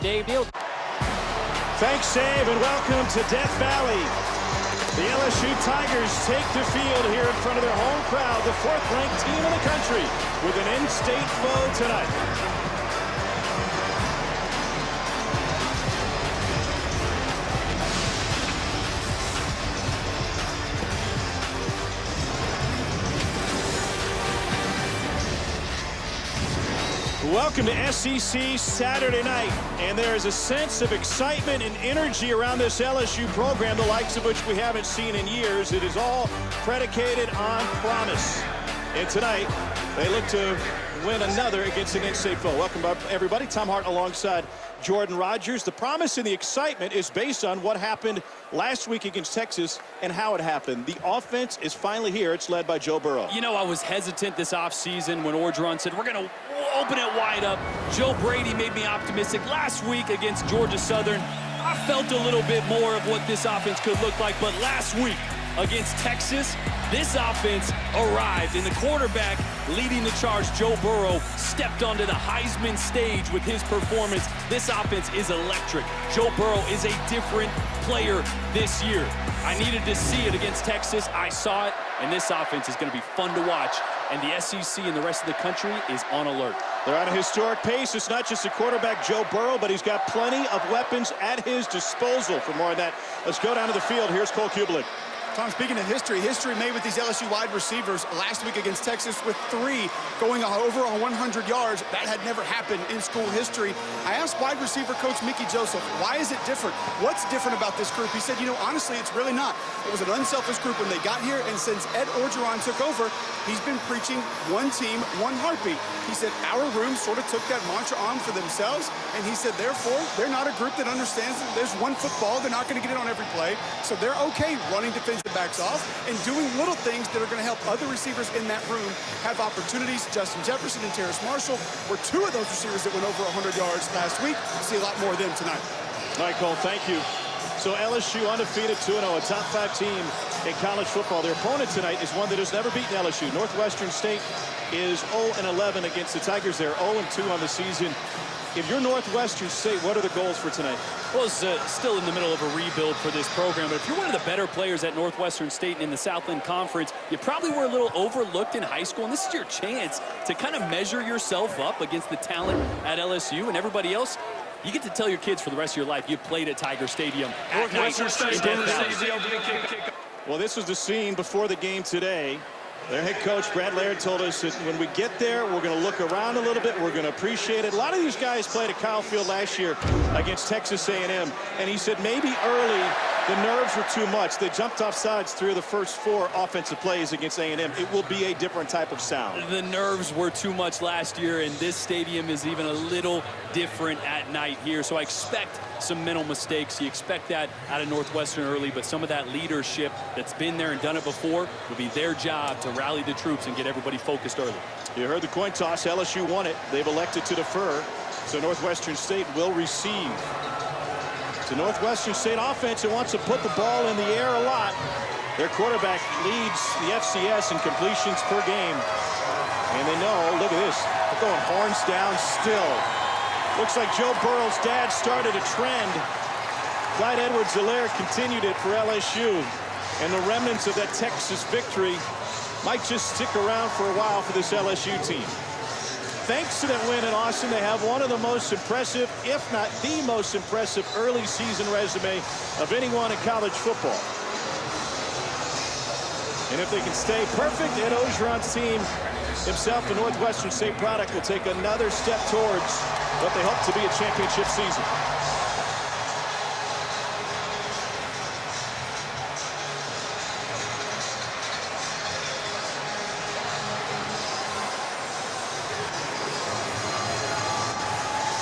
Dave Neal. Thanks, Dave, and welcome to Death Valley. The LSU Tigers take the field here in front of their home crowd, the fourth-ranked team in the country, with an in-state foe tonight. Welcome to SEC Saturday night, and there is a sense of excitement and energy around this LSU program, the likes of which we haven't seen in years. It is all predicated on promise. And tonight, they look to win another against an in-state foe. Welcome, everybody. Tom Hart alongside Jordan Rogers. The promise and the excitement is based on what happened last week against Texas and how it happened. The offense is finally here. It's led by Joe Burrow. You know, I was hesitant this offseason when Orgeron said, we're going to open it wide up. Joe Brady made me optimistic. Last week against Georgia Southern, I felt a little bit more of what this offense could look like. But last week against Texas, this offense arrived, and the quarterback leading the charge, Joe Burrow, stepped onto the Heisman stage with his performance. This offense is electric. Joe Burrow is a different player this year. I needed to see it against Texas. I saw it, and this offense is going to be fun to watch. And the SEC and the rest of the country is on alert. They're on a historic pace. It's not just the quarterback, Joe Burrow, but he's got plenty of weapons at his disposal. For more on that, let's go down to the field. Here's Cole Kubelik. Tom, speaking of history made with these LSU wide receivers last week against Texas with 3 going over 100 yards. That had never happened in school history. I asked wide receiver coach Mickey Joseph, why is it different? What's different about this group? He said, you know, honestly, it's really not. It was an unselfish group when they got here, and since Ed Orgeron took over, he's been preaching one team, one heartbeat. He said our room sort of took that mantra on for themselves, and he said, therefore, they're not a group that understands that there's one football. They're not going to get it on every play, so they're okay running defensive backs off and doing little things that are going to help other receivers in that room have opportunities. Justin Jefferson and Terrace Marshall were 2 of those receivers that went over 100 yards last week. We'll see a lot more of them tonight. All right, Cole, thank you. So LSU undefeated 2-0, a top 5 team in college football. Their opponent tonight is one that has never beaten LSU. Northwestern State is 0-11 against the Tigers. They're 0-2 on the season. If you're Northwestern State, what are the goals for tonight? Well, it's still in the middle of a rebuild for this program, but if you're one of the better players at Northwestern State and in the Southland Conference, you probably were a little overlooked in high school, and this is your chance to kind of measure yourself up against the talent at LSU and everybody else. You get to tell your kids for the rest of your life you played at Tiger Stadium at night in Death Valley. Well, this was the scene before the game today. Their head coach, Brad Laird, told us that when we get there, we're going to look around a little bit. We're going to appreciate it. A lot of these guys played at Kyle Field last year against Texas A&M, and he said maybe early the nerves were too much. They jumped off sides 3 of the first 4 offensive plays against A&M. It will be a different type of sound. The nerves were too much last year, and this stadium is even a little different at night here. So I expect some mental mistakes. You expect that out of Northwestern early, but some of that leadership that's been there and done it before will be their job to rally the troops and get everybody focused early. You heard the coin toss. LSU won it. They've elected to defer, so Northwestern State will receive. The Northwestern State offense that wants to put the ball in the air a lot. Their quarterback leads the FCS in completions per game. And they know, look at this, they're going horns down still. Looks like Joe Burrow's dad started a trend. Clyde Edwards-Helaire continued it for LSU. And the remnants of that Texas victory might just stick around for a while for this LSU team. Thanks to that win in Austin, they have one of the most impressive, if not the most impressive, early season resume of anyone in college football. And if they can stay perfect, Ed Orgeron's team, himself a Northwestern State product, will take another step towards what they hope to be a championship season.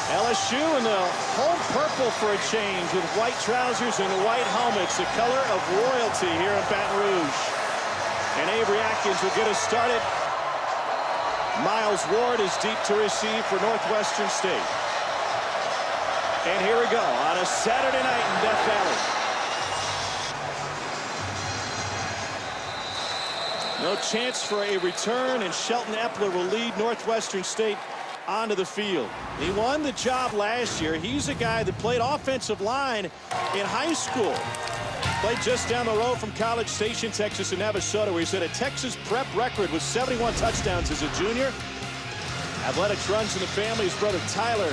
LSU in the home purple for a change with white trousers and white helmets, the color of royalty here in Baton Rouge. And Avery Atkins will get us started. Miles Ward is deep to receive for Northwestern State. And here we go on a Saturday night in Death Valley. No chance for a return, and Shelton Epler will lead Northwestern State onto the field. He won the job last year. He's a guy that played offensive line in high school. Played just down the road from College Station, Texas, in Navasota, where he set a Texas prep record with 71 touchdowns as a junior. Athletics runs in the family. His brother Tyler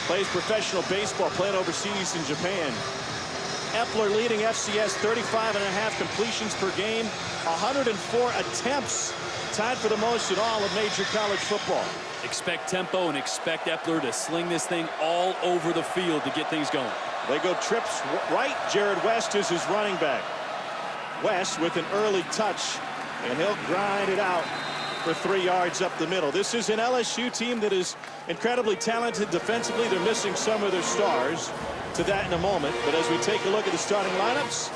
plays professional baseball, playing overseas in Japan. Epler leading FCS, 35.5 completions per game, 104 attempts, tied for the most in all of major college football. Expect tempo and expect Epler to sling this thing all over the field to get things going. They go trips right. Jared West is his running back. West with an early touch, and he'll grind it out for 3 yards up the middle. This is an LSU team that is incredibly talented defensively. They're missing some of their stars. To that in a moment, but as we take a look at the starting lineups,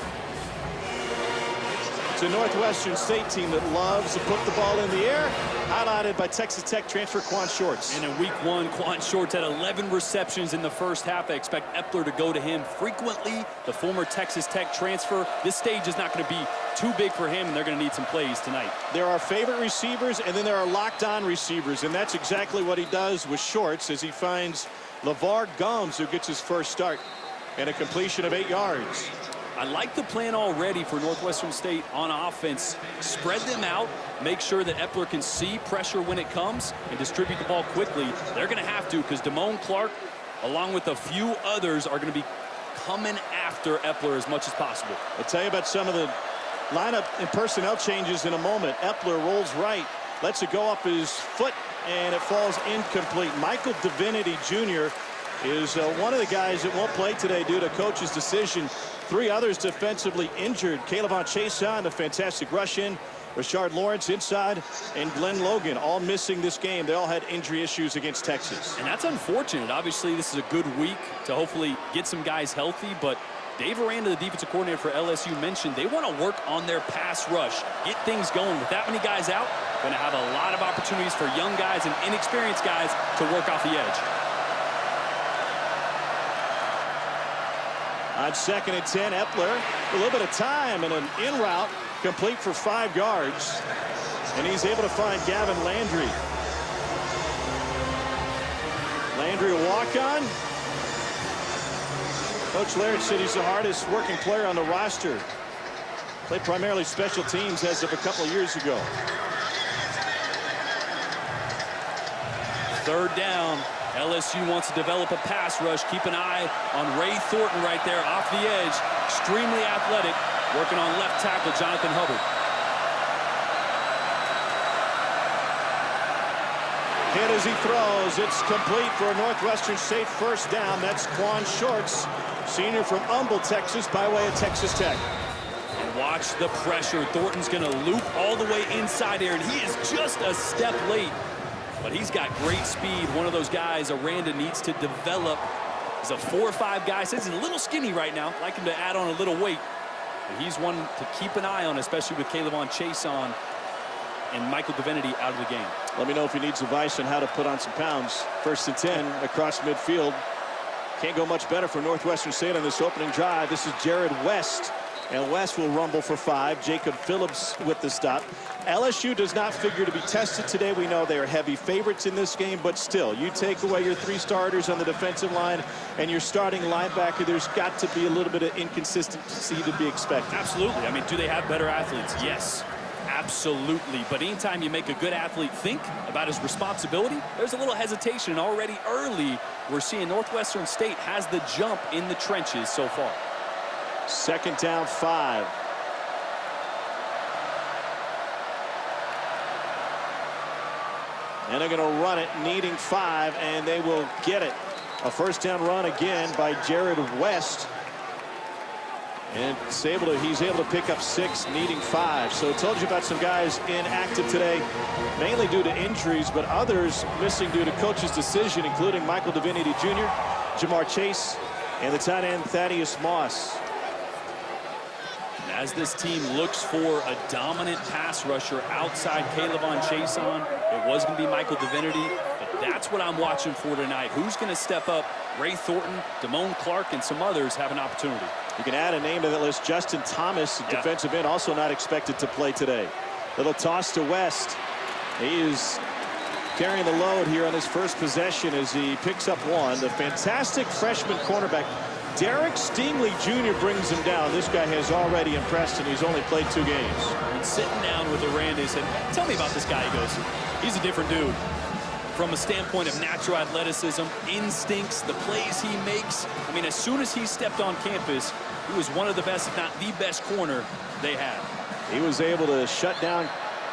it's a Northwestern State team that loves to put the ball in the air, highlighted by Texas Tech transfer Quan Shorts. And in week 1, Quan Shorts had 11 receptions in the first half. I expect Epler to go to him frequently. The former Texas Tech transfer. This stage is not going to be too big for him, and they're going to need some plays tonight. There are favorite receivers, and then there are locked-on receivers, and that's exactly what he does with Shorts as he finds LeVar Gomes, who gets his first start, and a completion of 8 yards. I like the plan already for Northwestern State on offense. Spread them out, make sure that Epler can see pressure when it comes, and distribute the ball quickly. They're going to have to, because Damone Clark, along with a few others, are going to be coming after Epler as much as possible. I'll tell you about some of the lineup and personnel changes in a moment. Epler rolls right, lets it go up his foot, and it falls incomplete. Michael Divinity Jr. is one of the guys that won't play today due to coach's decision. 3 others defensively injured. Caleb Chase on a fantastic rush in. Rashard Lawrence inside, and Glenn Logan all missing this game. They all had injury issues against Texas. And that's unfortunate. Obviously, this is a good week to hopefully get some guys healthy, but Dave Aranda, the defensive coordinator for LSU, mentioned they want to work on their pass rush, get things going. With that many guys out, going to have a lot of opportunities for young guys and inexperienced guys to work off the edge. On 2nd and 10, Epler, a little bit of time and an in route, complete for 5 yards. And he's able to find Gavin Landry. Landry a walk-on. Coach Laird said he's the hardest working player on the roster. Played primarily special teams as of a couple of years ago. 3rd down. LSU wants to develop a pass rush. Keep an eye on Ray Thornton right there off the edge. Extremely athletic. Working on left tackle Jonathan Hubbard. Hit as he throws. It's complete for a Northwestern State first down. That's Quan Shorts, senior from Humble, Texas, by way of Texas Tech. And watch the pressure. Thornton's going to loop all the way inside here, and he is just a step late. But he's got great speed. One of those guys Aranda needs to develop. He's a 4'5" guy. Says he's a little skinny right now. Like him to add on a little weight. But he's one to keep an eye on, especially with Caleb Chase on and Michael Divinity out of the game. Let me know if he needs advice on how to put on some pounds. 1st and 10 across midfield. Can't go much better for Northwestern State on this opening drive. This is Jared West. And West will rumble for 5. Jacob Phillips with the stop. LSU does not figure to be tested today. We know they are heavy favorites in this game, but still, you take away your 3 starters on the defensive line and your starting linebacker, there's got to be a little bit of inconsistency to be expected. Absolutely. I mean, do they have better athletes? Yes, absolutely. But anytime you make a good athlete think about his responsibility, there's a little hesitation. And already early, we're seeing Northwestern State has the jump in the trenches so far. 2nd down, 5. And they're going to run it, needing 5, and they will get it. A 1st down run again by Jared West. And he's able to pick up 6, needing 5. So I told you about some guys inactive today, mainly due to injuries, but others missing due to coach's decision, including Michael Divinity Jr., Jamar Chase, and the tight end Thaddeus Moss. As this team looks for a dominant pass rusher outside Caleb Chase on, it was going to be Michael Divinity, but that's what I'm watching for tonight. Who's going to step up? Ray Thornton, Damone Clark, and some others have an opportunity. You can add a name to that list. Justin Thomas, defensive end, also not expected to play today. Little toss to West. He is carrying the load here on his first possession as he picks up one. The fantastic freshman cornerback, Derek Stingley Jr. brings him down. This guy has already impressed, and he's only played 2 games. And sitting down with Aranda said, tell me about this guy. He goes, he's a different dude. From a standpoint of natural athleticism, instincts, the plays he makes. I mean, as soon as he stepped on campus, he was one of the best, if not the best corner they had. He was able to shut down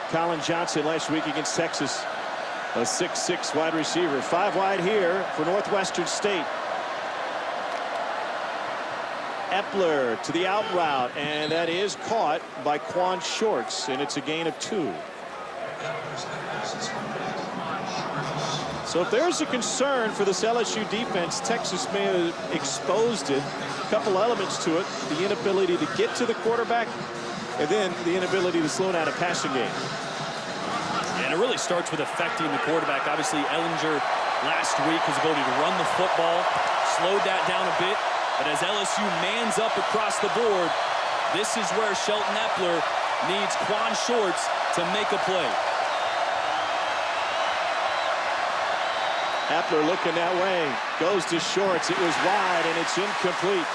Colin Johnson last week against Texas. A 6'6" wide receiver. 5 wide here for Northwestern State. Epler to the out route, and that is caught by Quan Shorts, and it's a gain of 2. So if there's a concern for this LSU defense, Texas may have exposed it. A couple elements to it: the inability to get to the quarterback, and then the inability to slow down a passing game. And it really starts with affecting the quarterback. Obviously, Ellinger last week, his ability to run the football, slowed that down a bit. But as LSU mans up across the board, this is where Shelton Epler needs Quan Shorts to make a play. Epler looking that way, goes to Shorts. It was wide, and it's incomplete.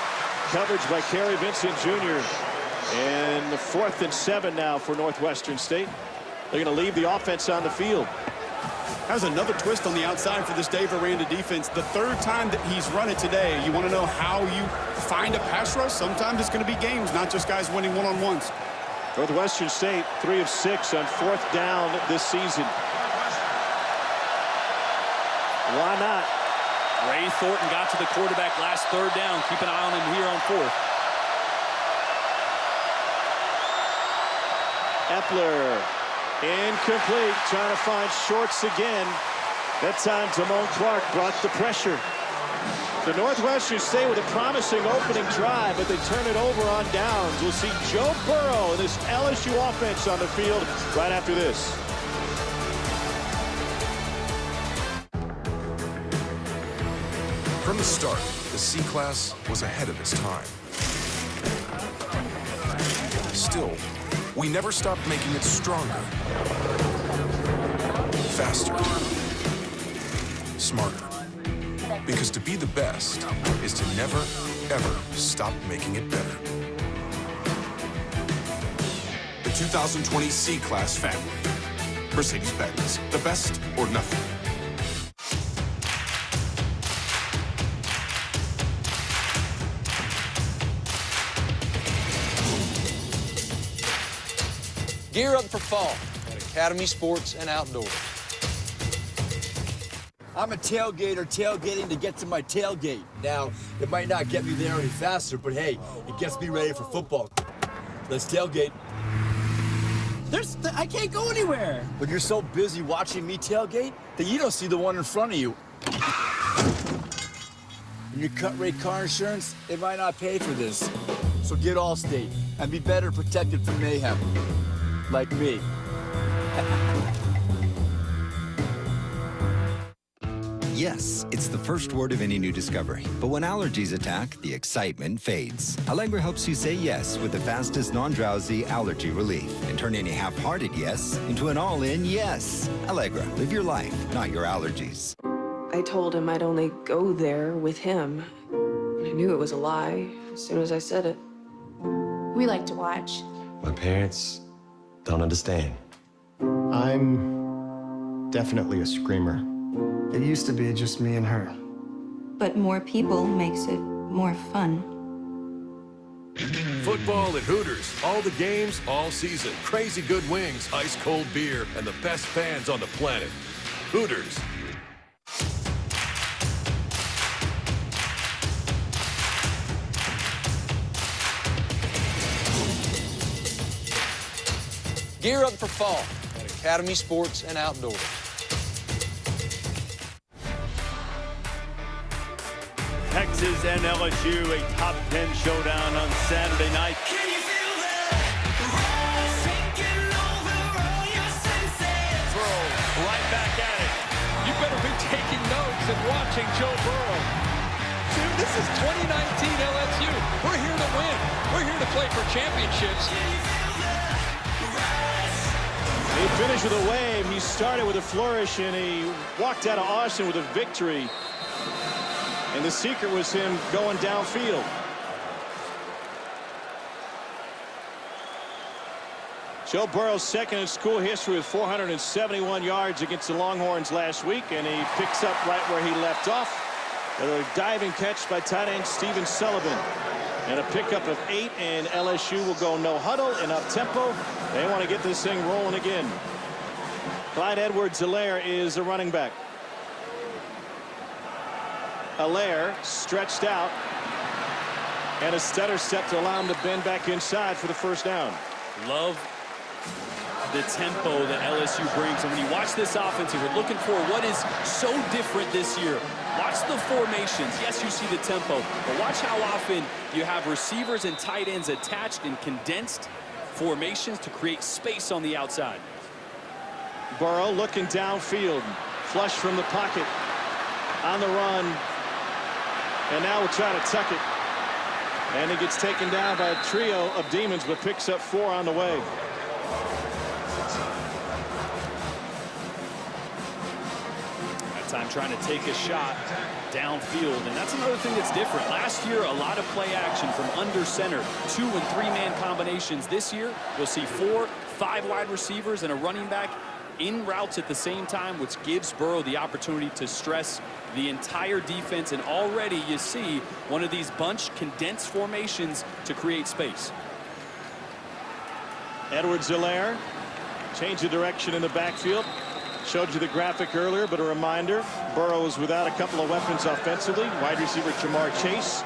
Coverage by Kerry Vincent Jr. And the 4th and 7 now for Northwestern State. They're going to leave the offense on the field. That was another twist on the outside for this Dave Aranda defense. The 3rd time that he's run it today. You want to know how you find a pass rush? Sometimes it's going to be games, not just guys winning one-on-ones. Northwestern State 3 of 6 on 4th down this season. Why not? Ray Thornton got to the quarterback last 3rd down. Keep an eye on him here on 4th. Epler incomplete, trying to find Shorts again. That time Damone Clark brought the pressure. The Northwestern State with a promising opening drive, but they turn it over on downs. We'll see Joe Burrow and this LSU offense on the field right after this. From the start, the C-Class was ahead of its time. Still, we never stopped making it stronger, faster, smarter. Because to be the best is to never, ever stop making it better. The 2020 C-Class family. Mercedes-Benz, the best or nothing. Gear up for fall at Academy Sports and Outdoors. I'm a tailgater tailgating to get to my tailgate. Now, it might not get me there any faster, but hey, it gets me ready for football. Let's tailgate. I can't go anywhere. But you're so busy watching me tailgate that you don't see the one in front of you. And your cut rate car insurance, it might not pay for this. So get Allstate and be better protected from mayhem. Like me. Yes, it's the first word of any new discovery. But when allergies attack, the excitement fades. Allegra helps you say yes with the fastest non-drowsy allergy relief and turn any half-hearted yes into an all-in yes. Allegra, live your life, not your allergies. I told him I'd only go there with him. I knew it was a lie as soon as I said it. We like to watch. My parents don't understand. I'm definitely a screamer. It used to be just me and her. But more people makes it more fun. Football at Hooters. All the games, all season. Crazy good wings, ice cold beer, and the best fans on the planet. Hooters. Gear up for fall at Academy Sports and Outdoors. Texas and LSU, a top 10 showdown on Saturday night. Can you feel the rush taking over all your senses? Throw right back at it. You better be taking notes and watching Joe Burrow. Dude, this is 2019 LSU. We're here to win. We're here to play for championships. He finished with a wave. He started with a flourish, and he walked out of Austin with a victory. And the secret was him going downfield. Joe Burrow second in school history with 471 yards against the Longhorns last week, and he picks up right where he left off. A diving catch by tight end Stephen Sullivan. And a pickup of 8, and LSU will go no huddle and up tempo. They want to get this thing rolling again. Clyde Edwards-Helaire is the running back. Helaire stretched out, and a stutter step to allow him to bend back inside for the first down. Love the tempo that LSU brings. And when you watch this offense, if you're looking for what is so different this year, watch the formations. Yes, you see the tempo, but watch how often you have receivers and tight ends attached in condensed formations to create space on the outside. Burrow looking downfield, flush from the pocket, on the run, and now we'll try to tuck it. And he gets taken down by a trio of Demons, but picks up 4 on the way. That time trying to take a shot downfield, and that's another thing that's different. Last year, a lot of play action from under center, 2- and 3-man combinations. This year, you'll see 4, 5 wide receivers and a running back in routes at the same time, which gives Burrow the opportunity to stress the entire defense. And already you see one of these bunch condensed formations to create space. Edwards-Helaire change of direction in the backfield. Showed you the graphic earlier, but a reminder, Burrow is without a couple of weapons offensively. Wide receiver Jamar Chase,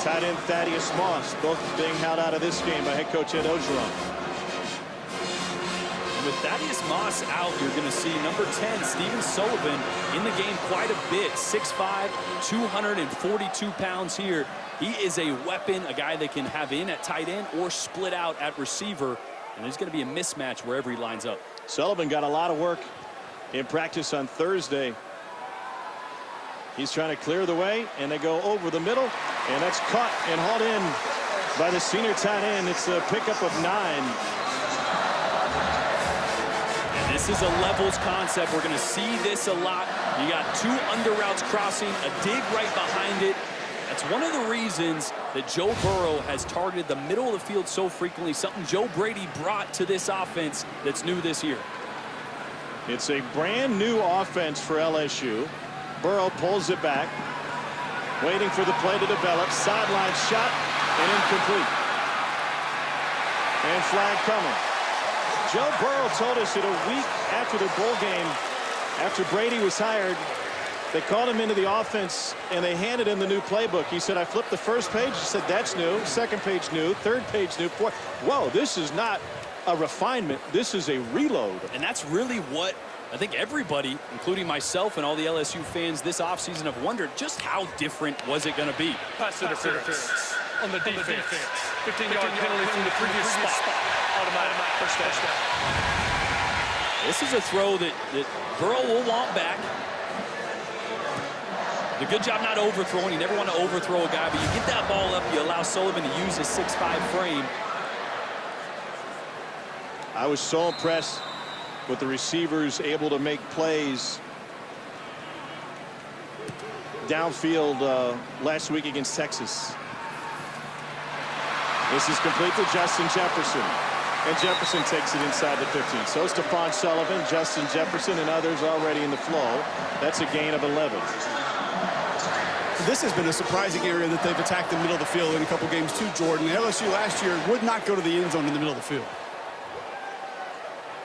tight end Thaddeus Moss, both being held out of this game by head coach Ed Orgeron. With Thaddeus Moss out, you're going to see number 10, Stephen Sullivan, in the game quite a bit. 6'5", 242 pounds here. He is a weapon, a guy they can have in at tight end or split out at receiver. And there's going to be a mismatch wherever he lines up. Sullivan got a lot of work in practice on Thursday. He's trying to clear the way, and they go over the middle, and that's caught and hauled in by the senior tight end. It's a pickup of 9. This is a levels concept. We're going to see this a lot. You got 2 under routes crossing, a dig right behind it. That's one of the reasons that Joe Burrow has targeted the middle of the field so frequently, something Joe Brady brought to this offense that's new this year. It's a brand new offense for LSU. Burrow pulls it back, waiting for the play to develop. Sideline shot and incomplete. And flag coming. Joe Burrow told us that a week after the bowl game, after Brady was hired, they called him into the offense and they handed him the new playbook. He said, I flipped the first page. He said, that's new. Second page new. Third page new. Fourth. Whoa, this is not a refinement. This is a reload. And that's really what I think everybody, including myself and all the LSU fans this offseason, have wondered, just how different was it going to be? Pass interference on the defense. 15-yard penalty from the previous spot. Automatic first down. This is a throw that Burrow will want back. The good job not overthrowing. You never want to overthrow a guy, but you get that ball up, you allow Sullivan to use his 6'5" frame. I was so impressed with the receivers able to make plays downfield last week against Texas. This is complete to Justin Jefferson. And Jefferson takes it inside the 15. So it's Stephon Sullivan, Justin Jefferson, and others already in the flow. That's a gain of 11. This has been a surprising area that they've attacked the middle of the field in a couple games too, Jordan. LSU last year would not go to the end zone in the middle of the field.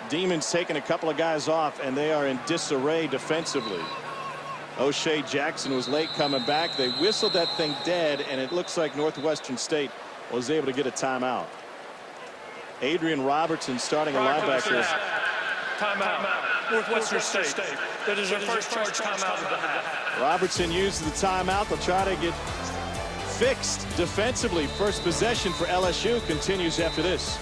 Demons taking a couple of guys off, and they are in disarray defensively. O'Shea Jackson was late coming back. They whistled that thing dead, and it looks like Northwestern State was able to get a timeout. Adrian Robertson starting a linebacker. Timeout. Northwestern State. That is their first charge timeout of the half. Robertson uses the timeout. They'll try to get fixed defensively. First possession for LSU continues after this.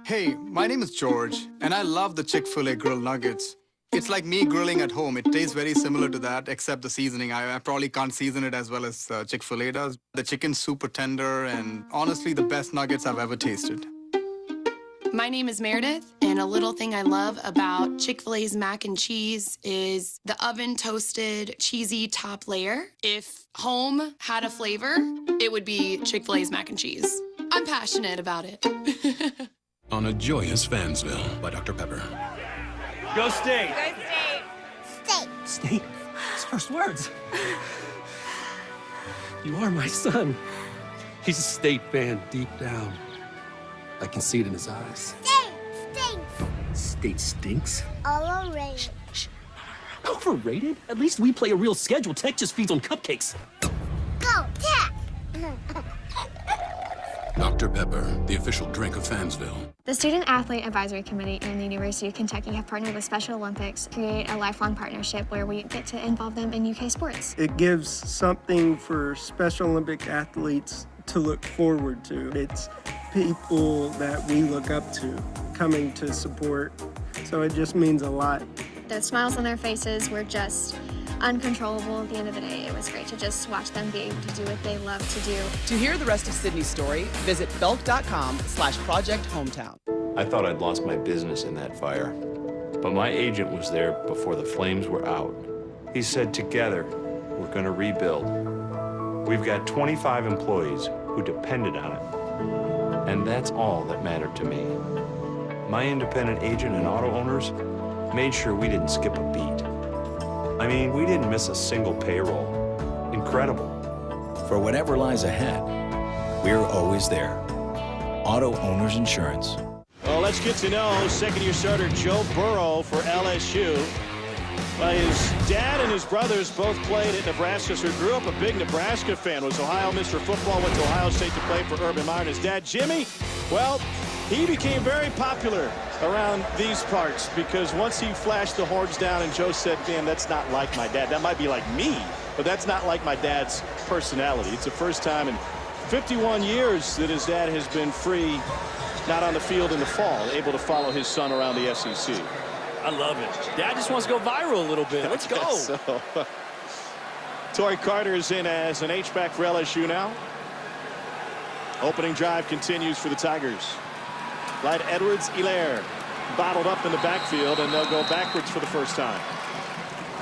Hey, my name is George, and I love the Chick-fil-A grilled nuggets. It's like me grilling at home. It tastes very similar to that, except the seasoning. I probably can't season it as well as Chick-fil-A does. The chicken's super tender and honestly the best nuggets I've ever tasted. My name is Meredith, and a little thing I love about Chick-fil-A's mac and cheese is the oven-toasted, cheesy top layer. If home had a flavor, it would be Chick-fil-A's mac and cheese. I'm passionate about it. On a joyous Fansville by Dr. Pepper. Go State. State? His first words. You are my son. He's a State fan deep down. I can see it in his eyes. State stinks. Overrated. Overrated? At least we play a real schedule. Tech just feeds on cupcakes. Go, Tech! Dr. Pepper, the official drink of Fansville. The Student Athlete Advisory Committee and the University of Kentucky have partnered with Special Olympics to create a lifelong partnership where we get to involve them in UK sports. It gives something for Special Olympic athletes to look forward to. It's people that we look up to coming to support, so it just means a lot. The smiles on their faces were just uncontrollable at the end of the day. It was great to just watch them be able to do what they love to do. To hear the rest of Sydney's story, visit belk.com/Project Hometown. I thought I'd lost my business in that fire, but my agent was there before the flames were out. He said, together, we're gonna rebuild. We've got 25 employees who depended on it, and that's all that mattered to me. My independent agent and auto owners made sure we didn't skip a beat. I mean, we didn't miss a single payroll. Incredible. For whatever lies ahead, we're always there. Auto Owners Insurance. Well, let's get to know second-year starter Joe Burrow for LSU. Well, his dad and his brothers both played at Nebraska, so he grew up a big Nebraska fan. Was Ohio Mr. Football, went to Ohio State to play for Urban Meyer. And his dad, Jimmy, well, he became very popular around these parts because once he flashed the horns down and Joe said, man, that's not like my dad. That might be like me, but that's not like my dad's personality. It's the first time in 51 years that his dad has been free, not on the field in the fall, able to follow his son around the SEC. I love it. Dad just wants to go viral a little bit. Let's go. So, Torrey Carter is in as an H-back for LSU now. Opening drive continues for the Tigers. Clyde Edwards-Helaire bottled up in the backfield, and they'll go backwards for the first time.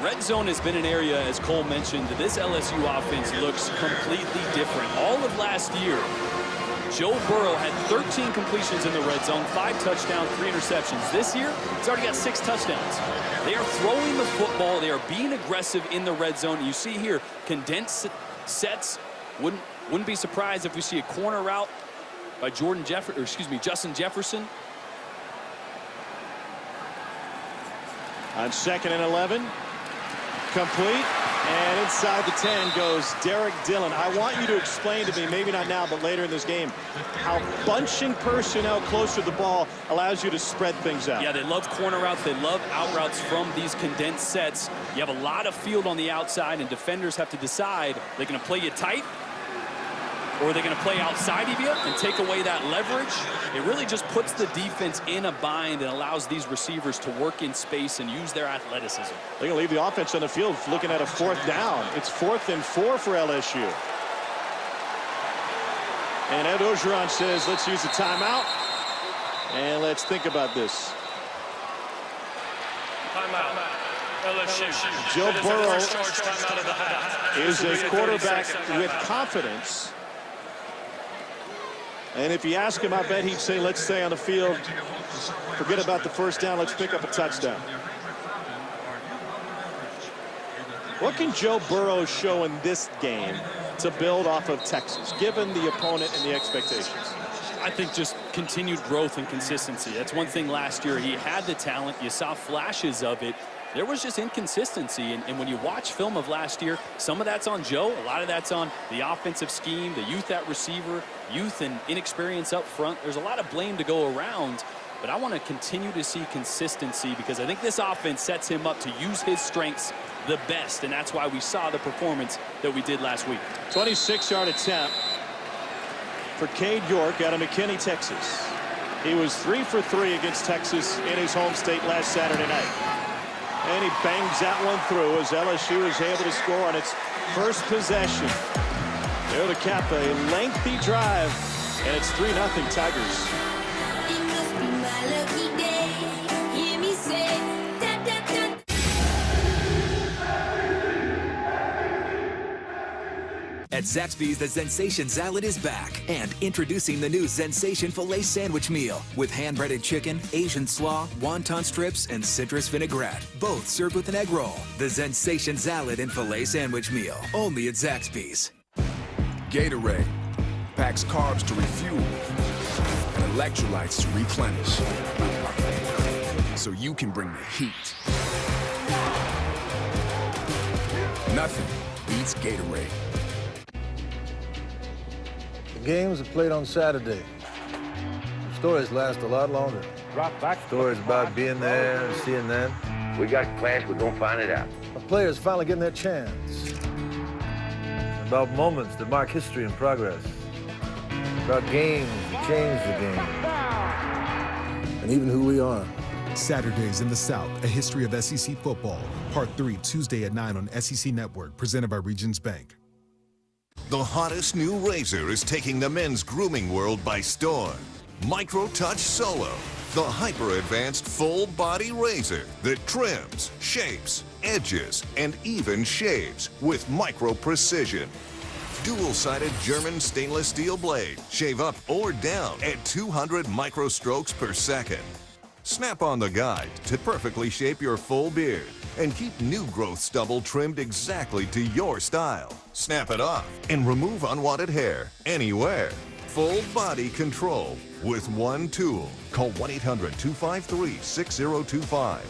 Red zone has been an area, as Cole mentioned, that this LSU offense looks completely different. All of last year, Joe Burrow had 13 completions in the red zone, 5 touchdowns, 3 interceptions. This year, he's already got 6 touchdowns. They are throwing the football. They are being aggressive in the red zone. You see here, condensed sets. Wouldn't be surprised if we see a corner route by Justin Jefferson. On 2nd and 11, complete, and inside the 10 goes Derek Dillon. I want you to explain to me, maybe not now, but later in this game, how bunching personnel close to the ball allows you to spread things out. Yeah, they love corner routes. They love out routes from these condensed sets. You have a lot of field on the outside, and defenders have to decide, they're going to play you tight, or are they going to play outside of you and take away that leverage? It really just puts the defense in a bind and allows these receivers to work in space and use their athleticism. They're going to leave the offense on the field looking at a 4th down. It's 4th and 4 for LSU. And Ed Orgeron says, let's use the timeout. And let's think about this. Timeout. LSU. Joe Burrow Timeout of the half. is a quarterback with confidence. And if you ask him, I bet he'd say, let's stay on the field. Forget about the first down. Let's pick up a touchdown. What can Joe Burrow show in this game to build off of Texas, given the opponent and the expectations? I think just continued growth and consistency. That's one thing last year. He had the talent. You saw flashes of it. There was just inconsistency, and when you watch film of last year, some of that's on Joe, a lot of that's on the offensive scheme, the youth at receiver, youth and inexperience up front. There's a lot of blame to go around, but I want to continue to see consistency because I think this offense sets him up to use his strengths the best, and that's why we saw the performance that we did last week. 26-yard attempt for Cade York out of McKinney, Texas. He was 3 for 3 against Texas in his home state last Saturday night. And he bangs that one through as LSU is able to score on its first possession. There to cap a lengthy drive, and it's 3-0 Tigers. It must be my lucky day. Hear me say, da da da. At Zaxby's, the Sensation Salad is back. And introducing the new Sensation Filet Sandwich Meal with hand-breaded chicken, Asian slaw, wonton strips, and citrus vinaigrette. Both served with an egg roll. The Sensation Salad and Filet Sandwich Meal. Only at Zaxby's. Gatorade packs carbs to refuel and electrolytes to replenish. So you can bring the heat. Nothing beats Gatorade. The games are played on Saturday. The stories last a lot longer. Stories about being there and seeing them. We got class, we're gonna find it out. The players finally getting their chance. About moments that mark history and progress. About games that change the game. And even who we are. Saturdays in the South, a history of SEC football. Part 3, Tuesday at 9 on SEC Network, presented by Regions Bank. The hottest new razor is taking the men's grooming world by storm. Micro Touch Solo, the hyper-advanced full-body razor that trims, shapes, edges, and even shaves with micro precision. Dual-sided German stainless steel blade. Shave up or down at 200 micro strokes per second. Snap on the guide to perfectly shape your full beard and keep new growth stubble trimmed exactly to your style. Snap it off and remove unwanted hair anywhere. Full body control with one tool. Call 1-800-253-6025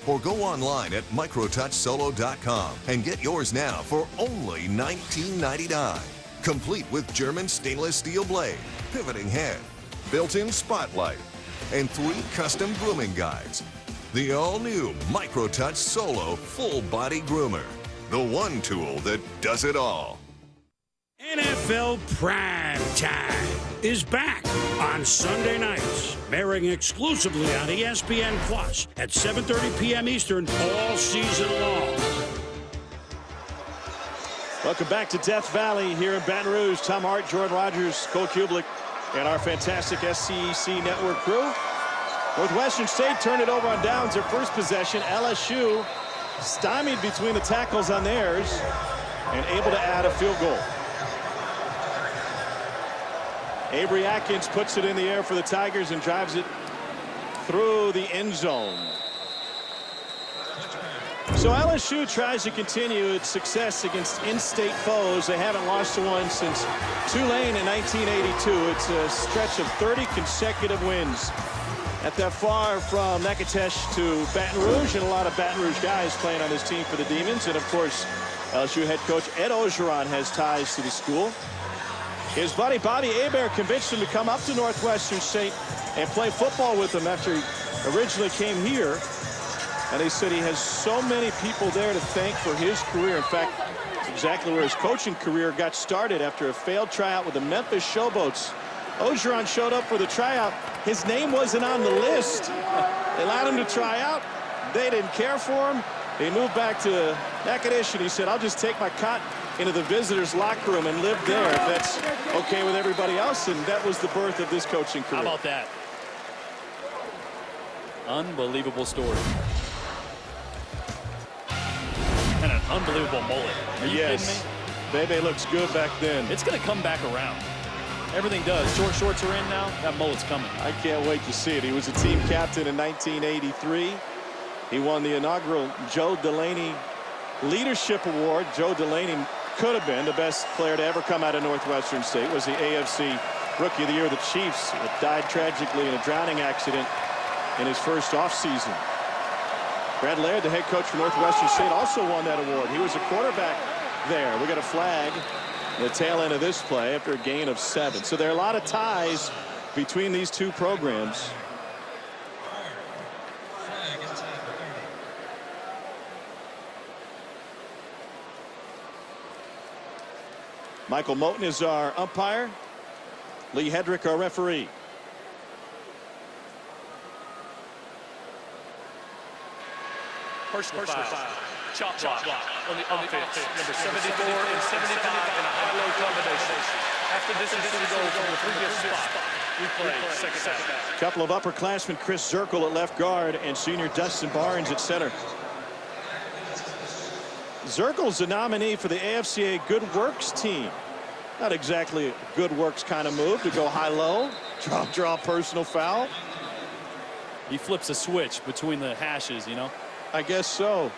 or go online at microtouchsolo.com and get yours now for only $19.99. Complete with German stainless steel blade, pivoting head, built-in spotlight, and 3 custom grooming guides. The all-new MicroTouch Solo Full Body Groomer. The one tool that does it all. NFL Prime Time is back on Sunday nights, airing exclusively on ESPN Plus at 7:30 p.m. Eastern all season long. Welcome back to Death Valley here in Baton Rouge. Tom Hart, Jordan Rogers, Cole Kublik, and our fantastic SEC Network crew. Northwestern State turned it over on downs, their first possession. LSU stymied between the tackles on theirs and able to add a field goal. Avery Atkins puts it in the air for the Tigers and drives it through the end zone. So LSU tries to continue its success against in-state foes. They haven't lost to one since Tulane in 1982. It's a stretch of 30 consecutive wins. Not that far from Natchitoches to Baton Rouge, and a lot of Baton Rouge guys playing on this team for the Demons. And of course, LSU head coach Ed Orgeron has ties to the school. His buddy Bobby Hebert convinced him to come up to Northwestern State and play football with him after he originally came here. And he said he has so many people there to thank for his career. In fact, it's exactly where his coaching career got started after a failed tryout with the Memphis Showboats. Orgeron showed up for the tryout. His name wasn't on the list. They allowed him to try out. They didn't care for him. He moved back to Natchitoches, and he said, I'll just take my cot into the visitors' locker room and live there if that's okay with everybody else. And that was the birth of this coaching career. How about that? Unbelievable story. And an unbelievable mullet. Are you kidding me? Bebe looks good back then. It's going to come back around. Everything does. Short shorts are in now. That mullet's coming. I can't wait to see it. He was a team captain in 1983. He won the inaugural Joe Delaney Leadership Award. Joe Delaney could have been the best player to ever come out of Northwestern State. Was the AFC Rookie of the Year. The Chiefs died tragically in a drowning accident in his first offseason. Brad Laird, the head coach for Northwestern State, also won that award. He was a quarterback there. We got a flag at the tail end of this play after a gain of 7. So there are a lot of ties between these two programs. Michael Moten is our umpire. Lee Hedrick, our referee. Personal foul. Chop block on the offense. Number 74 and 75 in a high-low combination. After this is to go from the previous spot. We play second half. Couple of upperclassmen, Chris Zirkle at left guard and senior Dustin Barnes at center. Zirkle's a nominee for the AFCA Good Works team. Not exactly a good works kind of move to go high-low, draw personal foul. He flips a switch between the hashes, you know. I guess so.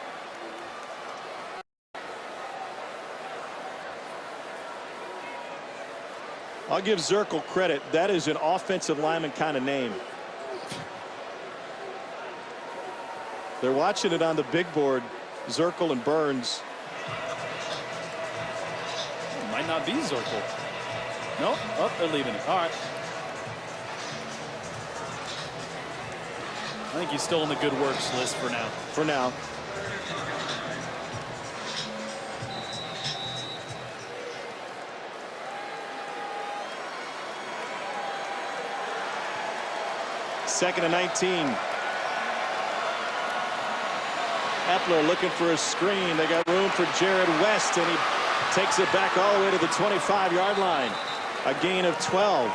I'll give Zirkle credit. That is an offensive lineman kind of name. They're watching it on the big board. Zirkle and Burns. It might not be Zirkle. No, oh, they're leaving it. All right. I think he's still on the good works list for now. For now. Second and 19. Epler looking for a screen. They got room for Jared West, and he takes it back all the way to the 25-yard line. A gain of 12.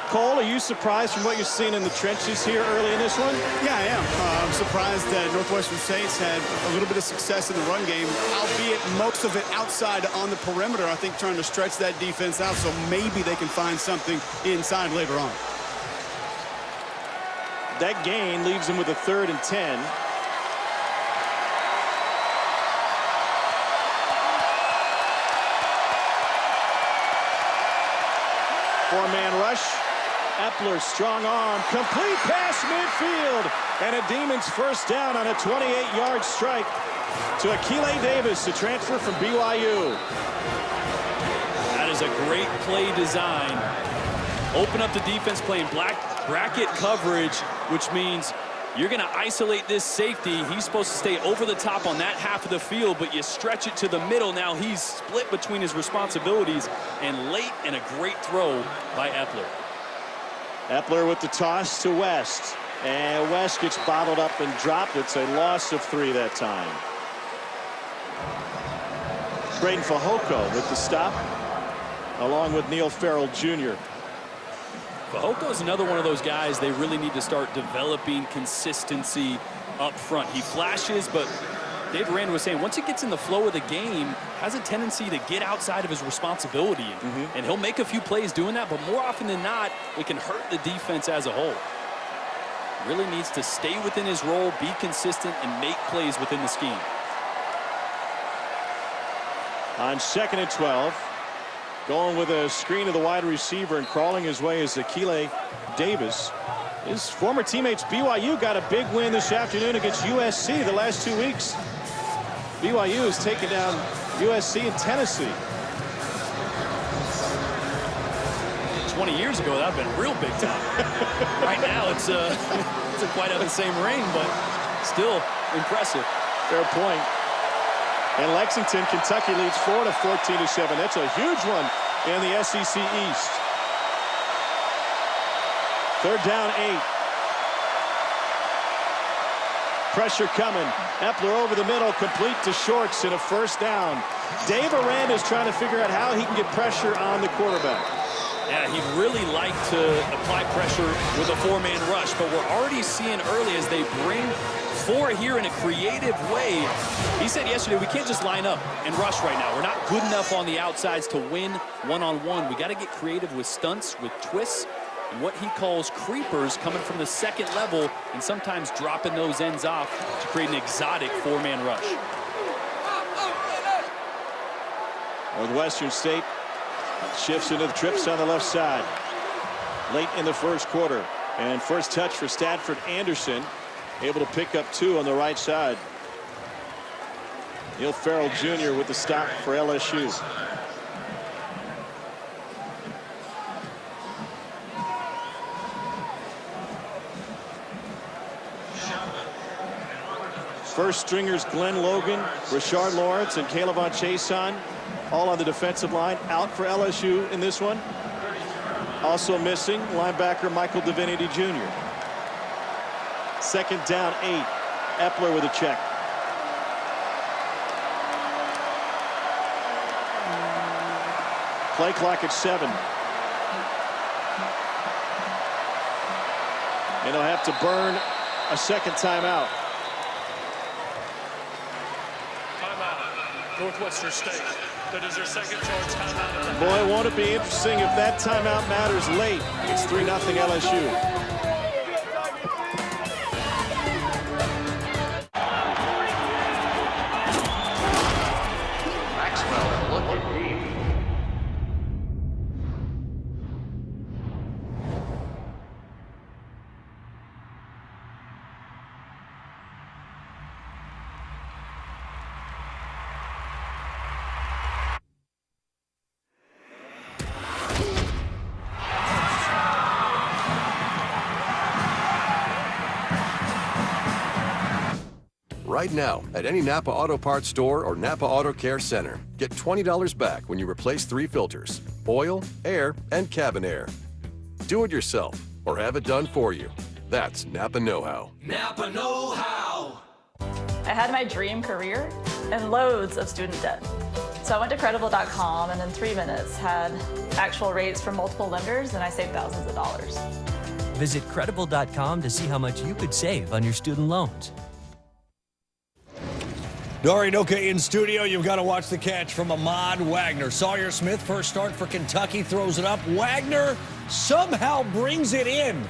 Cole, are you surprised from what you're seeing in the trenches here early in this one? Yeah, I am. I'm surprised that Northwestern State's had a little bit of success in the run game, albeit most of it outside on the perimeter. I think trying to stretch that defense out so maybe they can find something inside later on. That gain leaves them with a 3rd and 10. Four-man rush. Epler, strong arm, complete pass midfield, and a Demons first down on a 28-yard strike to Akile Davis, the transfer from BYU. That is a great play design. Open up the defense playing bracket coverage, which means you're going to isolate this safety. He's supposed to stay over the top on that half of the field, but you stretch it to the middle. Now he's split between his responsibilities, and late and a great throw by Epler. Epler with the toss to West, and West gets bottled up and dropped. It's a loss of 3 that time. Braden Fehoko with the stop, along with Neil Farrell Jr. Fehoko is another one of those guys they really need to start developing consistency up front. He flashes, but Dave Aranda was saying once he gets in the flow of the game, has a tendency to get outside of his responsibility. And he'll make a few plays doing that, but more often than not, it can hurt the defense as a whole. Really needs to stay within his role, be consistent, and make plays within the scheme. On 2nd and 12, going with a screen of the wide receiver and crawling his way is Akile Davis. His former teammates BYU got a big win this afternoon against USC the last 2 weeks. BYU has taken down USC and Tennessee. 20 years ago, that would have been real big time. Right now, it doesn't quite have the same ring, but still impressive. Fair point. And Lexington, Kentucky leads Florida 14-7. That's a huge one in the SEC East. 3rd down, 8. Pressure coming. Epler over the middle, complete to Shorts, and a first down. Dave Aranda is trying to figure out how he can get pressure on the quarterback. Yeah, he'd really like to apply pressure with a 4-man rush, but we're already seeing early as they bring 4 here in a creative way. He said yesterday, we can't just line up and rush right now. We're not good enough on the outsides to win one-on-one. We got to get creative with stunts, with twists, and what he calls creepers coming from the 2nd level and sometimes dropping those ends off to create an exotic 4-man rush. Northwestern State shifts into the trips on the left side late in the 1st quarter, and first touch for Stadford Anderson, able to pick up 2 on the right side. Neil Farrell Jr. with the stop for LSU. First stringers Glenn Logan, Rashard Lawrence, and Calebon Chason, all on the defensive line, out for LSU in this one. Also missing linebacker Michael Divinity Jr. 2nd down, 8. Epler with a check. Play clock at 7. And he'll have to burn a second timeout. Timeout. Northwestern State. That is their second charge timeout. Boy, won't it be interesting if that timeout matters late. It's 3-0 LSU. Right now, at any Napa Auto Parts store or Napa Auto Care Center, get $20 back when you replace 3 filters: oil, air, and cabin air. Do it yourself or have it done for you. That's Napa Know-How. Napa Know-How. I had my dream career and loads of student debt. So I went to Credible.com and in 3 minutes had actual rates from multiple lenders, and I saved thousands of dollars. Visit Credible.com to see how much you could save on your student loans. Dory Noka in studio. You've got to watch the catch from Ahmad Wagner. Sawyer Smith, first start for Kentucky, throws it up. Wagner somehow brings it in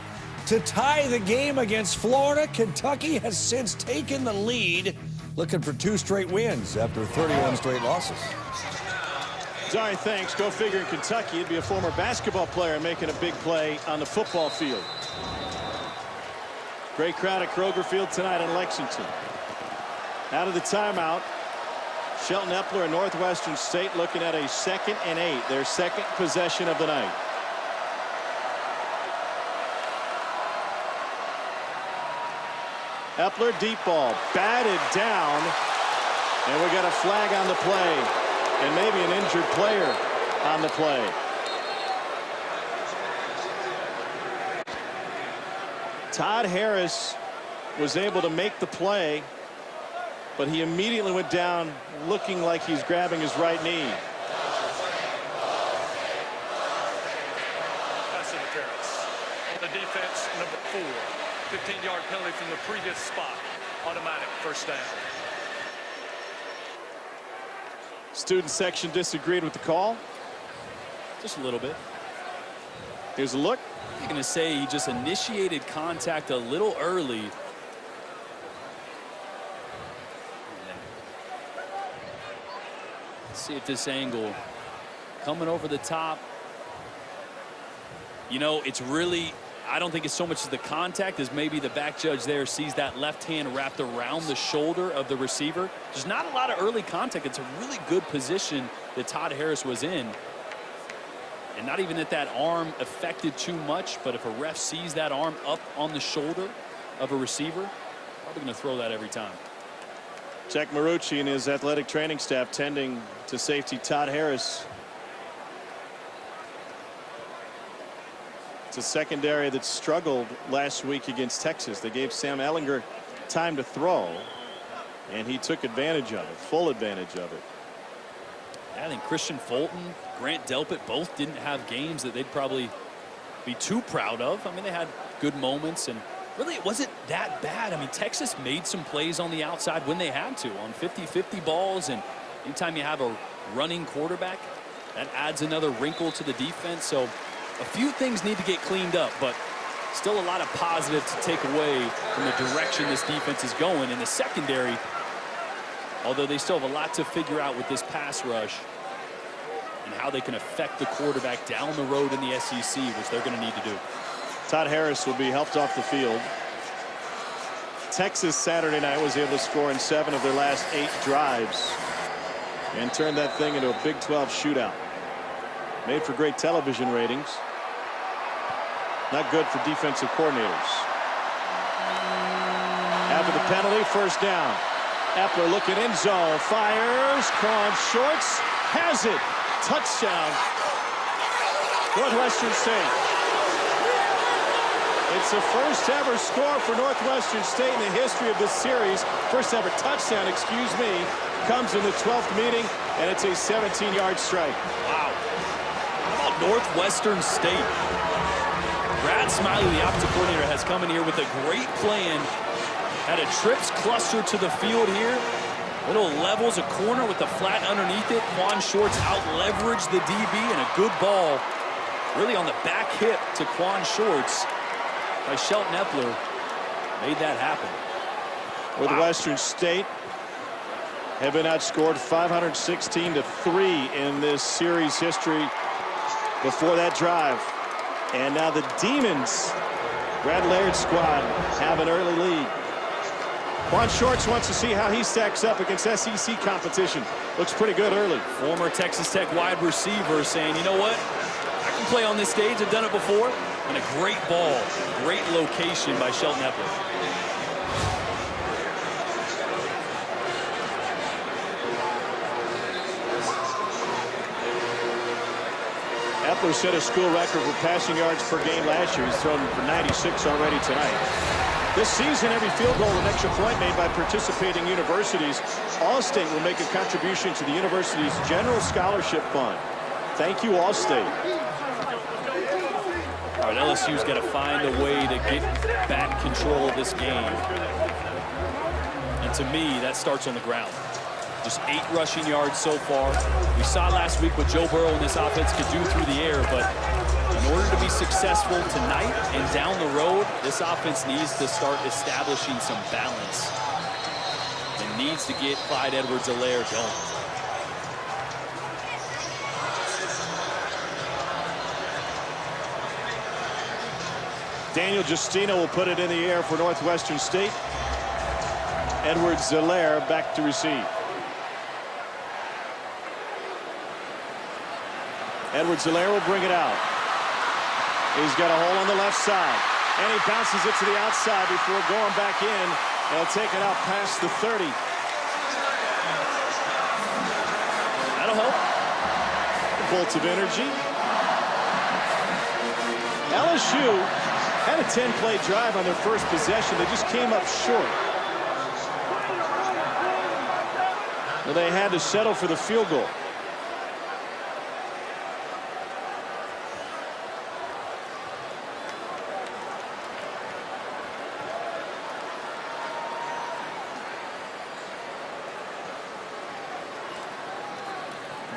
to tie the game against Florida. Kentucky has since taken the lead, looking for 2 straight wins after 31 straight losses. Sorry, thanks. Go figure in Kentucky. It'd be a former basketball player making a big play on the football field. Great crowd at Kroger Field tonight in Lexington. Out of the timeout, Shelton Epler and Northwestern State looking at a 2nd and 8, their second possession of the night. Epler, deep ball, batted down, and we got a flag on the play, and maybe an injured player on the play. Todd Harris was able to make the play, but he immediately went down looking like he's grabbing his right knee. Pass interference on the defense, number 4. 15-yard penalty from the previous spot. Automatic first down. Student section disagreed with the call. Just a little bit. Here's a look. I'm going to say he just initiated contact a little early. See if this angle coming over the top. You know, it's really, I don't think it's so much as the contact as maybe the back judge there sees that left hand wrapped around the shoulder of the receiver. There's not a lot of early contact. It's a really good position that Todd Harris was in. And not even that arm affected too much, but if a ref sees that arm up on the shoulder of a receiver, probably going to throw that every time. Jack Marucci and his athletic training staff tending to safety Todd Harris. It's a secondary that struggled last week against Texas. They gave Sam Ehlinger time to throw, and he took advantage of it, full advantage of it. I think Christian Fulton, Grant Delpit both didn't have games that they'd probably be too proud of. I mean, they had good moments, and really it wasn't that bad. I mean, Texas made some plays on the outside when they had to on 50-50 balls, and anytime you have a running quarterback, that adds another wrinkle to the defense. So a few things need to get cleaned up, but still a lot of positive to take away from the direction this defense is going. In the secondary, although they still have a lot to figure out with this pass rush and how they can affect the quarterback down the road in the SEC, which they're going to need to do. Todd Harris will be helped off the field. Texas Saturday night was able to score in 7 of their last 8 drives and turn that thing into a Big 12 shootout. Made for great television ratings. Not good for defensive coordinators. After the penalty, first down. Epler looking in zone, fires, Cron shorts, has it. Touchdown, Northwestern State. It's the first ever score for Northwestern State in the history of this series. First ever touchdown, excuse me, comes in the 12th meeting, and it's a 17-yard strike. Wow. How about Northwestern State? Brad Smiley, the offensive coordinator, has come in here with a great plan. Had a trips cluster to the field here. Little levels a corner with the flat underneath it. Quan Shorts out-leveraged the DB, and a good ball really on the back hip to Quan Shorts by Shelton Epler. Made that happen. Northwestern State have been outscored 516-3 in this series history before that drive. And now the Demons, Brad Laird's squad, have an early lead. Quan Shorts wants to see how he stacks up against SEC competition. Looks pretty good early. Former Texas Tech wide receiver saying, you know what? I can play on this stage. I've done it before. And a great ball. Great location by Shelton Epler. Epler set a school record for passing yards per game last year. He's thrown for 96 already tonight. This season, every field goal and extra point made by participating universities. All-State will make a contribution to the university's general scholarship fund. Thank you, All-State. All right, LSU's got to find a way to get back control of this game. And to me, that starts on the ground. Just 8 rushing yards so far. We saw last week what Joe Burrow and this offense could do through the air, but in order to be successful tonight and down the road, this offense needs to start establishing some balance. It needs to get Clyde Edwards-Helaire going. Daniel Justino will put it in the air for Northwestern State. Edwards-Helaire back to receive. Edwards-Helaire will bring it out. He's got a hole on the left side. And he bounces it to the outside before going back in. He'll take it out past the 30. That'll help. A bolt of energy. LSU had a 10-play drive on their first possession. They just came up short. Well, they had to settle for the field goal.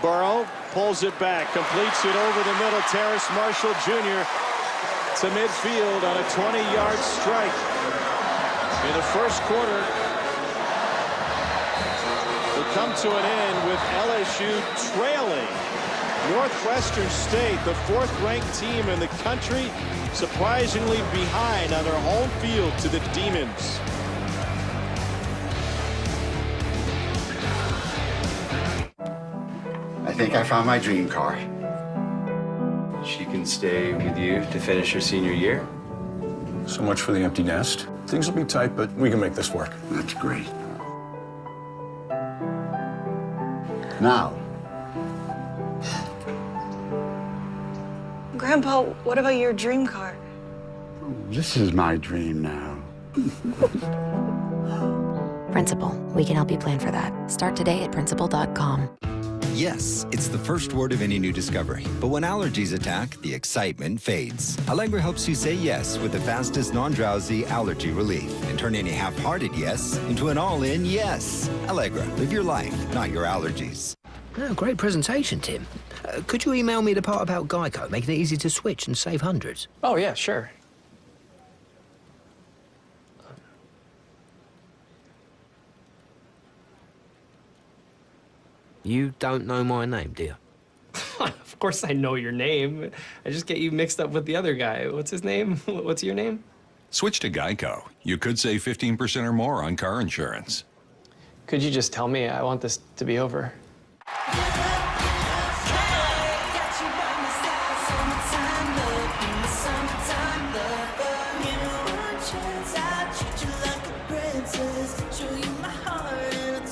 Burrow pulls it back, completes it over the middle. Terrace Marshall Jr. to midfield on a 20-yard strike. In the first quarter, will come to an end with LSU trailing Northwestern State, the 4th-ranked team in the country, surprisingly behind on their home field to the Demons. I think I found my dream car. She can stay with you to finish her senior year. So much for the empty nest. Things will be tight, but we can make this work. That's great. Now. Grandpa, what about your dream car? This is my dream now. Principal, we can help you plan for that. Start today at principal.com. Yes, it's the first word of any new discovery. But when allergies attack, the excitement fades. Allegra helps you say yes with the fastest non-drowsy allergy relief and turn any half-hearted yes into an all-in yes. Allegra, live your life, not your allergies. Oh, great presentation, Tim. Could you email me the part about Geico, making it easy to switch and save hundreds? Oh, yeah, sure. You don't know my name, do you? Of course I know your name. I just get you mixed up with the other guy. What's his name? What's your name? Switch to Geico. You could save 15% or more on car insurance. Could you just tell me? I want this to be over.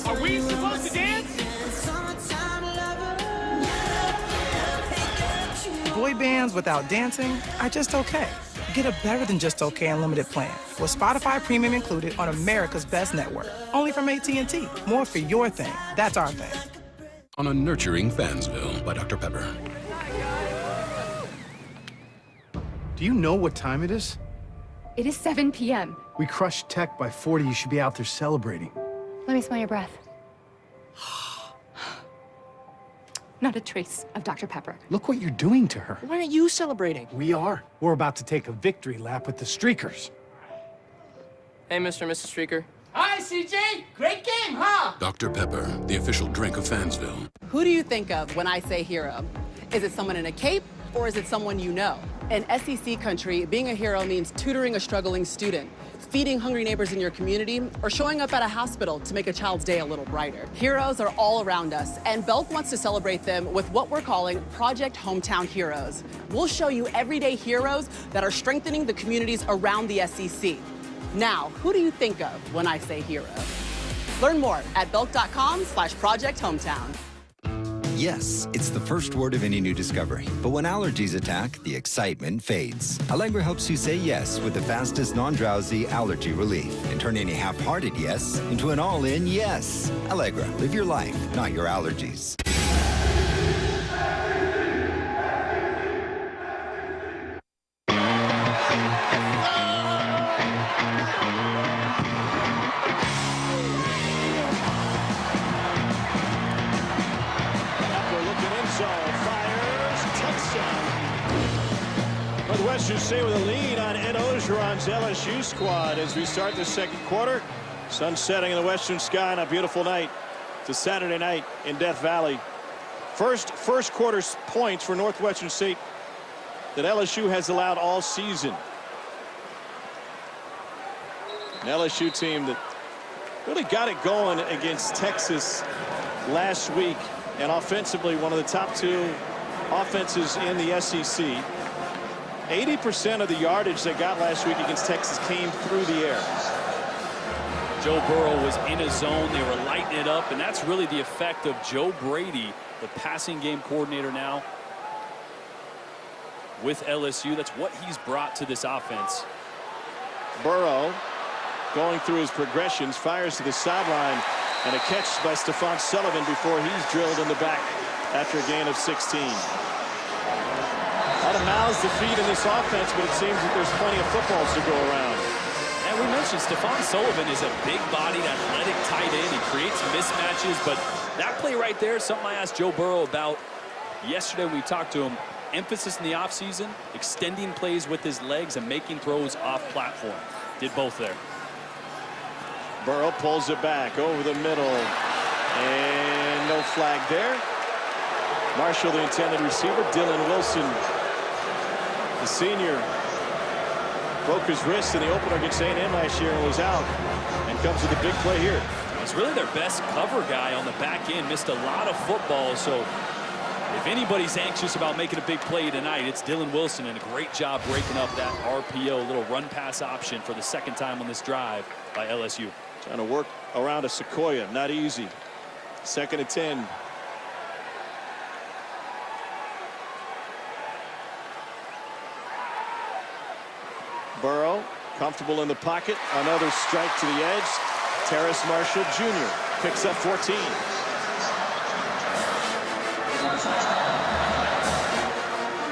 Are we supposed to dance? Boy bands without dancing are just okay. Get a better than just okay unlimited plan with Spotify Premium included on America's Best Network. Only from AT&T. More for your thing. That's our thing. On a nurturing Fansville by Dr. Pepper. Do you know what time it is? It is 7 p.m. We crushed Tech by 40. You should be out there celebrating. Let me smell your breath. Not a trace of Dr. Pepper. Look what you're doing to her. Why aren't you celebrating? We are. We're about to take a victory lap with the Streakers. Hey, Mr. and Mrs. Streaker. Hi, CJ. Great game, huh? Dr. Pepper, the official drink of Fansville. Who do you think of when I say hero? Is it someone in a cape, or is it someone you know? In SEC country, being a hero means tutoring a struggling student, feeding hungry neighbors in your community, or showing up at a hospital to make a child's day a little brighter. Heroes are all around us, and Belk wants to celebrate them with what we're calling Project Hometown Heroes. We'll show you everyday heroes that are strengthening the communities around the SEC. Now, who do you think of when I say hero? Learn more at belk.com/Project Hometown. Yes, it's the first word of any new discovery. But when allergies attack, the excitement fades. Allegra helps you say yes with the fastest non-drowsy allergy relief and turn any half-hearted yes into an all-in yes. Allegra, live your life, not your allergies. Northwestern State with a lead on Ed Ogeron's LSU squad as we start the second quarter. Sun setting in the western sky on a beautiful night. It's a Saturday night in Death Valley. First quarter points for Northwestern State that LSU has allowed all season. An LSU team that really got it going against Texas last week, and offensively one of the top two offenses in the SEC. 80% of the yardage they got last week against Texas came through the air. Joe Burrow was in a zone. They were lighting it up, and that's really the effect of Joe Brady, the passing game coordinator now with LSU. That's what he's brought to this offense. Burrow going through his progressions, fires to the sideline, and a catch by Stephon Sullivan before he's drilled in the back after a gain of 16. A lot of mouths to feed in this offense, but it seems that there's plenty of footballs to go around. And we mentioned Stephon Sullivan is a big-bodied, athletic tight end. He creates mismatches, but that play right there is something I asked Joe Burrow about yesterday when we talked to him. Emphasis in the offseason, extending plays with his legs and making throws off platform. Did both there. Burrow pulls it back over the middle, and no flag there. Marshall, the intended receiver. Dylan Wilson, the senior, broke his wrist in the opener against A&M last year and was out, and comes with a big play here. He's really their best cover guy on the back end. Missed a lot of football, so if anybody's anxious about making a big play tonight, it's Dylan Wilson, and a great job breaking up that RPO, little run pass option for the second time on this drive by LSU. Trying to work around a Sequoia, not easy. 2nd and 10. Burrow comfortable in the pocket. Another strike to the edge. Terrace Marshall Jr. picks up 14.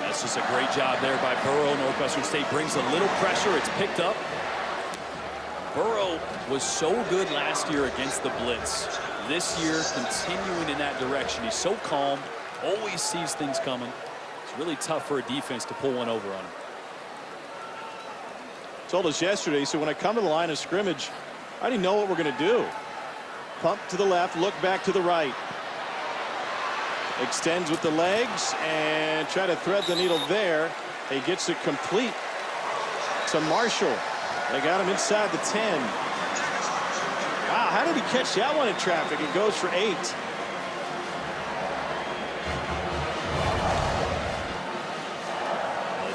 That's just a great job there by Burrow. Northwestern State brings a little pressure. It's picked up. Burrow was so good last year against the blitz. This year, continuing in that direction. He's so calm, always sees things coming. It's really tough for a defense to pull one over on him. Told us yesterday, so when I come to the line of scrimmage, I already know what we're going to do. Pump to the left, look back to the right. Extends with the legs and try to thread the needle there. He gets it complete to Marshall. They got him inside the 10. Wow, how did he catch that one in traffic? It goes for 8.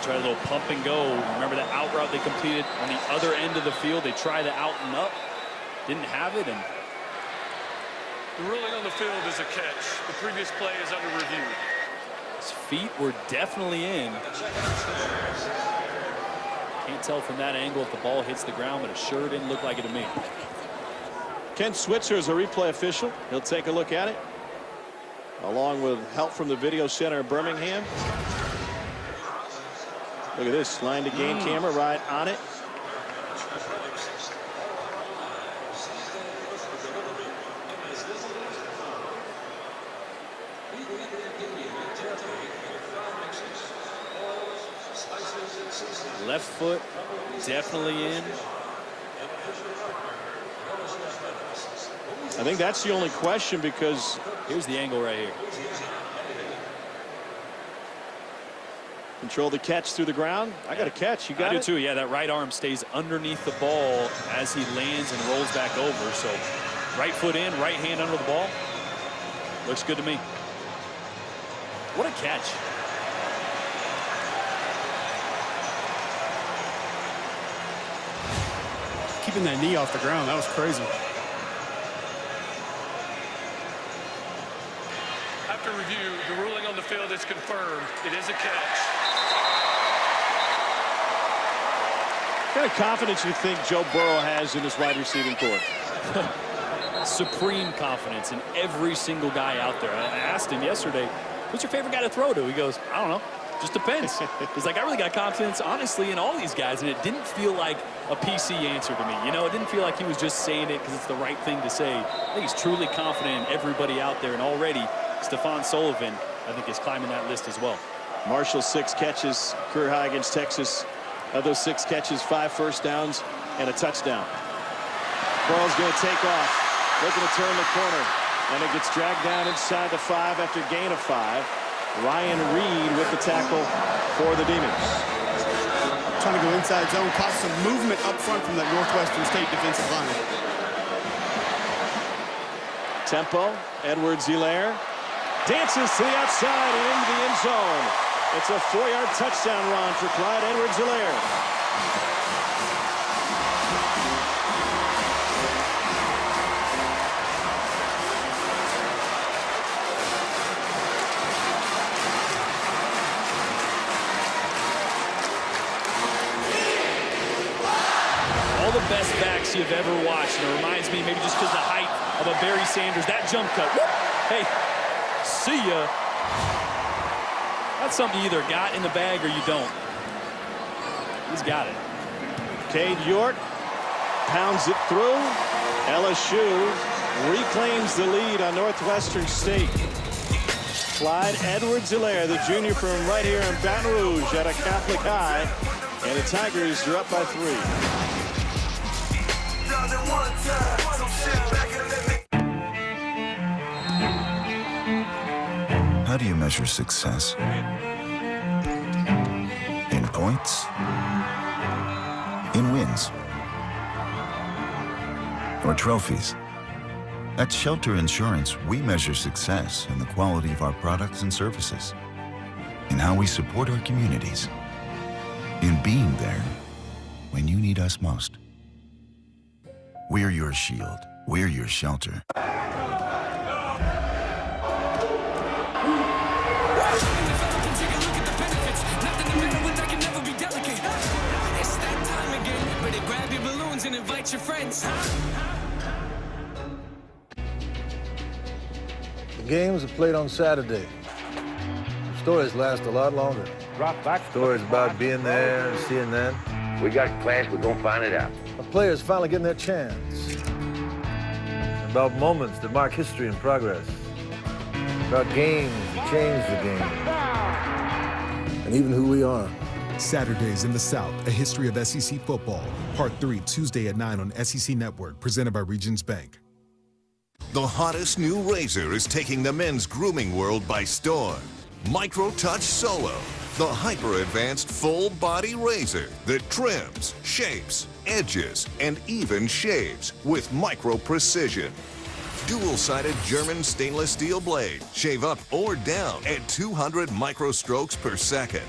Try a little pump and go. Remember that out route they completed on the other end of the field? They tried the out and up. Didn't have it. And the ruling on the field is a catch. The previous play is under review. His feet were definitely in. Can't tell from that angle if the ball hits the ground, but it sure didn't look like it to me. Ken Switzer is a replay official. He'll take a look at it, along with help from the video center in Birmingham. Look at this. Line to gain camera right on it. Left foot definitely in. I think that's the only question, because here's the angle right here. Control the catch through the ground. I got a catch. You got I it? do too. Yeah, that right arm stays underneath the ball as he lands and rolls back over. So right foot in, right hand under the ball. Looks good to me. What a catch. Keeping that knee off the ground, that was crazy. After review, the ruling on the field is confirmed. It is a catch. What kind of confidence you think Joe Burrow has in his wide receiving corps? Supreme confidence in every single guy out there. I asked him yesterday, who's your favorite guy to throw to? He goes, I don't know. Just depends. He's like, I really got confidence, honestly, in all these guys, and it didn't feel like a PC answer to me. You know, it didn't feel like he was just saying it because it's the right thing to say. I think he's truly confident in everybody out there, and already Stephon Sullivan, I think, is climbing that list as well. Marshall, 6 catches, career high against Texas. Of those 6 catches, 5 first downs and a touchdown. Burrow's going to take off, looking to turn the corner, and it gets dragged down inside the 5 after gain of 5. Ryan Reed with the tackle for the Demons. Trying to go inside zone, caught some movement up front from that Northwestern State defensive line. Tempo, Edwards-Helaire dances to the outside and into the end zone. It's a 4-yard touchdown run for Clyde Edwards-Helaire. All the best backs you've ever watched, and it reminds me, maybe just because the height of a Barry Sanders, that jump cut. Whoop! Hey, see ya. That's something you either got in the bag or you don't. He's got it. Cade York pounds it through. LSU reclaims the lead on Northwestern State. Clyde Edwards-Helaire, the junior from right here in Baton Rouge at a Catholic high. And the Tigers are up by 3. How do you measure success? In points? In wins? Or trophies? At Shelter Insurance, we measure success in the quality of our products and services, in how we support our communities, in being there when you need us most. We're your shield. We're your shelter. And invite your friends. The games are played on Saturday. Stories last a lot longer. Stories about being there and seeing that. We got class, we're gonna find it out. The players finally getting their chance. About moments that mark history and progress. About games that change the game. And even who we are. Saturdays in the South, a history of SEC football. Part 3, Tuesday at 9 on SEC Network, presented by Regions Bank. The hottest new razor is taking the men's grooming world by storm. Micro Touch Solo, the hyper-advanced full-body razor that trims, shapes, edges, and even shaves with micro precision. Dual-sided German stainless steel blade, shave up or down at 200 micro strokes per second.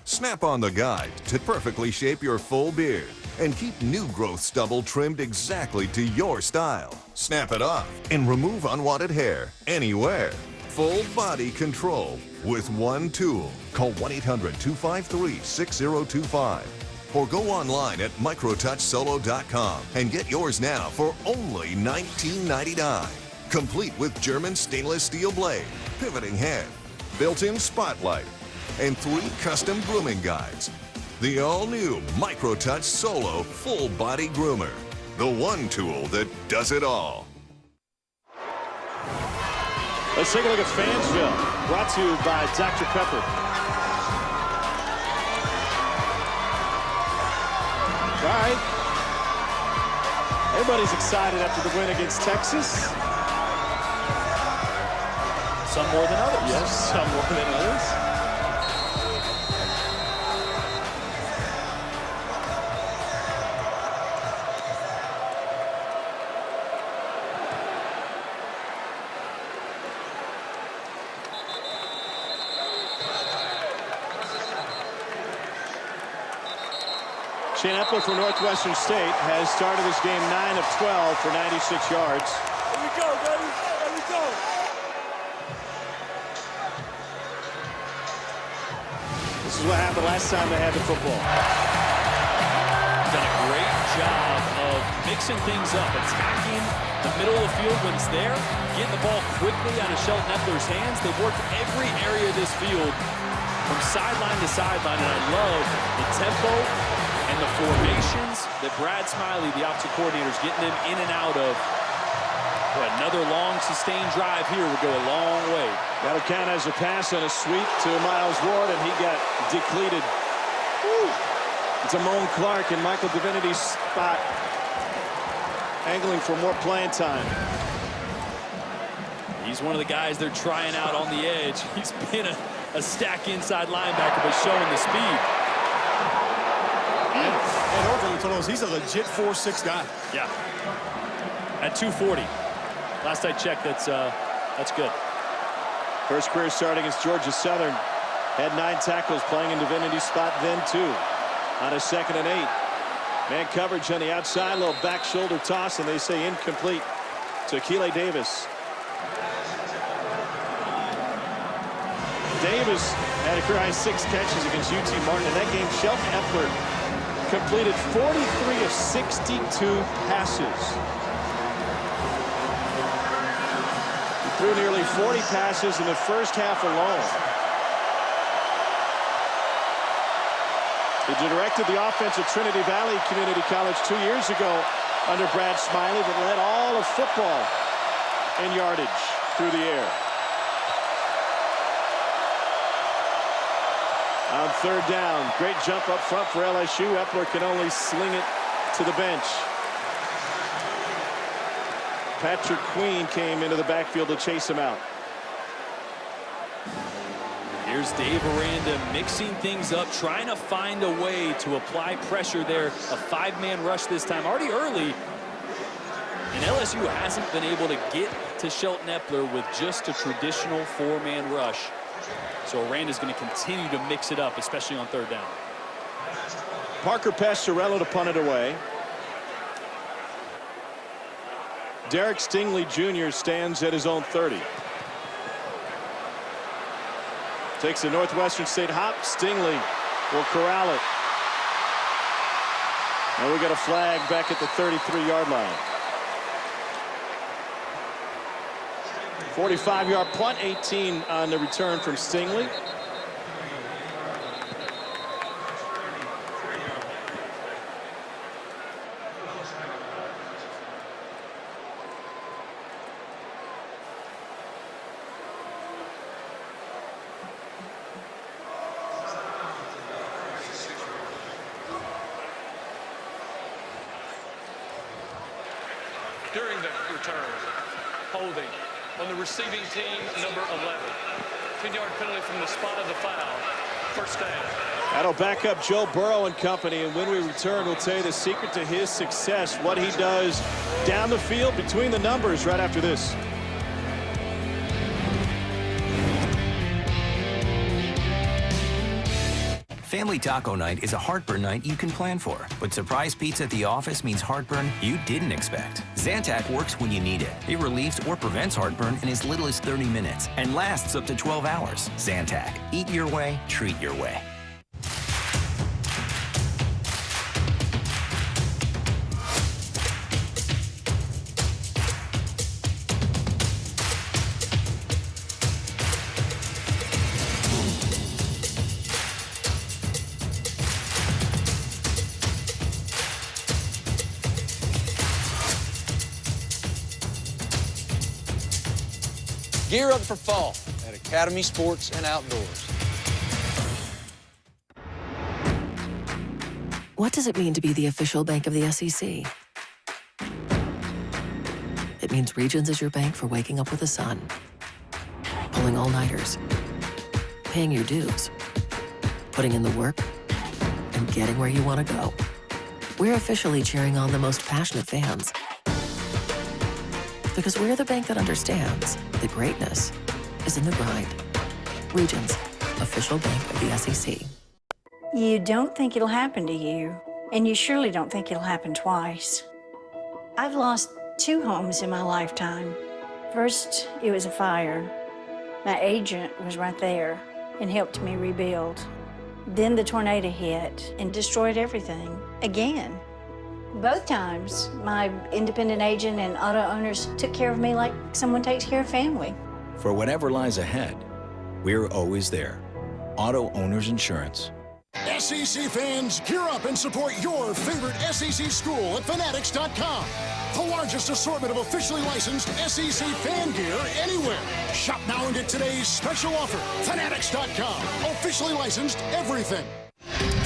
Snap on the guide to perfectly shape your full beard and keep new growth stubble trimmed exactly to your style. Snap it off and remove unwanted hair anywhere. Full body control with one tool. Call 1-800-253-6025 or go online at microtouchsolo.com and get yours now for only $19.99. Complete with German stainless steel blade, pivoting head, built-in spotlight, and 3 custom grooming guides. The all-new Microtouch Solo Full Body Groomer. The one tool that does it all. Let's take a look at Fansville, brought to you by Dr. Pepper. All right. Everybody's excited after the win against Texas. Some more than others. Yes, some more than others. Shane Epler for Northwestern State has started this game 9 of 12 for 96 yards. There we go, baby. There we go. This is what happened last time they had the football. Done a great job of mixing things up, attacking the middle of the field when it's there, getting the ball quickly out of Shelton Epler's hands. They've worked every area of this field from sideline to sideline, and I love the tempo and the formations that Brad Smiley, the offensive coordinator, is getting them in and out of. Boy, another long, sustained drive here would go a long way. That'll count as a pass and a sweep to Miles Ward, and he got depleted. Woo. It's Amon Clark in Michael Divinity's spot, angling for more playing time. He's one of the guys they're trying out on the edge. He's been a stack inside linebacker, but showing the speed. And Orville told us he's a legit 4'6" guy. Yeah. At 240. Last I checked, that's good. First career start against Georgia Southern. Had 9 tackles, playing in Divinity's spot then 2. On a 2nd and 8. Man coverage on the outside, little back shoulder toss, and they say incomplete to Keeley Davis. Davis had a career high 6 catches against UT Martin. In that game, Shelton Epler completed 43 of 62 passes. He threw nearly 40 passes in the first half alone. He directed the offense at Trinity Valley Community College 2 years ago under Brad Smiley, that led all of football in yardage through the air. On 3rd down, great jump up front for LSU. Epler can only sling it to the bench. Patrick Queen came into the backfield to chase him out. Here's Dave Aranda mixing things up, trying to find a way to apply pressure there. A 5-man rush this time, already early. And LSU hasn't been able to get to Shelton Epler with just a traditional 4-man rush. So Aranda's going to continue to mix it up, especially on 3rd down. Parker Pastorello to punt it away. Derek Stingley Jr. stands at his own 30. Takes a Northwestern State hop. Stingley will corral it. And we got a flag back at the 33-yard line. 45-yard punt, 18 on the return from Stingley. During the return, holding on the receiving team, number 11. 10-yard penalty from the spot of the foul. First down. That'll back up Joe Burrow and company, and when we return, we'll tell you the secret to his success, what he does down the field between the numbers right after this. Family Taco Night is a heartburn night you can plan for. But surprise pizza at the office means heartburn you didn't expect. Zantac works when you need it. It relieves or prevents heartburn in as little as 30 minutes and lasts up to 12 hours. Zantac. Eat your way, treat your way. Gear up for fall at Academy Sports and Outdoors. What does it mean to be the official bank of the SEC? It means Regions is your bank for waking up with the sun, pulling all-nighters, paying your dues, putting in the work, and getting where you want to go. We're officially cheering on the most passionate fans. Because we're the bank that understands the greatness is in the grind. Regions, official bank of the SEC. You don't think it'll happen to you, and you surely don't think it'll happen twice. I've lost 2 homes in my lifetime. First, it was a fire. My agent was right there and helped me rebuild. Then the tornado hit and destroyed everything again. Both times, my independent agent and auto owners took care of me like someone takes care of family. For whatever lies ahead, we're always there. Auto Owners Insurance. SEC fans, gear up and support your favorite SEC school at Fanatics.com. The largest assortment of officially licensed SEC fan gear anywhere. Shop now and get today's special offer. Fanatics.com. Officially licensed everything.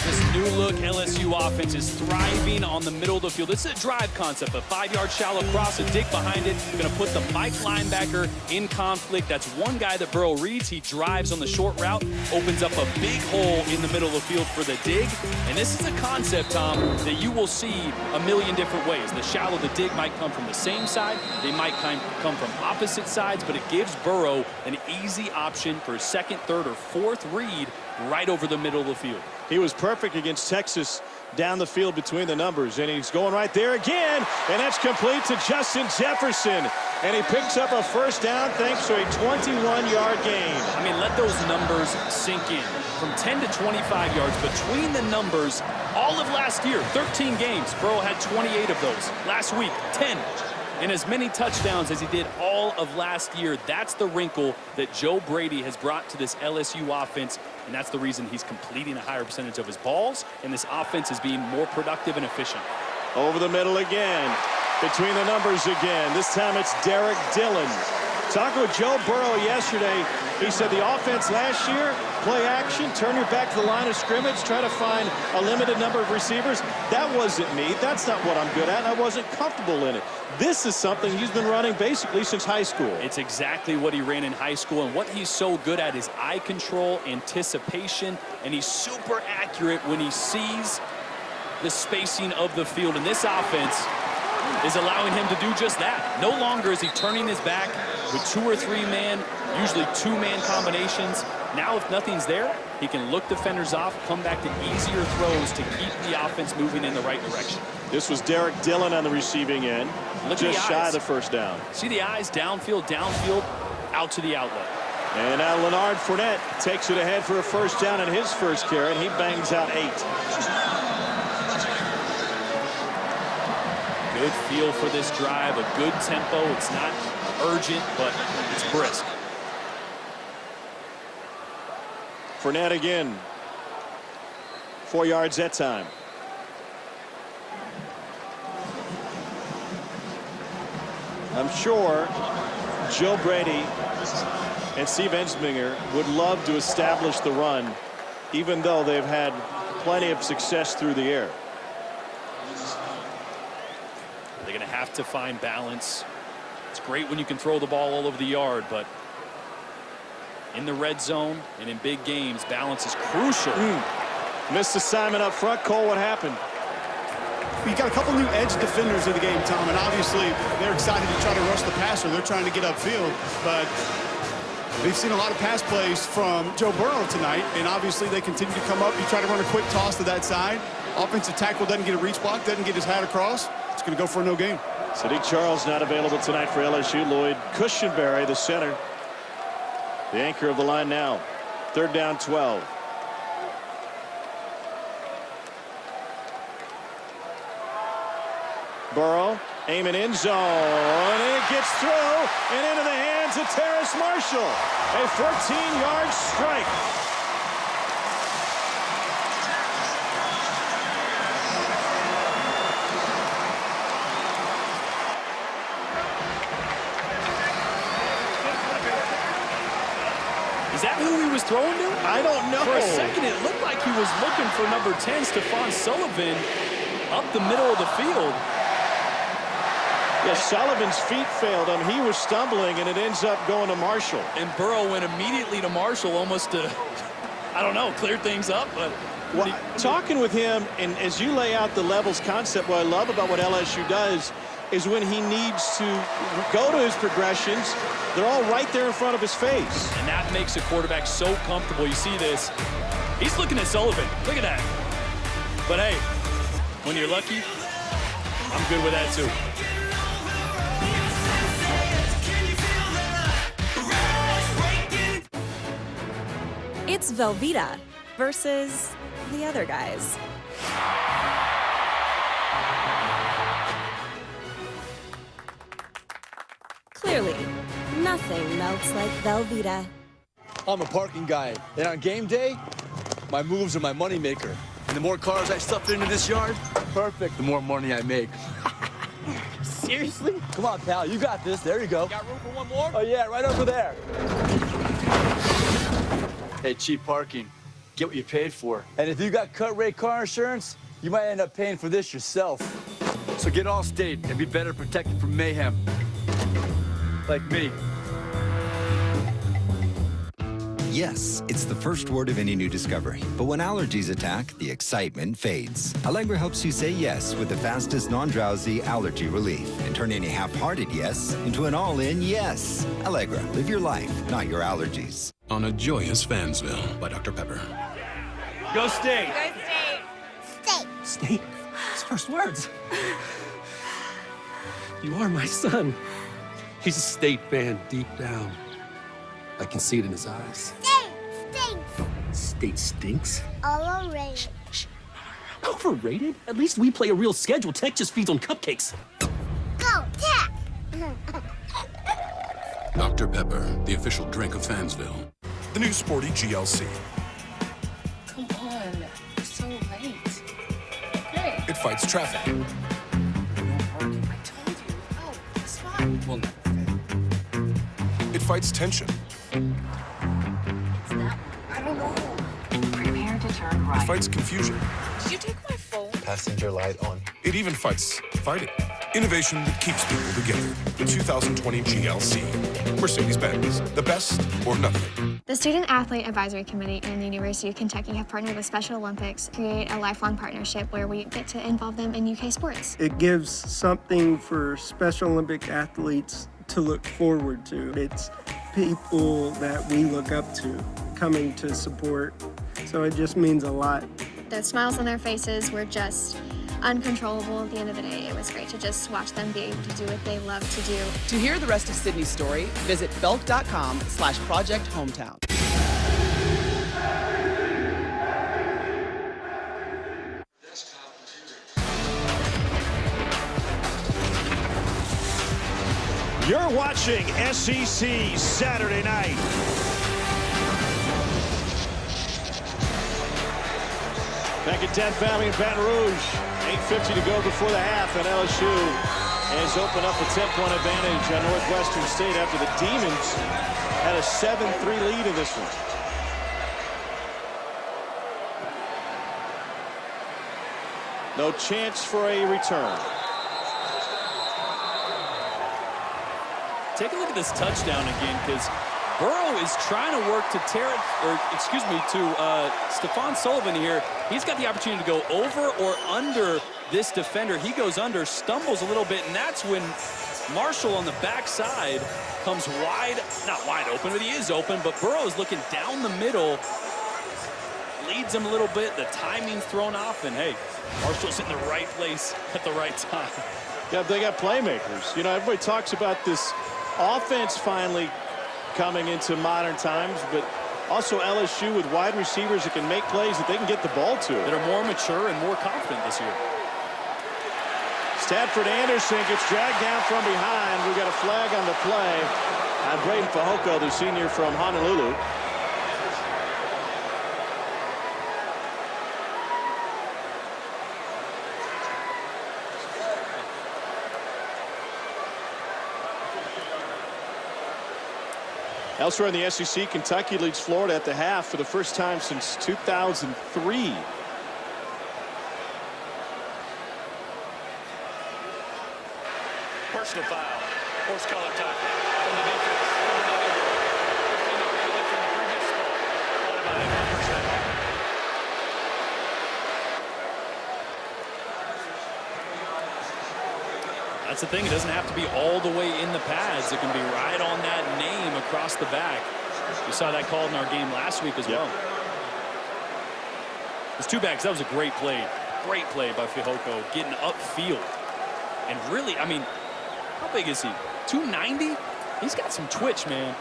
This new look LSU offense is thriving on the middle of the field. This is a drive concept, a 5-yard shallow cross, a dig behind it. Going to put the Mike linebacker in conflict. That's one guy that Burrow reads. He drives on the short route, opens up a big hole in the middle of the field for the dig. And this is a concept, Tom, that you will see a million different ways. The shallow, the dig might come from the same side. They might come from opposite sides, but it gives Burrow an easy option for a second, third, or fourth read right over the middle of the field. He was perfect against Texas down the field between the numbers, and he's going right there again, and that's complete to Justin Jefferson, and he picks up a first down thanks to a 21-yard gain. I mean, let those numbers sink in. From 10 to 25 yards between the numbers, all of last year, 13 games, Burrow had 28 of those. Last week, 10. And as many touchdowns as he did all of last year. That's the wrinkle that Joe Brady has brought to this LSU offense, and that's the reason he's completing a higher percentage of his balls, and this offense is being more productive and efficient. Over the middle again, between the numbers again. This time it's Derek Dillon. Talking with Joe Burrow yesterday, he said the offense last year, play action, turn your back to the line of scrimmage, try to find a limited number of receivers. That wasn't me. That's not what I'm good at, and I wasn't comfortable in it. This is something he's been running basically since high school. It's exactly what he ran in high school, and what he's so good at is eye control, anticipation, and he's super accurate when he sees the spacing of the field. And this offense is allowing him to do just that. No longer is he turning his back with 2 or 3 man, usually 2-man combinations. Now, if nothing's there, he can look defenders off, come back to easier throws to keep the offense moving in the right direction. This was Derek Dillon on the receiving end. Look just shy of the the first down. See the eyes, downfield, out to the outlet. And now Leonard Fournette takes it ahead for a first down in his first carry, and he bangs out 8. Good feel for this drive, a good tempo. It's not urgent, but it's brisk. Fournette again. 4 yards that time. I'm sure Joe Brady and Steve Ensminger would love to establish the run, even though they've had plenty of success through the air. They're going to have to find balance. It's great when you can throw the ball all over the yard, but in the red zone and in big games, balance is crucial. Missed assignment up front. Cole, what happened? You got a couple new edge defenders in the game, Tom, and obviously they're excited to try to rush the passer. They're trying to get upfield, but we've seen a lot of pass plays from Joe Burrow tonight, and obviously they continue to come up. You try to run a quick toss to that side. Offensive tackle doesn't get a reach block, doesn't get his hat across. It's going to go for a no gain. Sadiq Charles not available tonight for LSU. Lloyd Cushenberry, the center, the anchor of the line now. 3rd down, 12. Burrow aiming in zone, and it gets through and into the hands of Terrace Marshall. A 14-yard strike. he was throwing to? I don't know. For a second, it looked like he was looking for number 10, Stephon Sullivan, up the middle of the field. Yeah, Sullivan's feet failed him. He was stumbling, and it ends up going to Marshall. And Burrow went immediately to Marshall almost to, I don't know, clear things up. But well, talking with him, and as you lay out the levels concept, what I love about what LSU does is when he needs to go to his progressions, they're all right there in front of his face. And that makes a quarterback so comfortable. You see this. He's looking at Sullivan. Look at that. But hey, when you're lucky, I'm good with that too. It's Velveeta versus the other guys. Clearly, nothing melts like Velveeta. I'm a parking guy, and on game day, my moves are my moneymaker. And the more cars I stuff into this yard, perfect, the more money I make. Seriously? Come on, pal, you got this. There you go. Got room for one more? Oh, yeah, right over there. Hey, cheap parking. Get what you paid for. And if you got cut rate car insurance, you might end up paying for this yourself. So get Allstate and be better protected from mayhem. Like me. Yes, it's the first word of any new discovery. But when allergies attack, the excitement fades. Allegra helps you say yes with the fastest non-drowsy allergy relief and turn any half-hearted yes into an all-in yes. Allegra, live your life, not your allergies. On a joyous Fansville by Dr. Pepper. Go State. Go State. State. State? His first words. You are my son. He's a State fan deep down. I can see it in his eyes. State stinks. State stinks? Overrated. Overrated? At least we play a real schedule. Tech just feeds on cupcakes. Go Tech. Dr. Pepper, the official drink of Fansville. The new sporty GLC. Come on, it's so late. Great. It fights traffic. I told you. Oh, it's fine. We'll never fail. It fights tension. It's that one. I don't know. Prepare to turn right. It fights confusion. Did you take my phone? Passenger light on. It even fights fighting. Innovation that keeps people together. The 2020 GLC. Mercedes-Benz. The best or nothing. The Student Athlete Advisory Committee and the University of Kentucky have partnered with Special Olympics to create a lifelong partnership where we get to involve them in UK sports. It gives something for Special Olympic athletes to look forward to. It's people that we look up to coming to support, so it just means a lot. The smiles on their faces were just uncontrollable at the end of the day. It was great to just watch them be able to do what they love to do. To hear the rest of Sydney's story, visit belk.com/Project Hometown. You're watching SEC Saturday Night. Back at Death Valley in Baton Rouge. 8:50 to go before the half, and LSU has opened up a 10-point advantage on Northwestern State after the Demons had a 7-3 lead in this one. No chance for a return. Take a look at this touchdown again, because Burrow is trying to work to Stephon Sullivan here. He's got the opportunity to go over or under this defender. He goes under, stumbles a little bit, and that's when Marshall on the backside comes not wide open, but he is open, but Burrow is looking down the middle, leads him a little bit, the timing's thrown off, and hey, Marshall's in the right place at the right time. Yeah, they got playmakers. You know, everybody talks about this offense finally coming into modern times, but also LSU with wide receivers that can make plays that they can get the ball to. That are more mature and more confident this year. Stafford Anderson gets dragged down from behind. We got a flag on the play on Braden Fehoko, the senior from Honolulu. Elsewhere in the SEC, Kentucky leads Florida at the half for the first time since 2003. Personal foul. Horse collar tackle. On the defense. Number 91. 15 from the previous spot. Caught about 8%. That's the thing. It doesn't have to be all the way in the pads. It can be right on that name across the back. We saw that called in our game last week as well. It's too bad because that was a great play. Great play by Fihoko getting upfield. And really, I mean, how big is he? 290? He's got some twitch, man.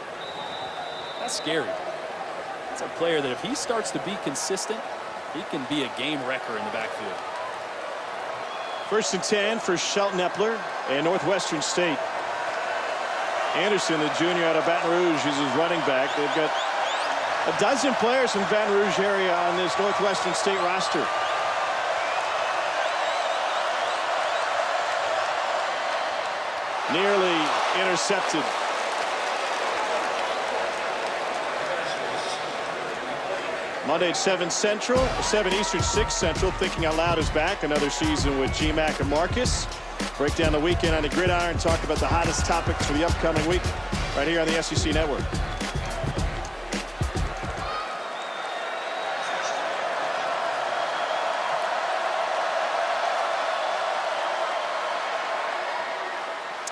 That's scary. That's a player that if he starts to be consistent, he can be a game wrecker in the backfield. 1st and 10 for Shelton Epler and Northwestern State. Anderson, the junior out of Baton Rouge, is his running back. They've got a dozen players from Baton Rouge area on this Northwestern State roster. Nearly intercepted. Monday at 7 Central, 7 Eastern, 6 Central. Thinking Out Loud is back. Another season with G-Mac and Marcus. Break down the weekend on the gridiron. Talk about the hottest topics for the upcoming week right here on the SEC Network.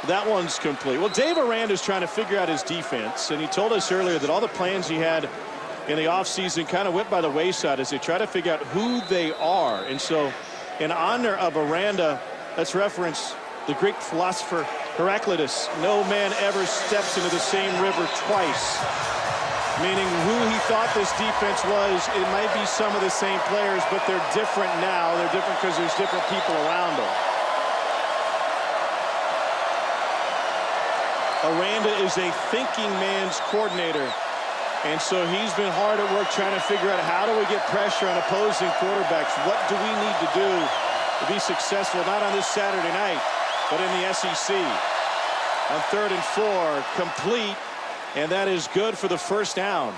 That one's complete. Well, Dave Aranda's trying to figure out his defense, and he told us earlier that all the plans he had in the offseason kind of went by the wayside as they try to figure out who they are. And so in honor of Aranda, let's reference the Greek philosopher Heraclitus. No man ever steps into the same river twice. Meaning who he thought this defense was, it might be some of the same players, but they're different now. They're different because there's different people around them. Aranda is a thinking man's coordinator. And so he's been hard at work trying to figure out how do we get pressure on opposing quarterbacks? What do we need to do to be successful, not on this Saturday night, but in the SEC? On 3rd and 4, complete, and that is good for the first down.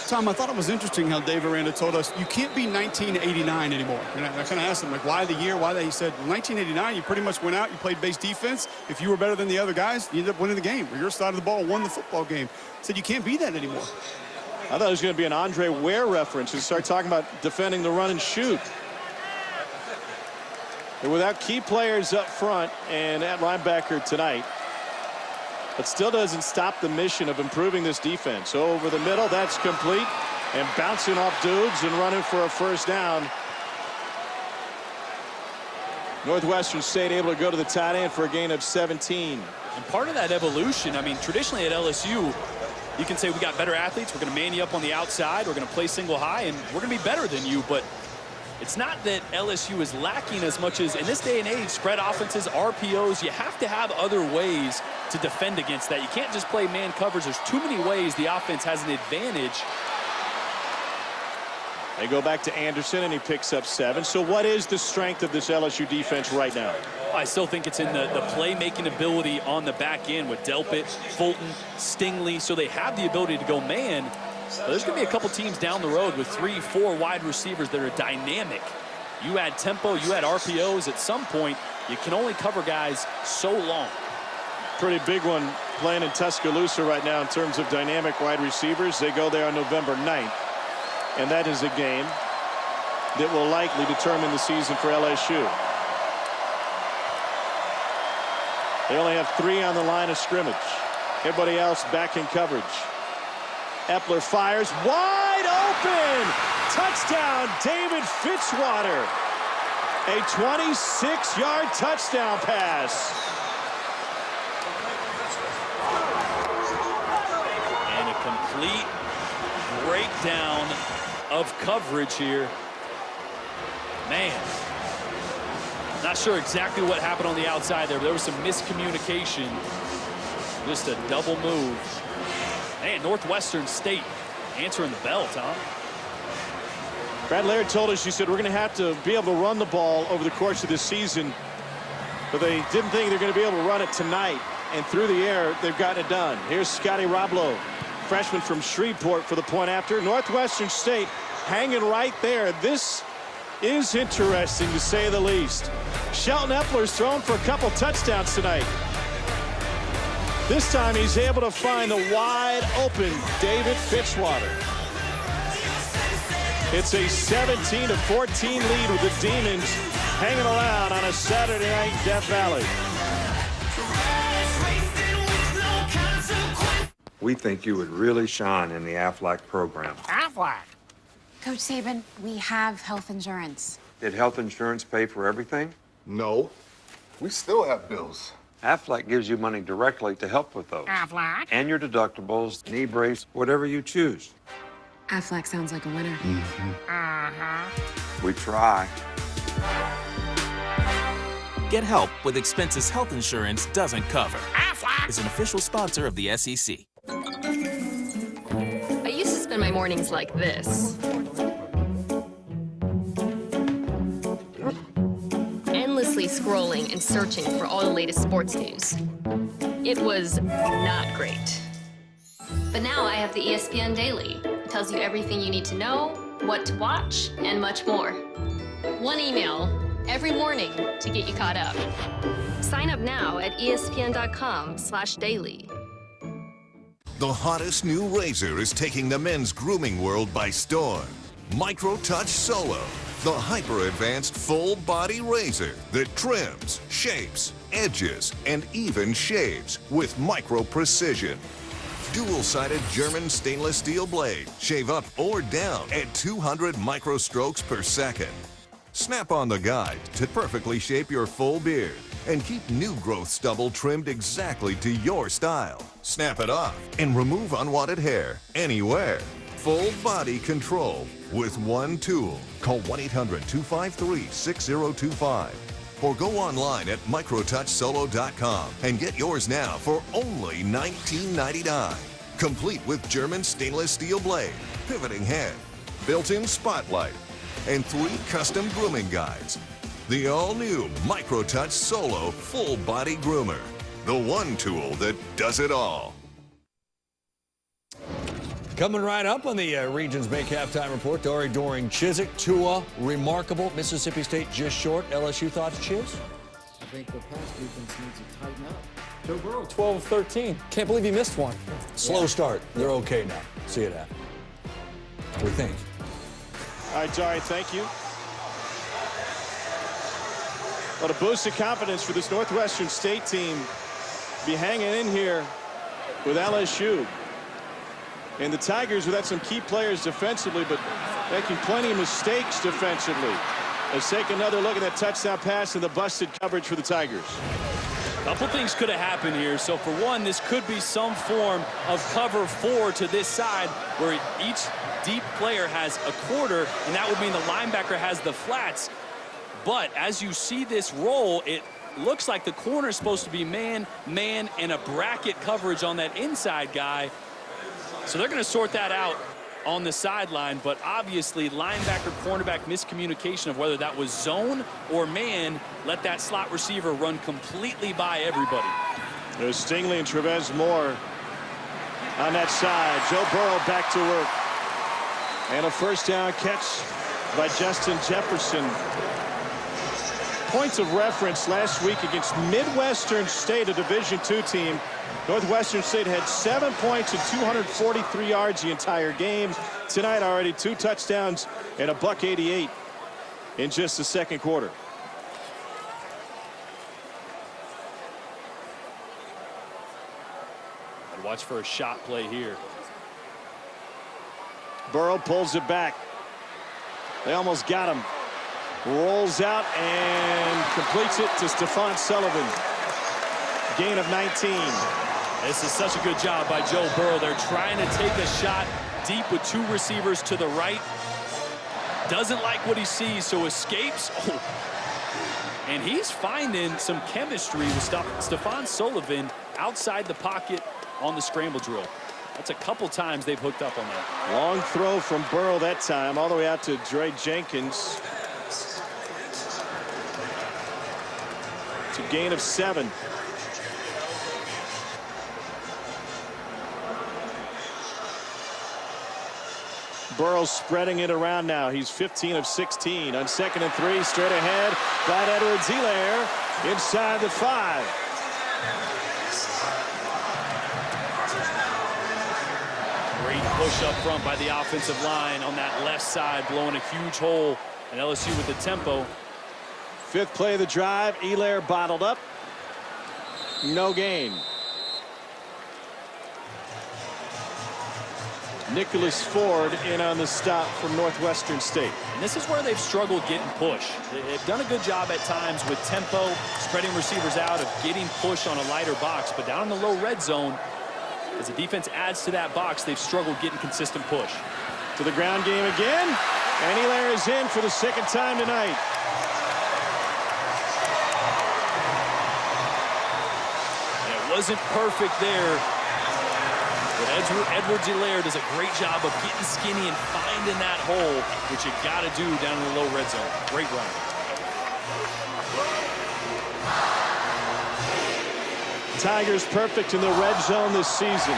Tom, I thought it was interesting how Dave Aranda told us you can't be 1989 anymore. And I kind of asked him, like, why the year, why that? He said, 1989, you pretty much went out, you played base defense. If you were better than the other guys, you ended up winning the game. Or your side of the ball won the football game. He said you can't be that anymore. I thought it was going to be an Andre Ware reference and start talking about defending the run and shoot. And without key players up front and at linebacker tonight, but still doesn't stop the mission of improving this defense. Over the middle, that's complete, and bouncing off dudes and running for a first down. Northwestern State able to go to the tight end for a gain of 17. And part of that evolution, I mean, traditionally at LSU, you can say we got better athletes, we're going to man you up on the outside, we're going to play single high, and we're going to be better than you. But it's not that LSU is lacking as much as in this day and age, spread offenses, RPOs, you have to have other ways to defend against that. You can't just play man coverage. There's too many ways the offense has an advantage. They go back to Anderson, and he picks up 7. So what is the strength of this LSU defense right now? I still think it's in the playmaking ability on the back end with Delpit, Fulton, Stingley. So they have the ability to go man. But there's going to be a couple teams down the road with 3, 4 wide receivers that are dynamic. You add tempo, you add RPOs. At some point, you can only cover guys so long. Pretty big one playing in Tuscaloosa right now in terms of dynamic wide receivers. They go there on November 9th. And that is a game that will likely determine the season for LSU. They only have 3 on the line of scrimmage. Everybody else back in coverage. Epler fires wide open. Touchdown, David Fitzwater. A 26-yard touchdown pass. And a complete breakdown of coverage here. Man, not sure exactly what happened on the outside there, but there was some miscommunication. Just a double move. Man, Northwestern State answering the bell, Tom. Brad Laird told us, he said, we're going to have to be able to run the ball over the course of this season, but they didn't think they're going to be able to run it tonight. and through the air, they've gotten it done. Here's Scotty Roblo, freshman from Shreveport, for the point after. Northwestern State hanging right there. This is interesting, to say the least. Shelton Epler's thrown for a couple touchdowns tonight. This time he's able to find the wide open David Fitzwater. It's a 17-14 lead with the Demons hanging around on a Saturday night in Death Valley. We think you would really shine in the Aflac program. Aflac? Coach Saban, we have health insurance. Did health insurance pay for everything? No. We still have bills. Aflac gives you money directly to help with those. Aflac? And your deductibles, knee brace, whatever you choose. Aflac sounds like a winner. We try. Get help with expenses health insurance doesn't cover. Aflac is an official sponsor of the SEC. I used to spend my mornings like this. Endlessly scrolling and searching for all the latest sports news. It was not great. But now I have the ESPN Daily. It tells you everything you need to know, what to watch, and much more. One email every morning to get you caught up. Sign up now at espn.com/daily. The hottest new razor is taking the men's grooming world by storm. Micro Touch Solo, the hyper-advanced full-body razor that trims, shapes, edges, and even shaves with micro precision. Dual-sided German stainless steel blade, shave up or down at 200 micro strokes per second. Snap on the guide to perfectly shape your full beard and keep new growth stubble trimmed exactly to your style. Snap it off and remove unwanted hair anywhere. Full body control with one tool. Call 1-800-253-6025 or go online at microtouchsolo.com and get yours now for only $19.99. Complete with German stainless steel blade, pivoting head, built-in spotlight, and 3 custom grooming guides. The all-new MicroTouch Solo Full Body Groomer. The one tool that does it all. Coming right up on the Regions Bank Halftime Report, Dory Doring Chiswick, Tua, remarkable. Mississippi State just short. LSU thoughts, Chiz? I think the pass defense needs to tighten up. Joe Burrow, 12 of 13. Can't believe he missed one. Slow start. They're okay now. See it happen. What do you think? All right, Dory, thank you. What a boost of confidence for this Northwestern State team. Be hanging in here with LSU. And the Tigers, without some key players defensively, but making plenty of mistakes defensively. Let's take another look at that touchdown pass and the busted coverage for the Tigers. A couple things could have happened here. So for one, this could be some form of cover 4 to this side where each deep player has a quarter, and that would mean the linebacker has the flats. But as you see this roll, it looks like the corner is supposed to be man, and a bracket coverage on that inside guy. So they're going to sort that out on the sideline, but obviously linebacker cornerback miscommunication of whether that was zone or man let that slot receiver run completely by everybody. There's Stingley and Trevez Moore on that side. Joe Burrow back to work. And a first down catch by Justin Jefferson. Points of reference last week against Midwestern State, a Division II team. Northwestern State had 7 points and 243 yards the entire game. Tonight already 2 touchdowns and a $188 in just the second quarter. And watch for a shot play here. Burrow pulls it back. They almost got him. Rolls out and completes it to Stephon Sullivan. Gain of 19. This is such a good job by Joe Burrow. They're trying to take a shot deep with 2 receivers to the right. Doesn't like what he sees, so escapes. Oh. And he's finding some chemistry with Stephon Sullivan outside the pocket on the scramble drill. That's a couple times they've hooked up on that. Long throw from Burrow that time, all the way out to Dre Jenkins. It's a gain of 7. Burrow spreading it around now. He's 15 of 16 on 2nd and 3. Straight ahead. Clyde Edwards-Helaire inside the 5. Great push up front by the offensive line on that left side, blowing a huge hole. And LSU with the tempo. 5th play of the drive. Helaire bottled up. No gain. Nicholas Ford in on the stop from Northwestern State. And this is where they've struggled getting push. They've done a good job at times with tempo, spreading receivers out, of getting push on a lighter box. But down in the low red zone, as the defense adds to that box, they've struggled getting consistent push. To the ground game again. And Helaire is in for the 2nd time tonight. And it wasn't perfect there. But Edwards-Helaire does a great job of getting skinny and finding that hole, which you got to do down in the low red zone. Great run. Tigers perfect in the red zone this season.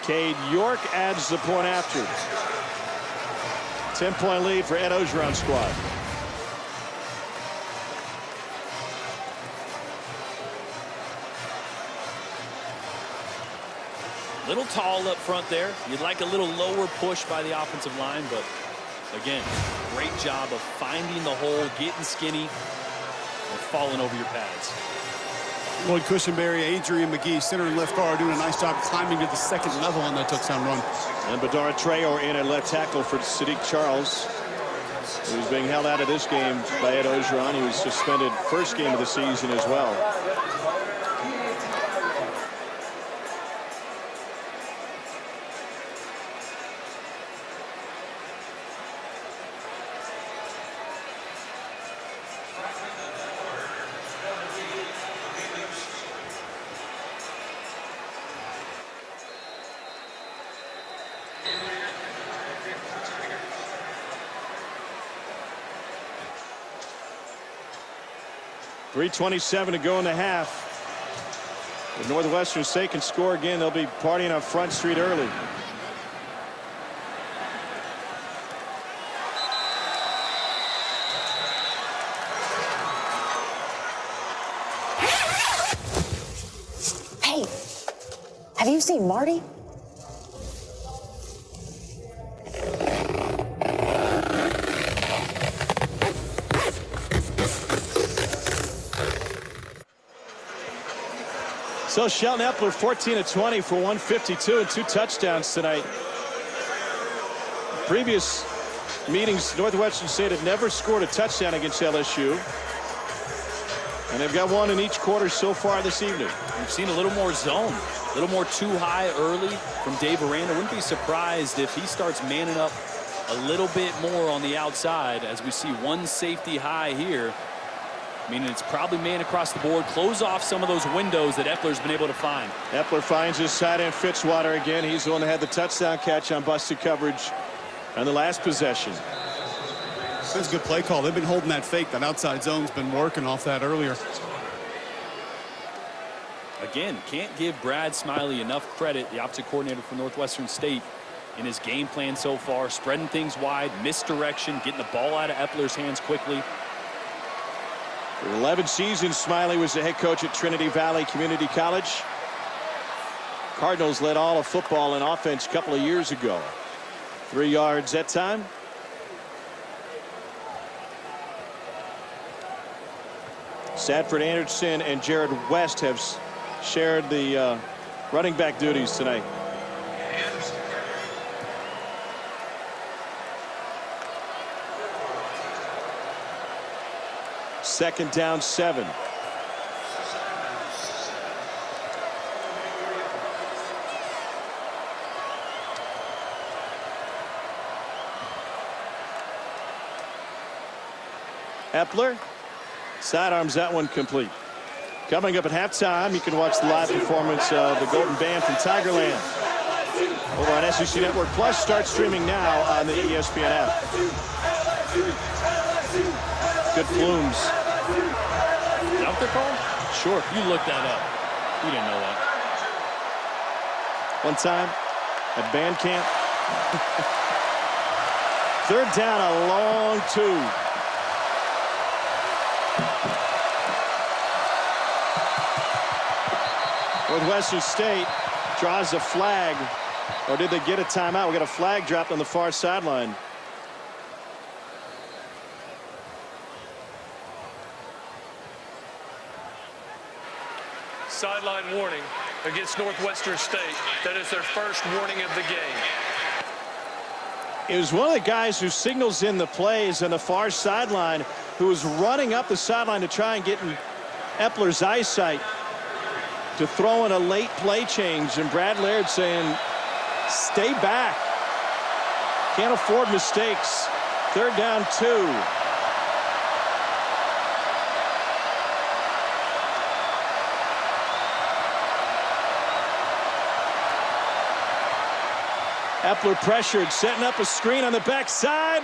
Cade York adds the point after. 10-point lead for Ed Orgeron's squad. Little tall up front there. You'd like a little lower push by the offensive line, but again, great job of finding the hole, getting skinny, and falling over your pads. Lloyd Cushenberry, Adrian McGee, center and left guard, doing a nice job climbing to the 2nd level on that touchdown run. And Badara Traore in at left tackle for Sadiq Charles, who's being held out of this game by Ed Orgeron. He was suspended 1st game of the season as well. .327 to go in the half. If Northwestern State can score again, they'll be partying on Front Street early. Hey, have you seen Marty? So Shelton Epler 14 of 20 for 152 and 2 touchdowns tonight. Previous meetings, Northwestern State had never scored a touchdown against LSU. And they've got one in each quarter so far this evening. We've seen a little more zone, a little more too high early from Dave Aranda. Wouldn't be surprised if he starts manning up a little bit more on the outside, as we see one safety high here. Meaning it's probably man across the board. Close off some of those windows that Epler's been able to find. Epler finds his side end Fitzwater again. He's the one that had the touchdown catch on busted coverage on the last possession. That's a good play call. They've been holding that fake. That outside zone's been working off that earlier. Again, can't give Brad Smiley enough credit, the opposite coordinator for Northwestern State, in his game plan so far. Spreading things wide, misdirection, getting the ball out of Epler's hands quickly. For 11 seasons, Smiley was the head coach at Trinity Valley Community College. Cardinals led all of football in offense a couple of years ago. 3 yards that time. Sadford Anderson and Jared West have shared the running back duties tonight. Second down 7. Epler sidearms that one complete. Coming up at halftime, you can watch the live performance of the Golden Band from Tigerland over on SEC Network Plus. Start streaming now on the ESPN app. Good plumes Is that what they're called? Sure. You looked that up. You didn't know that. One time at band camp. Third down, a long 2. Northwestern State draws a flag. Or did they get a timeout? We got a flag dropped on the far sideline. Sideline warning against Northwestern State. That is their first warning of the game. It was one of the guys who signals in the plays on the far sideline who was running up the sideline to try and get in Epler's eyesight to throw in a late play change. And Brad Laird saying, stay back. Can't afford mistakes. Third down 2. Epler pressured, setting up a screen on the backside,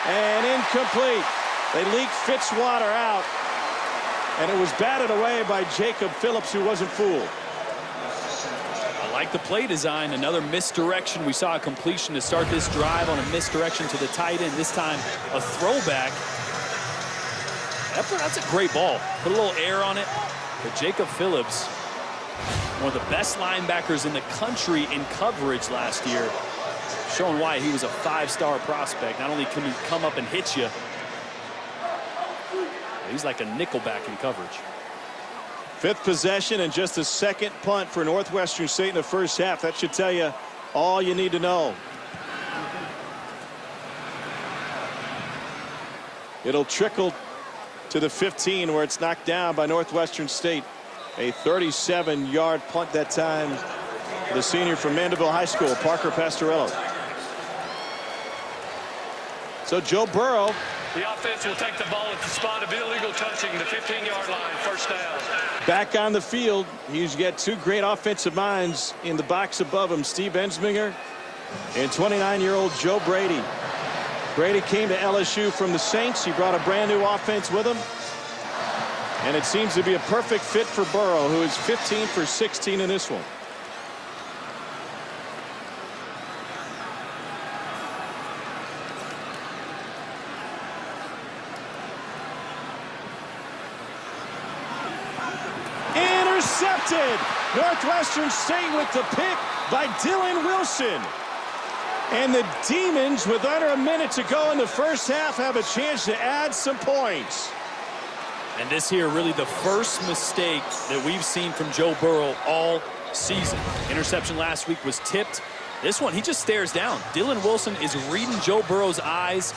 and incomplete. They leak Fitzwater out, and it was batted away by Jacob Phillips, who wasn't fooled. I like the play design. Another misdirection. We saw a completion to start this drive on a misdirection to the tight end. This time a throwback. Epler, that's a great ball. Put a little air on it. But Jacob Phillips, one of the best linebackers in the country in coverage last year, showing why he was a 5-star prospect. Not only can he come up and hit you, he's like a nickelback in coverage. 5th possession and just a second punt for Northwestern State in the first half. That should tell you all you need to know. It'll trickle to the 15 where it's knocked down by Northwestern State. A 37-yard punt that time. The senior from Mandeville High School, Parker Pastorello. So Joe Burrow. The offense will take the ball at the spot of illegal touching, the 15-yard line, first down. Back on the field. He's got 2 great offensive minds in the box above him, Steve Ensminger and 29-year-old Joe Brady. Brady came to LSU from the Saints. He brought a brand new offense with him. And it seems to be a perfect fit for Burrow, who is 15 for 16 in this one. Intercepted. Northwestern State with the pick by Dylan Wilson. And the Demons, with under a minute to go in the first half, have a chance to add some points. And this here really the first mistake that we've seen from Joe Burrow all season. Interception last week was tipped. This one, he just stares down. Dylan Wilson is reading Joe Burrow's eyes,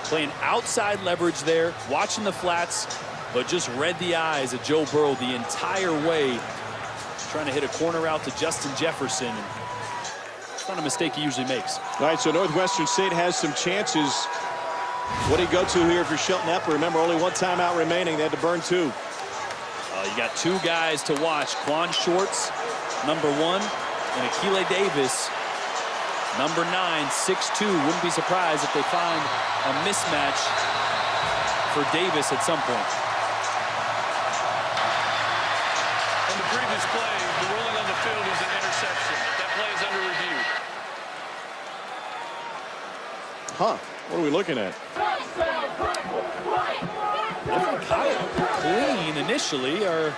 playing outside leverage there, watching the flats, but just read the eyes of Joe Burrow the entire way, trying to hit a corner out to Justin Jefferson. It's not a mistake he usually makes. All right, so Northwestern State has some chances. What do you go to here for Shelton Epler? Remember, only 1 timeout remaining. They had to burn 2. You got 2 guys to watch. Quan Shorts, number 1, and Akile Davis, number 9, 6'2". Wouldn't be surprised if they find a mismatch for Davis at some point. On the previous play, the ruling on the field is an interception. That play is under review. Huh. What are we looking at? Definitely caught it clean initially, or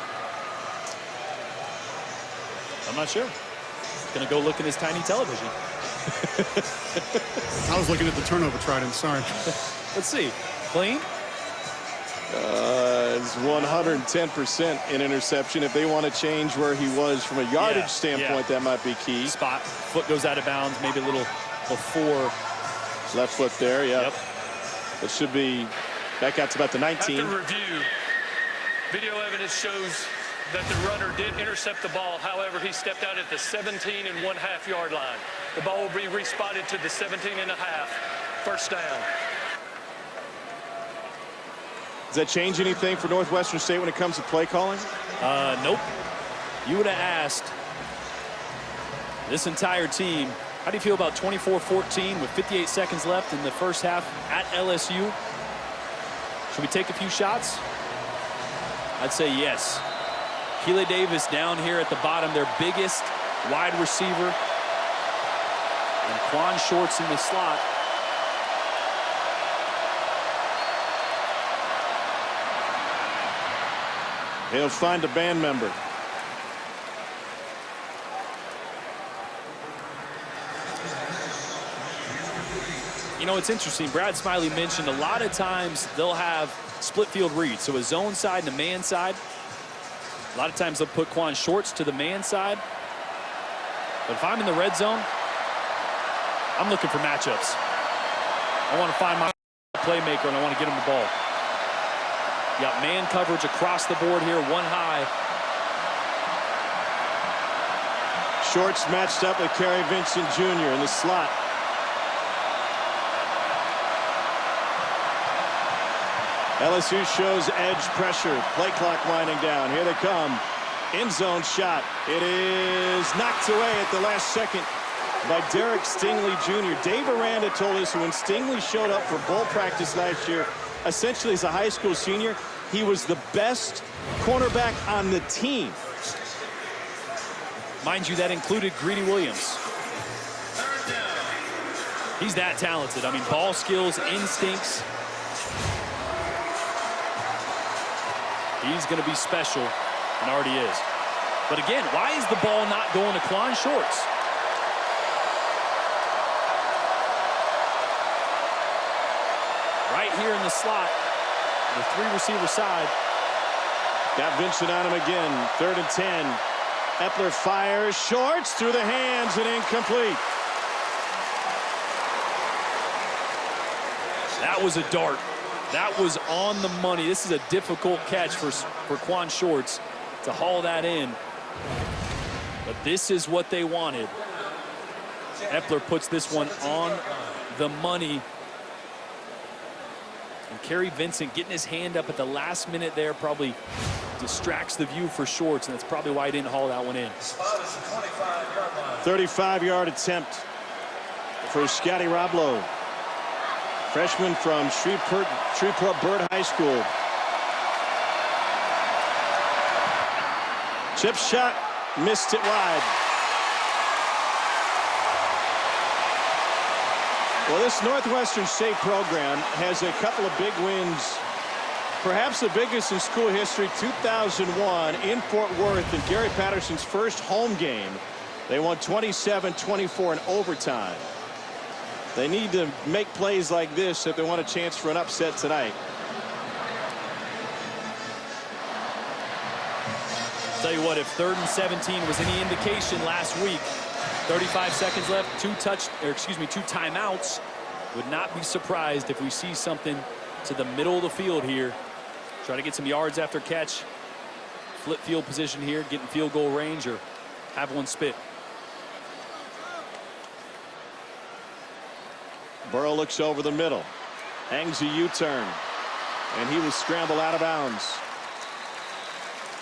I'm not sure. He's going to go look at his tiny television. I was looking at the turnover trident. Sorry. Let's see. Clean? It's 110% in interception. If they want to change where he was from a yardage standpoint, that might be key. Spot. Foot goes out of bounds, maybe a little before. Left foot there, yep. It should be back out to about the 19. After review, video evidence shows that the runner did intercept the ball. However, he stepped out at the 17.5 yard line. The ball will be respotted to the 17.5. First down. Does that change anything for Northwestern State when it comes to play calling? Nope. You would have asked this entire team, how do you feel about 24-14 with 58 seconds left in the first half at LSU? Should we take a few shots? I'd say yes. Keely Davis down here at the bottom, their biggest wide receiver. And Quan Shorts in the slot. He'll find a band member. You know, it's interesting. Brad Smiley mentioned a lot of times they'll have split field reads. So a zone side and a man side. A lot of times they'll put Quan Shorts to the man side. But if I'm in the red zone, I'm looking for matchups. I want to find my playmaker and I want to get him the ball. You got man coverage across the board here, one high. Shorts matched up with Kerry Vincent Jr. in the slot. LSU shows edge pressure. Play clock winding down. Here they come. End zone shot. It is knocked away at the last second by Derek Stingley Jr. Dave Aranda told us when Stingley showed up for bowl practice last year, essentially as a high school senior, he was the best cornerback on the team. Mind you, that included Greedy Williams. He's that talented. I mean, ball skills, instincts. He's going to be special, and already is. But again, why is the ball not going to Quan Shorts? Right here in the slot, the three-receiver side. Got Vincent on him again. 3rd and 10. Epler fires. Shorts through the hands and incomplete. That was a dart. That was on the money. This is a difficult catch for Quan Shorts to haul that in. But this is what they wanted. Epler puts this one on the money. And Kerry Vincent getting his hand up at the last minute there probably distracts the view for Shorts, and that's probably why he didn't haul that one in. 35-yard attempt for Scotty Roblo. Freshman from Shreveport Bird High School. Chip shot, missed it wide. Well, this Northwestern State program has a couple of big wins. Perhaps the biggest in school history, 2001 in Fort Worth in Gary Patterson's first home game. They won 27-24 in overtime. They need to make plays like this if they want a chance for an upset tonight. Tell you what, if 3rd and 17 was any indication last week, 35 seconds left, two timeouts. Would not be surprised if we see something to the middle of the field here. Try to get some yards after catch. Flip field position here, get in field goal range, or have one spit. Burrow looks over the middle. Hangs a U-turn. And he was scrambled out of bounds.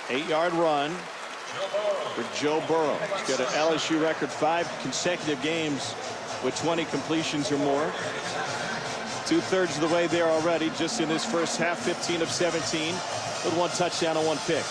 8-yard run for Joe Burrow. He's got an LSU record 5 consecutive games with 20 completions or more. 2/3 of the way there already just in this first half. 15 of 17 with 1 touchdown and 1 pick.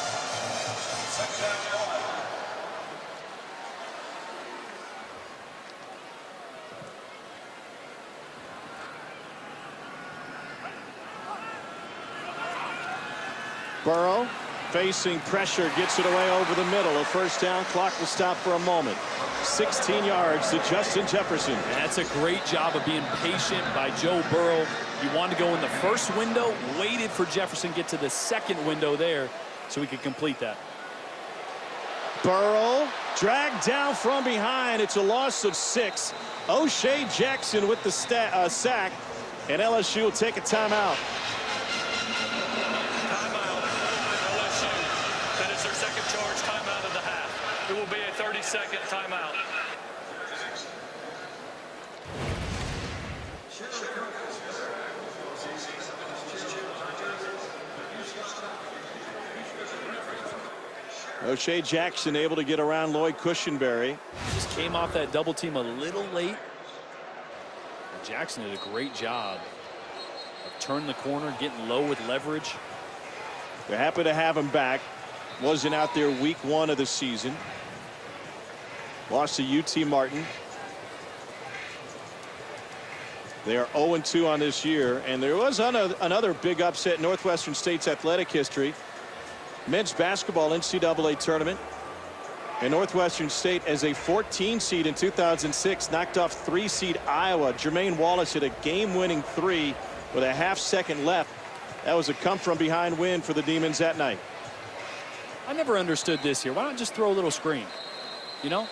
Burrow facing pressure, gets it away over the middle. A first down. Clock will stop for a moment. 16 yards to Justin Jefferson. And that's a great job of being patient by Joe Burrow. He wanted to go in the first window, waited for Jefferson to get to the second window there so he could complete that. Burrow dragged down from behind. It's a loss of 6. O'Shea Jackson with the sack, and LSU will take a timeout. It will be a 30-second timeout. O'Shea Jackson able to get around Lloyd Cushenberry. Just came off that double team a little late. Jackson did a great job of turn the corner, getting low with leverage. They're happy to have him back. Wasn't out there week 1 of the season. Lost to UT Martin. They are 0-2 on this year, and there was another big upset in Northwestern State's athletic history. Men's basketball NCAA tournament. And Northwestern State, as a 14 seed in 2006, knocked off 3 seed Iowa. Jermaine Wallace hit a game-winning 3 with a half-second left. That was a come-from-behind win for the Demons that night. I never understood this here. Why not just throw a little screen? You know?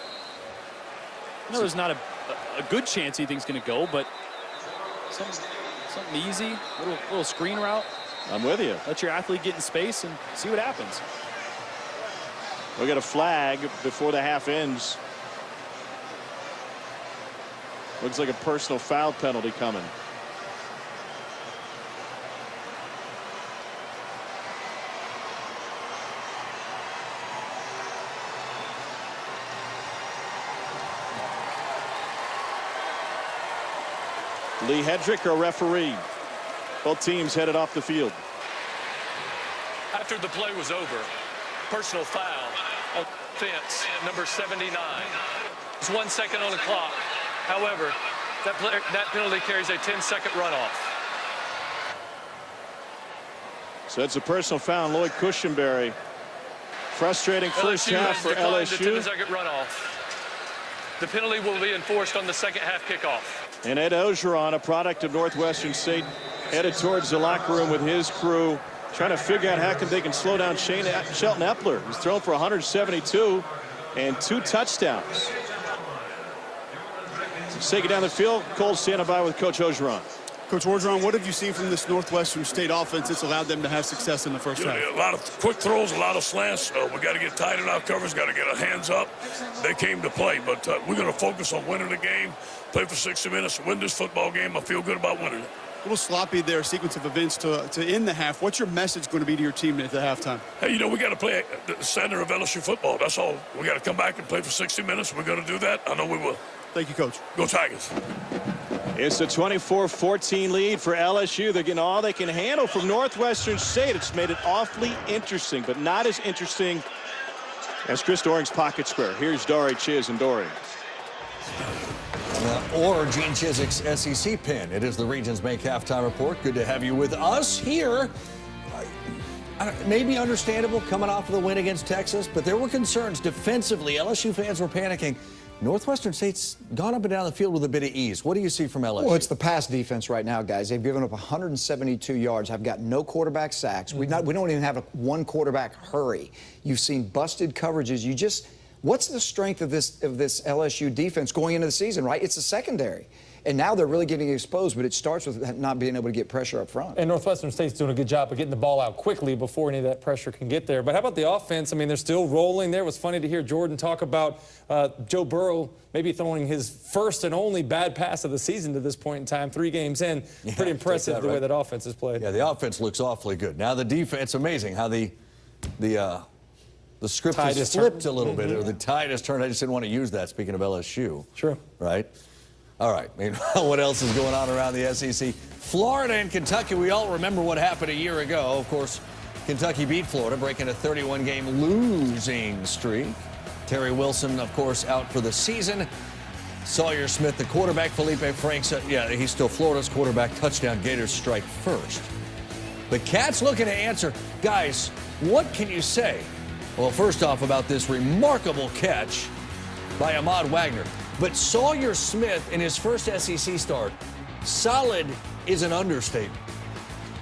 I know there's not a good chance anything's going to go, but something easy, little screen route. I'm with you. Let your athlete get in space and see what happens. We got a flag before the half ends. Looks like a personal foul penalty coming. Lee Hedrick, our referee. Both teams headed off the field. After the play was over, personal foul on offense, number 79. It's 1 second on the clock. However, that penalty carries a 10-second runoff. So it's a personal foul on Lloyd Cushenberry. Frustrating first half for LSU. The 10-second runoff. The penalty will be enforced on the second half kickoff. And Ed Ogeron, a product of Northwestern State, headed towards the locker room with his crew, trying to figure out how they can slow down Shelton Epler. He's thrown for 172 and 2 touchdowns. So take it down the field. Cole standing by with Coach Ogeron. Coach Orgeron, what have you seen from this Northwestern State offense that's allowed them to have success in the first half? A lot of quick throws, a lot of slants. We got to get tight in our covers, got to get our hands up. They came to play, but we're going to focus on winning the game, play for 60 minutes, win this football game. I feel good about winning it. A little sloppy there, sequence of events to end the half. What's your message going to be to your team at the halftime? Hey, you know, we got to play at the center of LSU football. That's all. We got to come back and play for 60 minutes. We're going to do that. I know we will. Thank you, Coach. Go Tigers. It's a 24-14 lead for LSU. They're getting all they can handle from Northwestern State. It's made it awfully interesting, but not as interesting as Chris Doering's pocket square. Here's Dory, Chiz, and Doering. Or Gene Chizik's SEC pin. It is the Regions Make Halftime Report. Good to have you with us here. Maybe understandable coming off of the win against Texas, but there were concerns defensively. LSU fans were panicking. Northwestern State's gone up and down the field with a bit of ease. What do you see from LSU? Well, it's the pass defense right now, guys. They've given up 172 yards. Have got no quarterback sacks. We don't even have one quarterback hurry. You've seen busted coverages. What's the strength of this LSU defense going into the season, right? It's the secondary. And now they're really getting exposed, but it starts with not being able to get pressure up front. And Northwestern State's doing a good job of getting the ball out quickly before any of that pressure can get there. But how about the offense? I mean, they're still rolling there. It was funny to hear Jordan talk about Joe Burrow maybe throwing his first and only bad pass of the season to this point in time, 3 games in. Yeah, pretty impressive the way that offense has played. Yeah, the offense looks awfully good. Now the defense, amazing how the script has flipped a little bit, or the tide has turned. I just didn't want to use that, speaking of LSU. Sure. Right? All right. Meanwhile, what else is going on around the SEC? Florida and Kentucky, we all remember what happened a year ago. Of course, Kentucky beat Florida, breaking a 31-game losing streak. Terry Wilson, of course, out for the season. Sawyer Smith, the quarterback. Felipe Franks, he's still Florida's quarterback. Touchdown, Gators strike first. The Cats looking to answer. Guys, what can you say? Well, first off, about this remarkable catch by Ahmad Wagner. But Sawyer Smith in his first SEC start, solid is an understatement.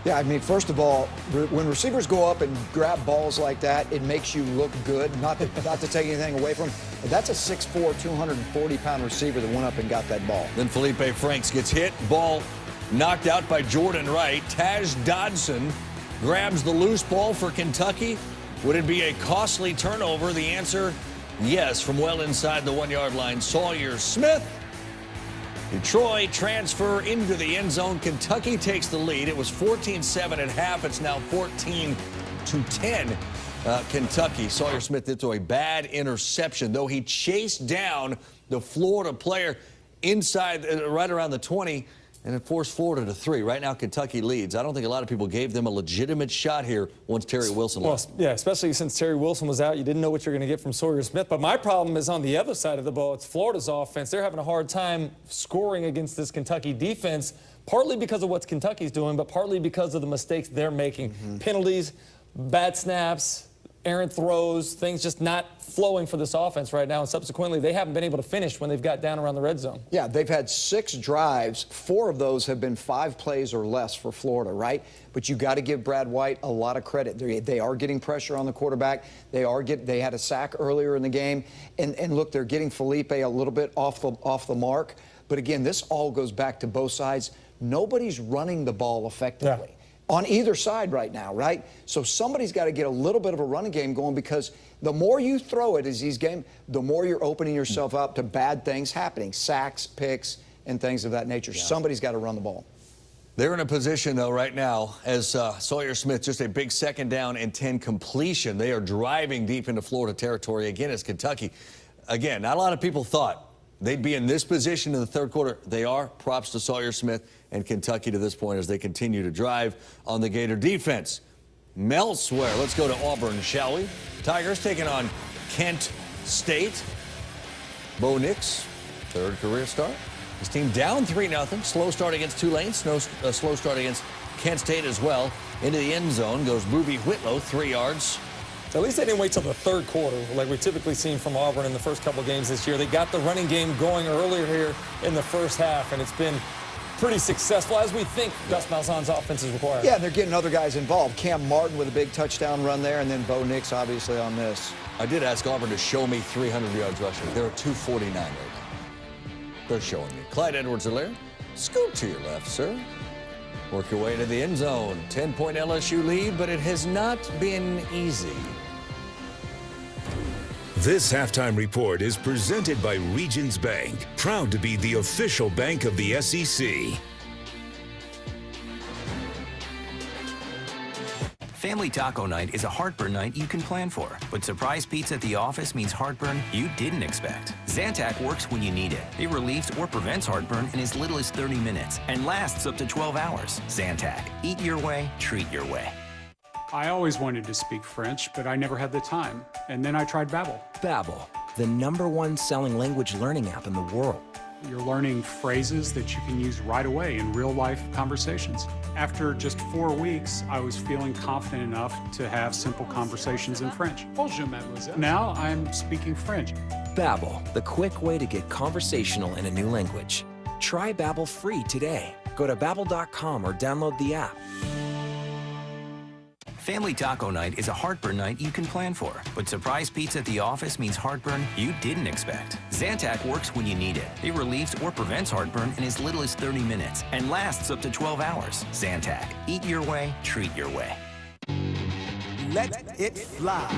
Yeah, I mean, first of all, when receivers go up and grab balls like that, it makes you look good, not to take anything away from him. But that's a 6'4", 240-pound receiver that went up and got that ball. Then Felipe Franks gets hit, ball knocked out by Jordan Wright. Taj Dodson grabs the loose ball for Kentucky. Would it be a costly turnover? The answer, yes, from well inside the 1-yard line. Sawyer Smith. Detroit transfer into the end zone. Kentucky takes the lead. It was 14-7 at half. It's now 14-10. Kentucky. Sawyer Smith did throw a bad interception, though he chased down the Florida player inside, right around the 20. and it forced Florida to 3. Right now, Kentucky leads. I don't think a lot of people gave them a legitimate shot here once Terry Wilson left. Yeah, especially since Terry Wilson was out. You didn't know what you're going to get from Sawyer Smith. But my problem is on the other side of the ball. It's Florida's offense. They're having a hard time scoring against this Kentucky defense, partly because of what Kentucky's doing, but partly because of the mistakes they're making. Penalties, bad snaps, errant throws, things just not flowing for this offense right now. And subsequently, they haven't been able to finish when they've got down around the red zone. Yeah, they've had 6 drives. 4 of those have been 5 plays or less for Florida, right? But you got to give Brad White a lot of credit. They are getting pressure on the quarterback. They had a sack earlier in the game. And look, they're getting Felipe a little bit off the mark. But again, this all goes back to both sides. Nobody's running the ball effectively. Yeah. On either side right now, right? So somebody's got to get a little bit of a running game going, because the more you throw it as these games, the more you're opening yourself up to bad things happening, sacks, picks, and things of that nature. Yeah. Somebody's got to run the ball. They're in a position, though, right now, as Sawyer Smith, just a big 2nd down and 10 completion. They are driving deep into Florida territory again as Kentucky. Again, not a lot of people thought they'd be in this position in the 3rd quarter. They are. Props to Sawyer Smith and Kentucky to this point as they continue to drive on the Gator defense. Elsewhere, let's go to Auburn, shall we? Tigers taking on Kent State. Bo Nix, 3rd career start. His team down 3-0. Slow start against Tulane. Slow start against Kent State as well. Into the end zone goes Boobie Whitlow, 3 yards. At least they didn't wait till the 3rd quarter, like we've typically seen from Auburn in the first couple of games this year. They got the running game going earlier here in the first half, and it's been pretty successful, as we think Gus Malzahn's offense is required. Yeah, they're getting other guys involved. Cam Martin with a big touchdown run there, and then Bo Nix obviously on this. I did ask Auburn to show me 300 yards rushing. They're at 249 right now. They're showing me. Clyde Edwards-Helaire, scoot to your left, sir. Work your way into the end zone. 10-point LSU lead, but it has not been easy. This halftime report is presented by Regions Bank, proud to be the official bank of the SEC. Family Taco Night is a heartburn night you can plan for, but surprise pizza at the office means heartburn you didn't expect. Zantac works when you need it. It relieves or prevents heartburn in as little as 30 minutes and lasts up to 12 hours. Zantac. Eat your way, treat your way. I always wanted to speak French, but I never had the time. And then I tried Babbel. Babbel, the #1 selling language learning app in the world. You're learning phrases that you can use right away in real-life conversations. After just 4 weeks, I was feeling confident enough to have simple conversations in French. Bonjour, mademoiselle. Now I'm speaking French. Babbel, the quick way to get conversational in a new language. Try Babbel free today. Go to Babbel.com or download the app. Family Taco Night is a heartburn night you can plan for, but surprise pizza at the office means heartburn you didn't expect. Zantac works when you need it. It relieves or prevents heartburn in as little as 30 minutes and lasts up to 12 hours. Zantac. Eat your way, treat your way. Let it fly.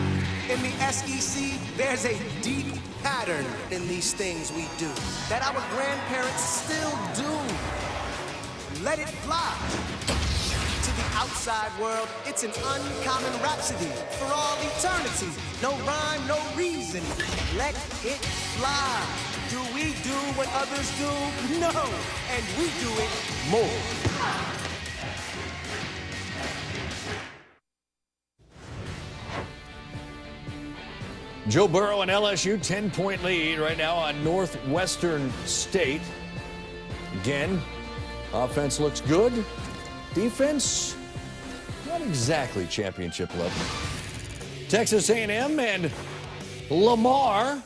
In the SEC, there's a deep pattern in these things we do that our grandparents still do. Let it fly. To the outside world, it's an uncommon rhapsody for all eternity. No rhyme, no reason. Let it fly. Do we do what others do? No. And we do it more. Joe Burrow and LSU, 10-point lead right now on Northwestern State. Again, offense looks good. Defense, not exactly championship level. Texas A&M and Lamar,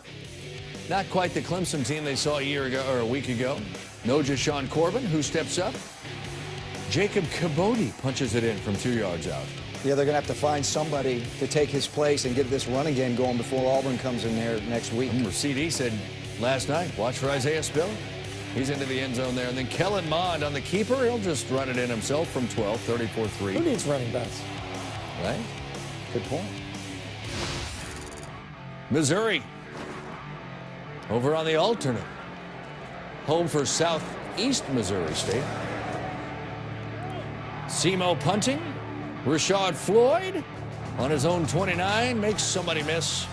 not quite the Clemson team they saw a year ago or a week ago. No Jashawn Corbin, who steps up. Jacob Cabody punches it in from 2 yards out. Yeah, they're going to have to find somebody to take his place and get this running game going before Auburn comes in there next week. Remember, CD said last night, watch for Isaiah Spiller. He's into the end zone there. And then Kellen Mond on the keeper. He'll just run it in himself from 12, 34-3. Who needs running backs? Right? Good point. Missouri. Over on the alternate. Home for Southeast Missouri State. Semo punting. Rashad Floyd on his own 29. Makes somebody miss.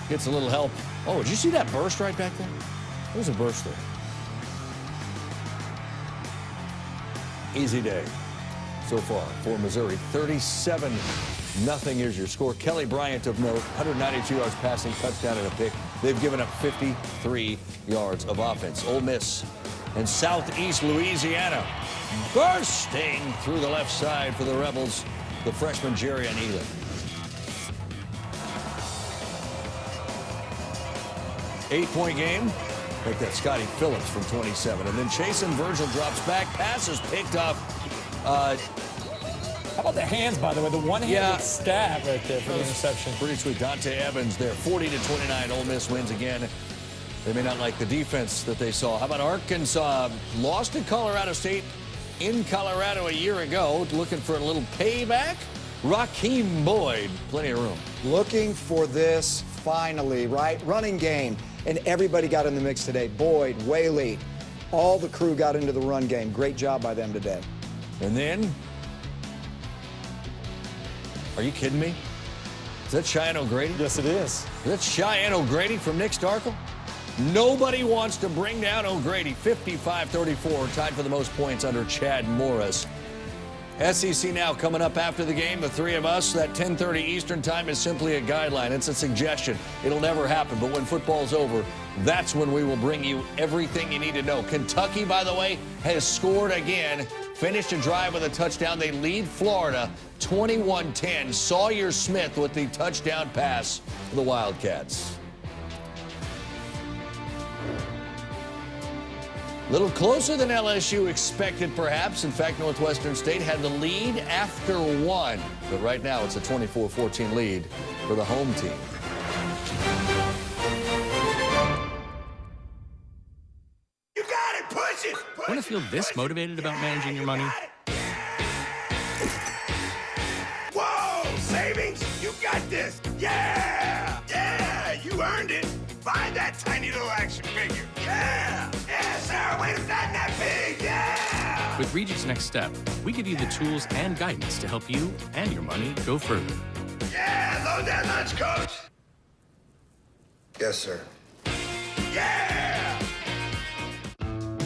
Gets a little help. Oh, did you see that burst right back there? There's a burst there. easy day so far for Missouri. 37-0 is your score. Kelly Bryant of note, 192 yards passing, touchdown and a pick. They've given up 53 yards of offense. Ole Miss and Southeast Louisiana bursting through the left side for the Rebels, the freshman Jerry Nealon. 8-point game. Make that Scotty Phillips from 27. And then Chasen Virgil drops back. Passes picked up. How about the hands, by the way? The one-handed stab right there for the interception. Pretty sweet. Dante Evans there. 40-29. Ole Miss wins again. They may not like the defense that they saw. How about Arkansas? Lost to Colorado State in Colorado a year ago. Looking for a little payback. Raheem Boyd. Plenty of room. Looking for this finally, right? Running game. And everybody got in the mix today. Boyd, Whaley, all the crew got into the run game. Great job by them today. And then, are you kidding me? Is that Cheyenne O'Grady? Yes, it is. Is that Cheyenne O'Grady from Nick Starkle? Nobody wants to bring down O'Grady. 55-34, tied for the most points under Chad Morris. SEC now coming up after the game. The three of us, that 10:30 Eastern time is simply a guideline. It's a suggestion. It'll never happen. But when football's over, that's when we will bring you everything you need to know. Kentucky, by the way, has scored again. Finished a drive with a touchdown. They lead Florida 21-10. Sawyer Smith with the touchdown pass for the Wildcats. A little closer than LSU expected, perhaps. In fact, Northwestern State had the lead after one. But right now, it's a 24-14 lead for the home team. You got it! Push it! Want to feel this motivated about managing your money? Whoa! Savings! You got this! Yeah! Yeah! You earned it! Find that tiny little action figure! Yeah! Yeah, Sarah, wait, it's not that big! Yeah! With Regis Next Step, we give you the tools and guidance to help you and your money go further. Yeah! Load that lunch, coach! Yes, sir. Yeah!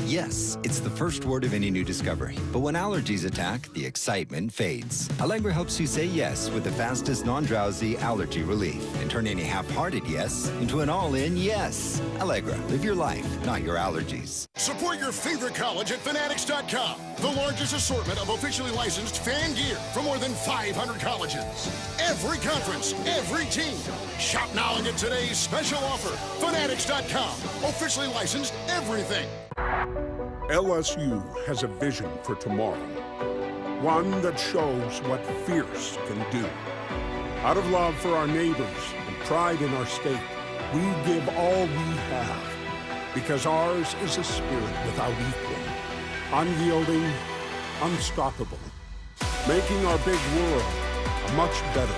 Yes, it's the first word of any new discovery. But when allergies attack, the excitement fades. Allegra helps you say yes with the fastest non-drowsy allergy relief and turn any half-hearted yes into an all-in yes. Allegra, live your life, not your allergies. Support your favorite college at Fanatics.com. The largest assortment of officially licensed fan gear from more than 500 colleges. Every conference, every team. Shop now and get today's special offer. Fanatics.com. Officially licensed everything. LSU has a vision for tomorrow. One that shows what fierce can do. Out of love for our neighbors and pride in our state, we give all we have. Because ours is a spirit without equal. Unyielding, unstoppable. Making our big world a much better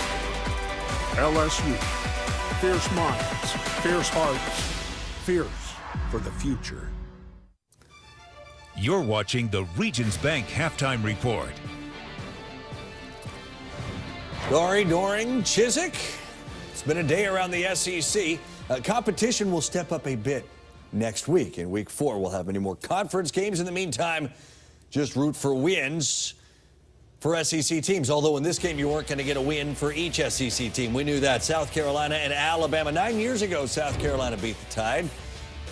world. LSU. Fierce minds, fierce hearts, fierce for the future. You're watching the Regions Bank Halftime Report. Doring, Chiswick. It's been a day around the SEC. Competition will step up a bit next week. In week 4, we'll have many more conference games. In the meantime, just root for wins for SEC teams. Although in this game, you weren't going to get a win for each SEC team. We knew that. South Carolina and Alabama. 9 years ago, South Carolina beat the Tide.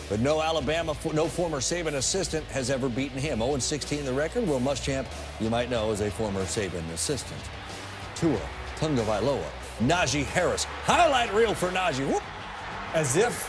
But no Alabama, no former Saban assistant has ever beaten him. 0-16 the record. Will Muschamp, you might know, is a former Saban assistant. Tua Tagovailoa, Najee Harris. Highlight reel for Najee. Whoop. As if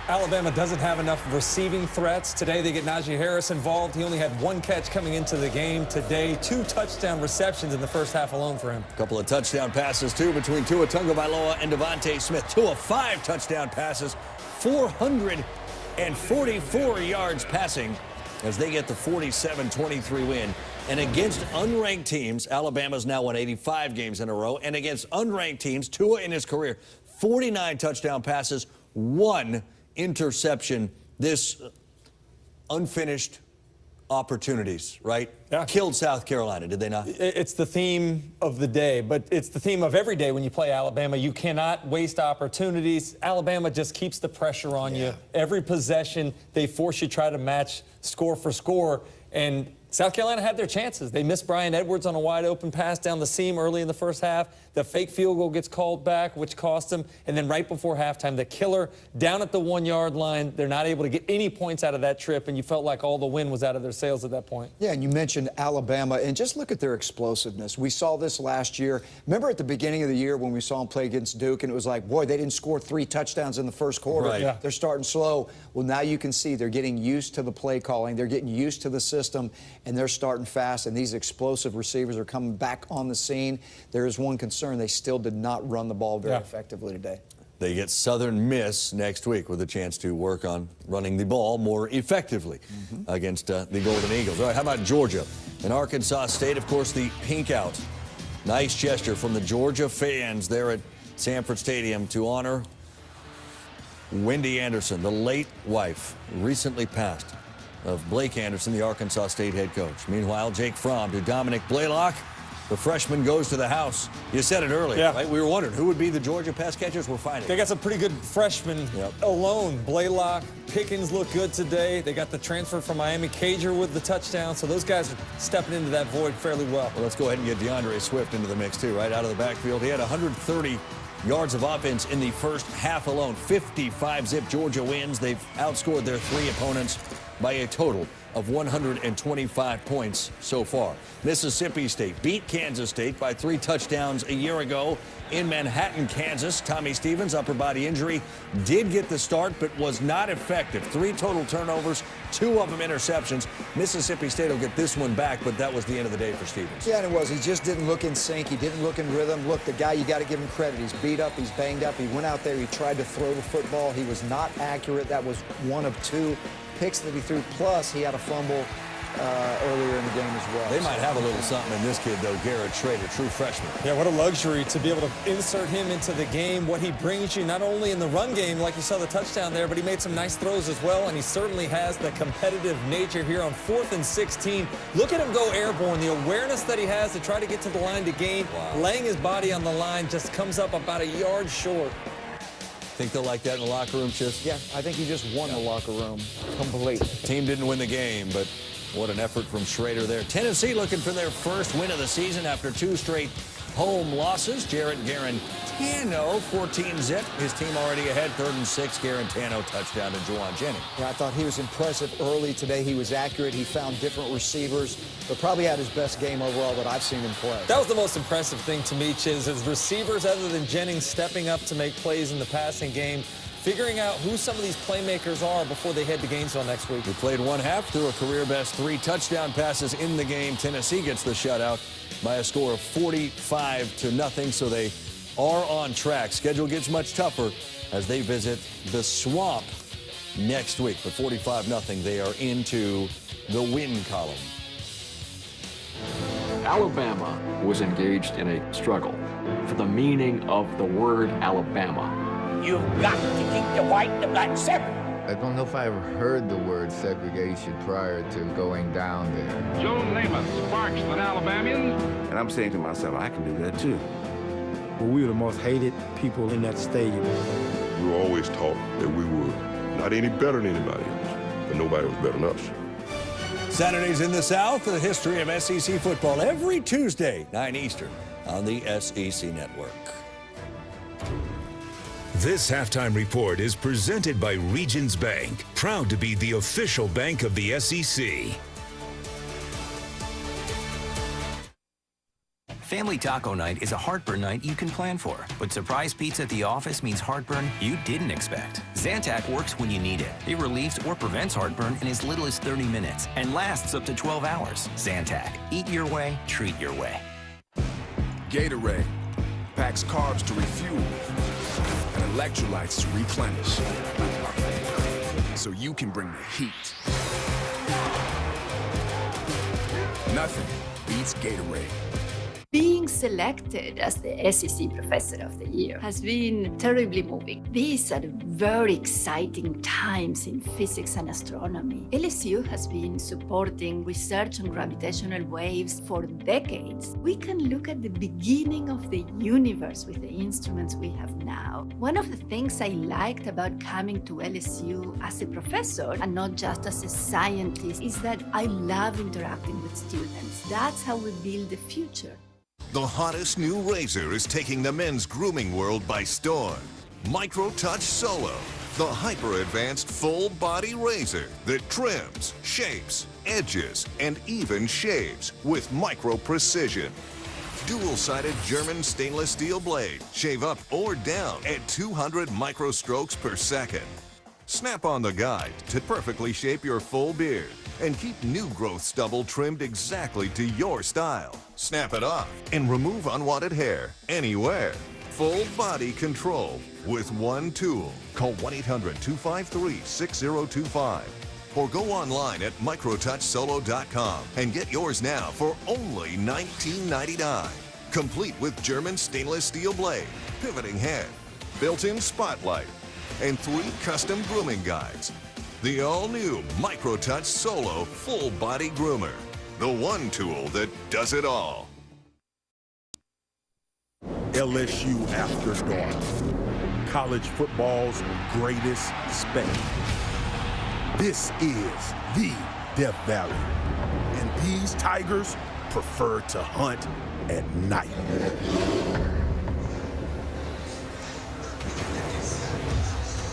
Alabama doesn't have enough receiving threats. Today they get Najee Harris involved. He only had 1 catch coming into the game today. 2 touchdown receptions in the first half alone for him. A couple of touchdown passes, too, between Tua Tagovailoa and Devontae Smith. Tua 5 touchdown passes, 444 yards passing as they get the 47-23 win. And against unranked teams, Alabama's now won 85 games in a row. And against unranked teams, Tua in his career, 49 touchdown passes, 1 interception. This unfinished opportunities, right? Yeah. Killed South Carolina, did they not? It's the theme of the day, but it's the theme of every day when you play Alabama. You cannot waste opportunities. Alabama just keeps the pressure on you. Every possession, they force you to try to match score for score. And South Carolina had their chances. They missed Brian Edwards on a wide-open pass down the seam early in the first half. The fake field goal gets called back, which cost them. And then right before halftime, the killer down at the 1-yard line. They're not able to get any points out of that trip, and you felt like all the wind was out of their sails at that point. Yeah, and you mentioned Alabama, and just look at their explosiveness. We saw this last year. Remember at the beginning of the year when we saw them play against Duke, and it was like, boy, they didn't score 3 touchdowns in the first quarter. Right. Yeah. They're starting slow. Well, now you can see they're getting used to the play calling. They're getting used to the system, and they're starting fast, and these explosive receivers are coming back on the scene. There is one concern. They still did not run the ball very effectively today. They get Southern Miss next week with a chance to work on running the ball more effectively against the Golden Eagles. All right, how about Georgia and Arkansas State? Of course, the pink out. Nice gesture from the Georgia fans there at Sanford Stadium to honor Wendy Anderson, the late wife, recently passed, of Blake Anderson, the Arkansas State head coach. Meanwhile, Jake Fromm to Dominic Blaylock. The freshman goes to the house. You said it earlier, right? We were wondering who would be the Georgia pass catchers. We're finding. They got some pretty good freshmen alone. Blaylock, Pickens look good today. They got the transfer from Miami, Cager with the touchdown. So those guys are stepping into that void fairly well. Well, let's go ahead and get DeAndre Swift into the mix, too, right out of the backfield. He had 130 yards of offense in the first half alone. 55-zip Georgia wins. They've outscored their 3 opponents by a total of 125 points so far. Mississippi State beat Kansas State by 3 touchdowns a year ago in Manhattan, Kansas. Tommy Stevens, upper body injury, did get the start but was not effective. 3 total turnovers, 2 of them interceptions. Mississippi State will get this one back, but that was the end of the day for Stevens. Yeah, and it was. He just didn't look in sync. He didn't look in rhythm. Look, the guy, you got to give him credit. He's beat up. He's banged up. He went out there. He tried to throw the football. He was not accurate. That was 1 of 2 picks that he threw, plus he had a fumble earlier in the game as well. They might have a little something in this kid, though. Garrett Schrader, true freshman. Yeah, what a luxury to be able to insert him into the game. What he brings you, not only in the run game, like you saw the touchdown there, but he made some nice throws as well, and he certainly has the competitive nature here on 4th and 16. Look at him go airborne. The awareness that he has to try to get to the line to gain, laying his body on the line, just comes up about a yard short. Think they'll like that in the locker room, Chis? Yeah, I think he just won the locker room complete. Team didn't win the game, but what an effort from Schrader there. Tennessee looking for their first win of the season after 2 straight home losses. Jarrett Garantano, 14-zip. His team already ahead, 3rd and 6. Garantano touchdown to Juwan Jennings. Yeah, I thought he was impressive early today. He was accurate. He found different receivers, but probably had his best game overall that I've seen him play. That was the most impressive thing to me, Chiz, is receivers other than Jennings stepping up to make plays in the passing game, figuring out who some of these playmakers are before they head to Gainesville next week. We played 1 half, threw a career-best 3 touchdown passes in the game. Tennessee gets the shutout by a score of 45-0, so they are on track. Schedule gets much tougher as they visit the Swamp next week. But 45-0, they are into the win column. Alabama was engaged in a struggle for the meaning of the word Alabama. You've got to keep the white and the black separate. I don't know if I ever heard the word segregation prior to going down there. Joe Namath sparks the Alabamians. And I'm saying to myself, I can do that too. Well, we were the most hated people in that stadium. We were always taught that we were not any better than anybody else, but nobody was better than us. Saturdays in the South, the history of SEC football every Tuesday, 9 Eastern on the SEC Network. This halftime report is presented by Regions Bank, proud to be the official bank of the SEC. Family Taco Night is a heartburn night you can plan for, but surprise pizza at the office means heartburn you didn't expect. Zantac works when you need it. It relieves or prevents heartburn in as little as 30 minutes and lasts up to 12 hours. Zantac. Eat your way, treat your way. Gatorade packs carbs to refuel and electrolytes to replenish, so you can bring the heat. Nothing beats Gatorade. Being being selected as the SEC Professor of the Year has been terribly moving. These are very exciting times in physics and astronomy. LSU has been supporting research on gravitational waves for decades. We can look at the beginning of the universe with the instruments we have now. One of the things I liked about coming to LSU as a professor and not just as a scientist is that I love interacting with students. That's how we build the future. The hottest new razor is taking the men's grooming world by storm. Micro Touch Solo, the hyper-advanced full-body razor that trims, shapes, edges, and even shaves with micro-precision. Dual-sided German stainless steel blade, shave up or down at 200 microstrokes per second. Snap on the guide to perfectly shape your full beard and keep new growth stubble trimmed exactly to your style. Snap it off and remove unwanted hair anywhere. Full body control with one tool. Call 1-800-253-6025 or go online at microtouchsolo.com and get yours now for only $19.99. Complete with German stainless steel blade, pivoting head, built-in spotlight, and 3 custom grooming guides. The all-new MicroTouch Solo Full Body Groomer. The one tool that does it all. LSU After Dark. College football's greatest spectacle. This is the Death Valley. And these tigers prefer to hunt at night.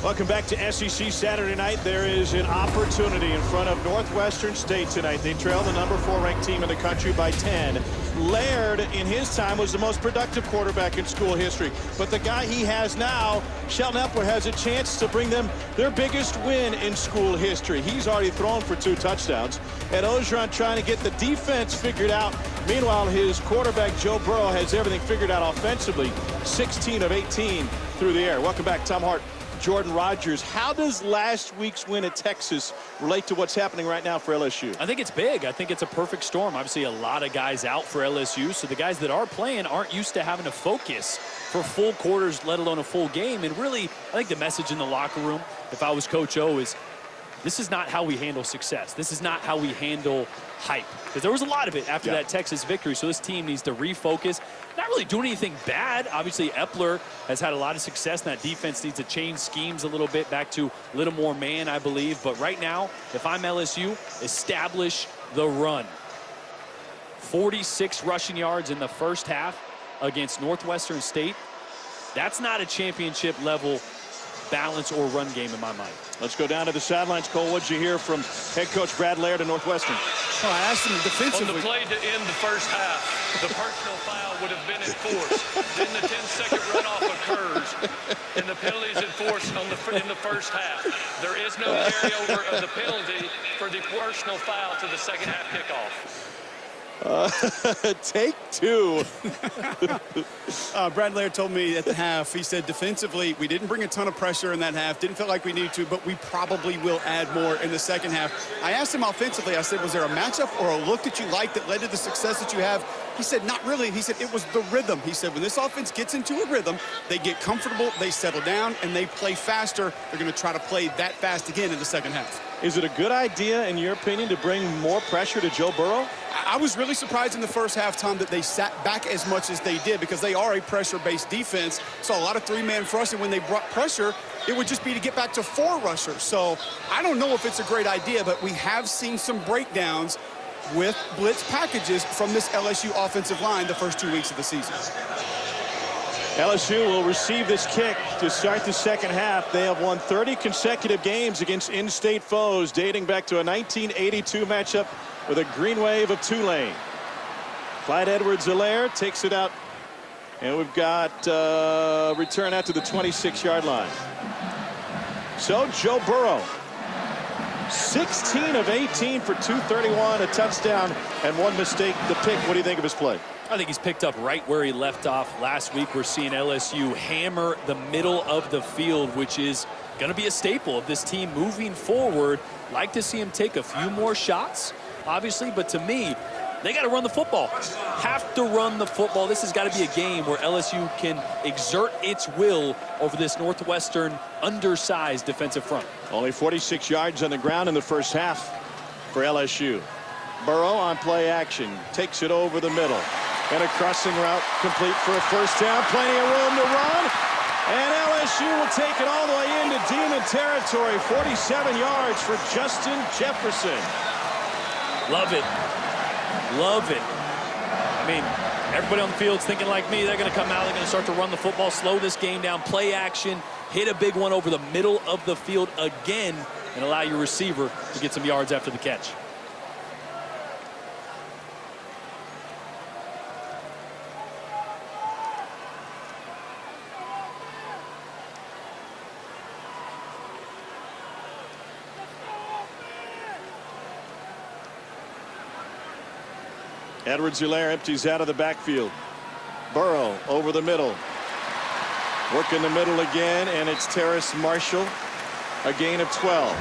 Welcome back to SEC Saturday Night. There is an opportunity in front of Northwestern State tonight. They trail the number 4 ranked team in the country by 10. Laird, in his time, was the most productive quarterback in school history. But the guy he has now, Shelton Epler, has a chance to bring them their biggest win in school history. He's already thrown for 2 touchdowns. And Orgeron trying to get the defense figured out. Meanwhile, his quarterback, Joe Burrow, has everything figured out offensively. 16 of 18 through the air. Welcome back, Tom Hart. Jordan Rogers, how does last week's win at Texas relate to what's happening right now for LSU? I think it's big. I think it's a perfect storm. Obviously, a lot of guys out for LSU, so the guys that are playing aren't used to having to focus for full quarters, let alone a full game. And really, I think the message in the locker room, if I was Coach O, is this is not how we handle success. This is not how we handle hype. Because there was a lot of it after that Texas victory, so this team needs to refocus. Not really doing anything bad. Obviously, Epler has had a lot of success, and that defense needs to change schemes a little bit, back to a little more man, I believe. But right now, if I'm LSU, establish the run. 46 rushing yards in the first half against Northwestern State. That's not a championship level balance or run game in my mind. Let's go down to the sidelines. Cole, what'd you hear from head coach Brad Laird at Northwestern? Well, I asked him defensively. On the play to end the first half, the personal foul would have been enforced. Then the 10-second runoff occurs, and the penalty is enforced in the first half. There is no carryover of the penalty for the personal foul to the second half kickoff. Take 2. Brad Laird told me at the half, he said defensively, we didn't bring a ton of pressure in that half, didn't feel like we needed to, but we probably will add more in the second half. I asked him offensively, I said, was there a matchup or a look that you liked that led to the success that you have? He said, not really. He said, it was the rhythm. He said, when this offense gets into a rhythm, they get comfortable, they settle down, and they play faster. They're going to try to play that fast again in the second half. Is it a good idea, in your opinion, to bring more pressure to Joe Burrow? I was really surprised in the first half, Tom, that they sat back as much as they did because they are a pressure-based defense. Saw a lot of 3-man rush, and when they brought pressure, it would just be to get back to 4 rushers. So I don't know if it's a great idea, but we have seen some breakdowns with blitz packages from this LSU offensive line the first 2 weeks of the season. LSU will receive this kick to start the second half. They have won 30 consecutive games against in-state foes, dating back to a 1982 matchup with a green wave of Tulane. Clyde Edwards-Helaire takes it out, and we've got return out to the 26-yard line. So Joe Burrow, 16 of 18 for 231, a touchdown, and 1 mistake, the pick. What do you think of his play? I think he's picked up right where he left off last week. We're seeing LSU hammer the middle of the field, which is going to be a staple of this team moving forward. Like to see him take a few more shots, obviously, but to me, They got to run the football. Have to run the football. This has got to be a game where LSU can exert its will over this Northwestern undersized defensive front. Only 46 yards on the ground in the first half for LSU. Burrow on play action. Takes it over the middle. And a crossing route complete for a first down. Plenty of room to run. And LSU will take it all the way into Demon territory. 47 yards for Justin Jefferson. Love it. Love it. I mean, everybody on the field's thinking like me. They're going to come out. They're going to start to run the football, slow this game down, play action, hit a big one over the middle of the field again, and allow your receiver to get some yards after the catch. Edwards-Helaire empties out of the backfield. Burrow over the middle. Work in the middle again, and it's Terrace Marshall. A gain of 12.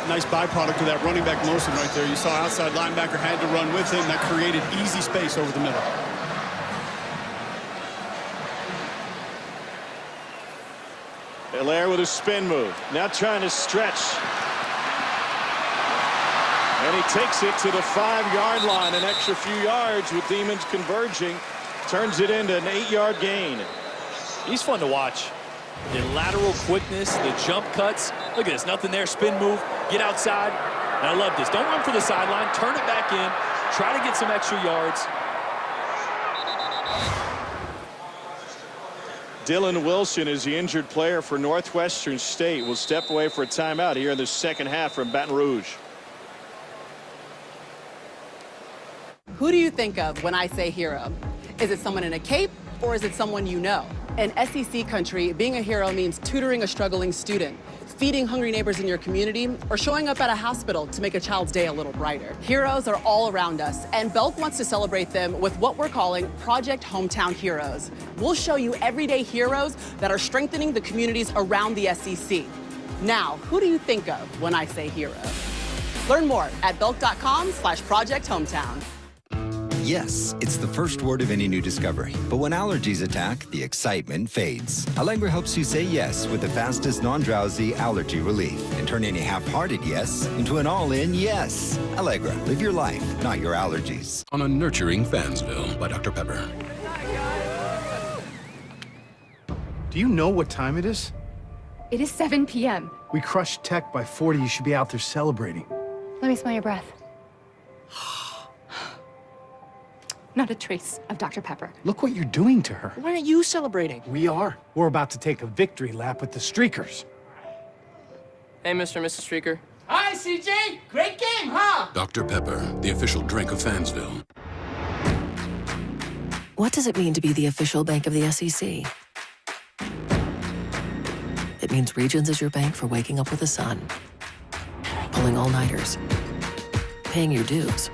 Nice byproduct of that running back motion right there. You saw outside linebacker had to run with him. That created easy space over the middle. Helaire with a spin move. Now trying to stretch. And he takes it to the 5-yard line. An extra few yards with Demons converging. Turns it into an 8-yard gain. He's fun to watch. The lateral quickness, the jump cuts. Look at this. Nothing there. Spin move. Get outside. And I love this. Don't run for the sideline. Turn it back in. Try to get some extra yards. Dylan Wilson is the injured player for Northwestern State. Will step away for a timeout here in the second half from Baton Rouge. Who do you think of when I say hero? Is it someone in a cape or is it someone you know? In SEC country, being a hero means tutoring a struggling student, feeding hungry neighbors in your community, or showing up at a hospital to make a child's day a little brighter. Heroes are all around us, and Belk wants to celebrate them with what we're calling Project Hometown Heroes. We'll show you everyday heroes that are strengthening the communities around the SEC. Now, who do you think of when I say hero? Learn more at belk.com/Project Hometown. Yes, it's the first word of any new discovery. But when allergies attack, the excitement fades. Allegra helps you say yes with the fastest non-drowsy allergy relief and turn any half-hearted yes into an all-in yes. Allegra, live your life, not your allergies. On a nurturing Fansville by Dr. Pepper. Do you know what time it is? It is 7 p.m. We crushed Tech by 40. You should be out there celebrating. Let me smell your breath. Not a trace of Dr. Pepper. Look what you're doing to her. Why aren't you celebrating? We are. We're about to take a victory lap with the Streakers. Hey, Mr. and Mrs. Streaker. Hi, CJ. Great game, huh? Dr. Pepper, the official drink of Fansville. What does it mean to be the official bank of the SEC? It means Regions is your bank for waking up with the sun, pulling all-nighters, paying your dues,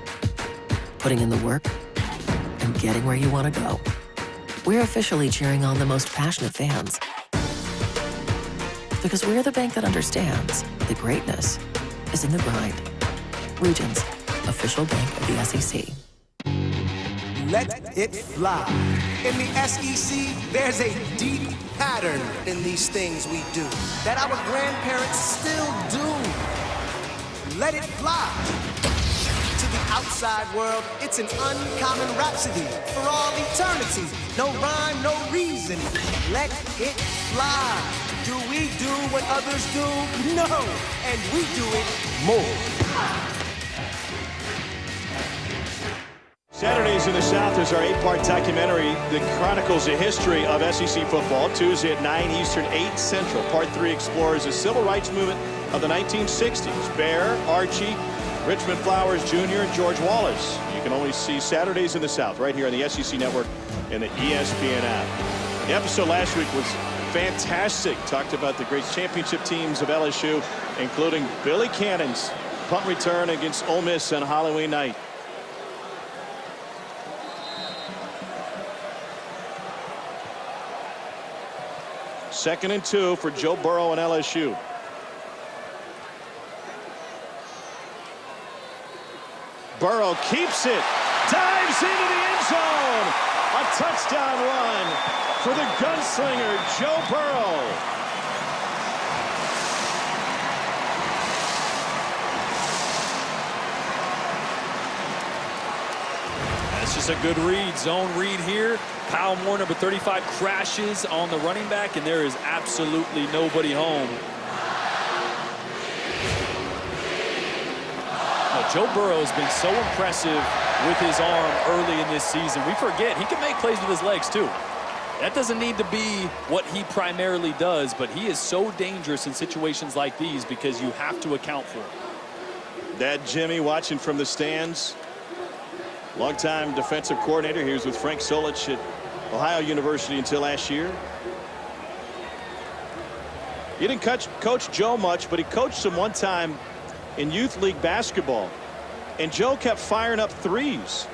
putting in the work, and getting where you want to go. We're officially cheering on the most passionate fans. Because we're the bank that understands that greatness is in the grind. Regions, official bank of the SEC. Let it fly. In the SEC, there's a deep pattern in these things we do that our grandparents still do. Let it fly. To the outside world, it's an uncommon rhapsody for all eternity. No rhyme, no reason. Let it fly. Do we do what others do? No. And we do it more. Saturdays in the South is our 8-part documentary that chronicles the history of SEC football. Tuesday at 9 Eastern, 8 Central. Part 3 explores the civil rights movement of the 1960s. Bear, Archie, Richmond Flowers Jr., and George Wallace. You can only see Saturdays in the South right here on the SEC Network and the ESPN app. The episode last week was fantastic. Talked about the great championship teams of LSU, including Billy Cannon's punt return against Ole Miss on Halloween night. Second and 2 for Joe Burrow and LSU. Burrow keeps it. Dives into the end zone. A touchdown run for the gunslinger, Joe Burrow. That's just a good read. Zone read here. Kyle Moore, number 35, crashes on the running back, and there is absolutely nobody home. Joe Burrow has been so impressive with his arm early in this season. We forget he can make plays with his legs too. That doesn't need to be what he primarily does, but he is so dangerous in situations like these because you have to account for it. Dad Jimmy watching from the stands. Longtime defensive coordinator. He was with Frank Solich at Ohio University until last year. He didn't coach Joe much, but he coached him one time in youth league basketball. And Joe kept firing up threes.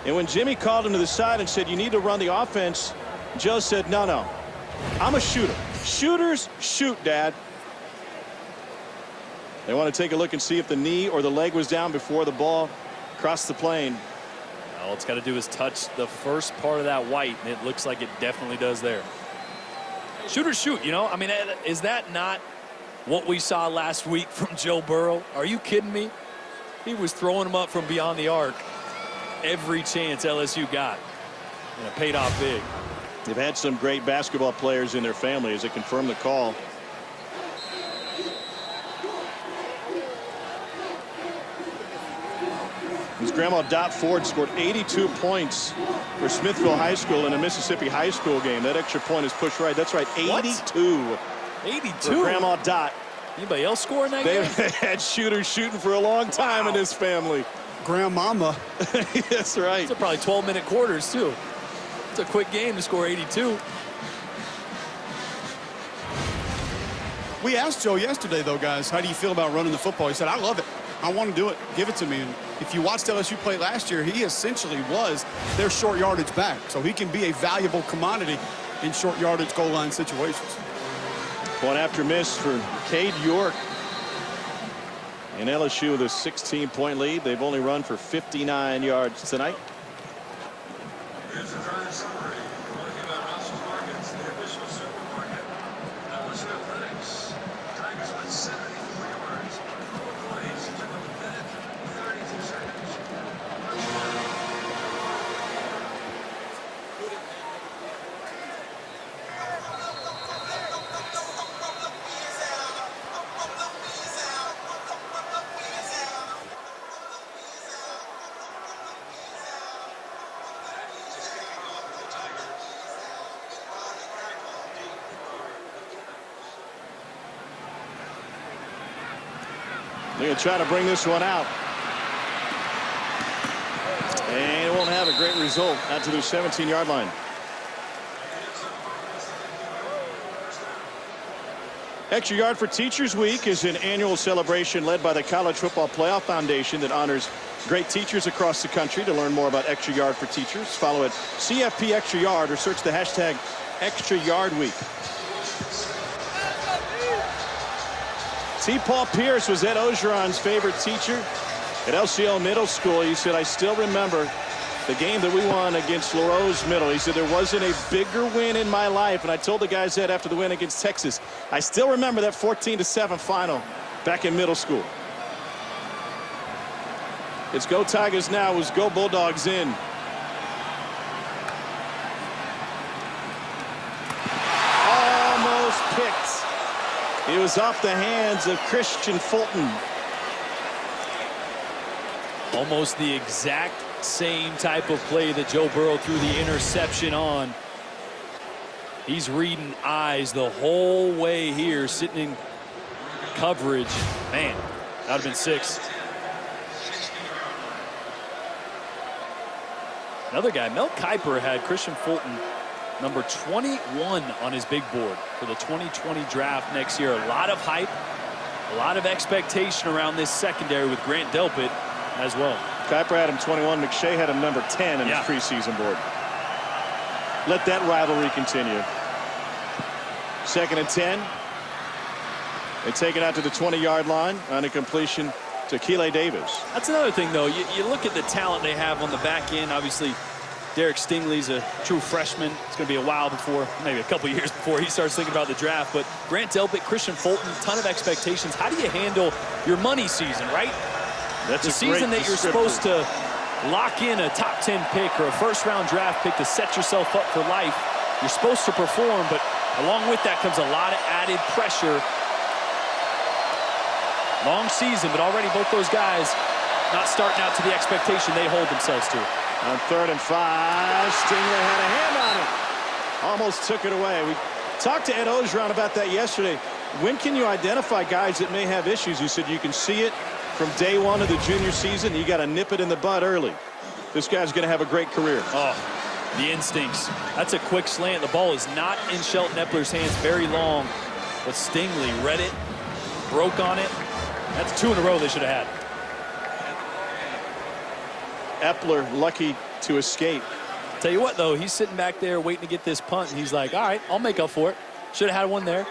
And when Jimmy called him to the side and said, you need to run the offense, Joe said, no, I'm a shooter. Shooters shoot, Dad. They want to take a look and see if the knee or the leg was down before the ball crossed the plane. All it's got to do is touch the first part of that white, and it looks like it definitely does there. Shooters shoot, you know. I mean, is that not what we saw last week from Joe Burrow? Are you kidding me? He was throwing them up from beyond the arc every chance LSU got, and it paid off big. They've had some great basketball players in their family as they confirm the call. His grandma Dot Ford scored 82 points for Smithville High School in a Mississippi high school game. That extra point is pushed right. That's right, 82. What? 82? For Grandma Dot. Anybody else scoring that game? They've had shooters shooting for a long time in this family. Grandmama. That's right. Those are probably 12-minute quarters, too. It's a quick game to score 82. We asked Joe yesterday, though, guys, how do you feel about running the football? He said, I love it. I want to do it. Give it to me. And if you watched LSU play last year, he essentially was their short yardage back. So he can be a valuable commodity in short yardage goal line situations. Point after miss for Cade York. And LSU with a 16-point lead. They've only run for 59 yards tonight. Here's the current summary. Talking about Russell Markets, the official supermarket. LSU Athletics. Tigers with 74 yards. Four plays. Took them a minute, 32 seconds. They're going to try to bring this one out. And it won't have a great result out to the 17-yard line. Extra Yard for Teachers Week is an annual celebration led by the College Football Playoff Foundation that honors great teachers across the country. To learn more about Extra Yard for Teachers, follow it CFP Extra Yard or search the hashtag Extra Yard Week. T. Paul Pierce was Ed Ogeron's favorite teacher at LCL Middle School. He said, I still remember the game that we won against LaRose Middle. He said, there wasn't a bigger win in my life. And I told the guys that after the win against Texas. I still remember that 14-7 final back in middle school. It's go Tigers now. It was go Bulldogs in. Almost picked. It was off the hands of Christian Fulton. Almost the exact same type of play that Joe Burrow threw the interception on. He's reading eyes the whole way here, sitting in coverage. Man, that would have been 6. Another guy, Mel Kiper, had Christian Fulton number 21 on his big board for the 2020 draft next year. A lot of hype, a lot of expectation around this secondary with Grant Delpit as well. Kiper had him 21. McShay had him number 10 in his preseason board. Let that rivalry continue. 2nd and 10. They take it out to the 20-yard line on a completion to Keeley Davis. That's another thing, though. You look at the talent they have on the back end. Obviously, Derek Stingley's a true freshman. It's going to be a while before, maybe a couple years before he starts thinking about the draft. But Grant Delpit, Christian Fulton, ton of expectations. How do you handle your money season, right? That's the season that you're supposed to lock in a top 10 pick or a first-round draft pick to set yourself up for life. You're supposed to perform, but along with that comes a lot of added pressure. Long season, but already both those guys not starting out to the expectation they hold themselves to. On 3rd and 5, Stingley had a hand on it. Almost took it away. We talked to Ed Ogeron about that yesterday. When can you identify guys that may have issues? He said you can see it from day one of the junior season. You got to nip it in the bud early. This guy's going to have a great career. Oh, the instincts. That's a quick slant. The ball is not in Shelton Epler's hands very long, but Stingley read it, broke on it. That's 2 in a row they should have had. Epler lucky to escape. Tell you what, though, he's sitting back there waiting to get this punt, and he's like, all right, I'll make up for it. Should have had one there.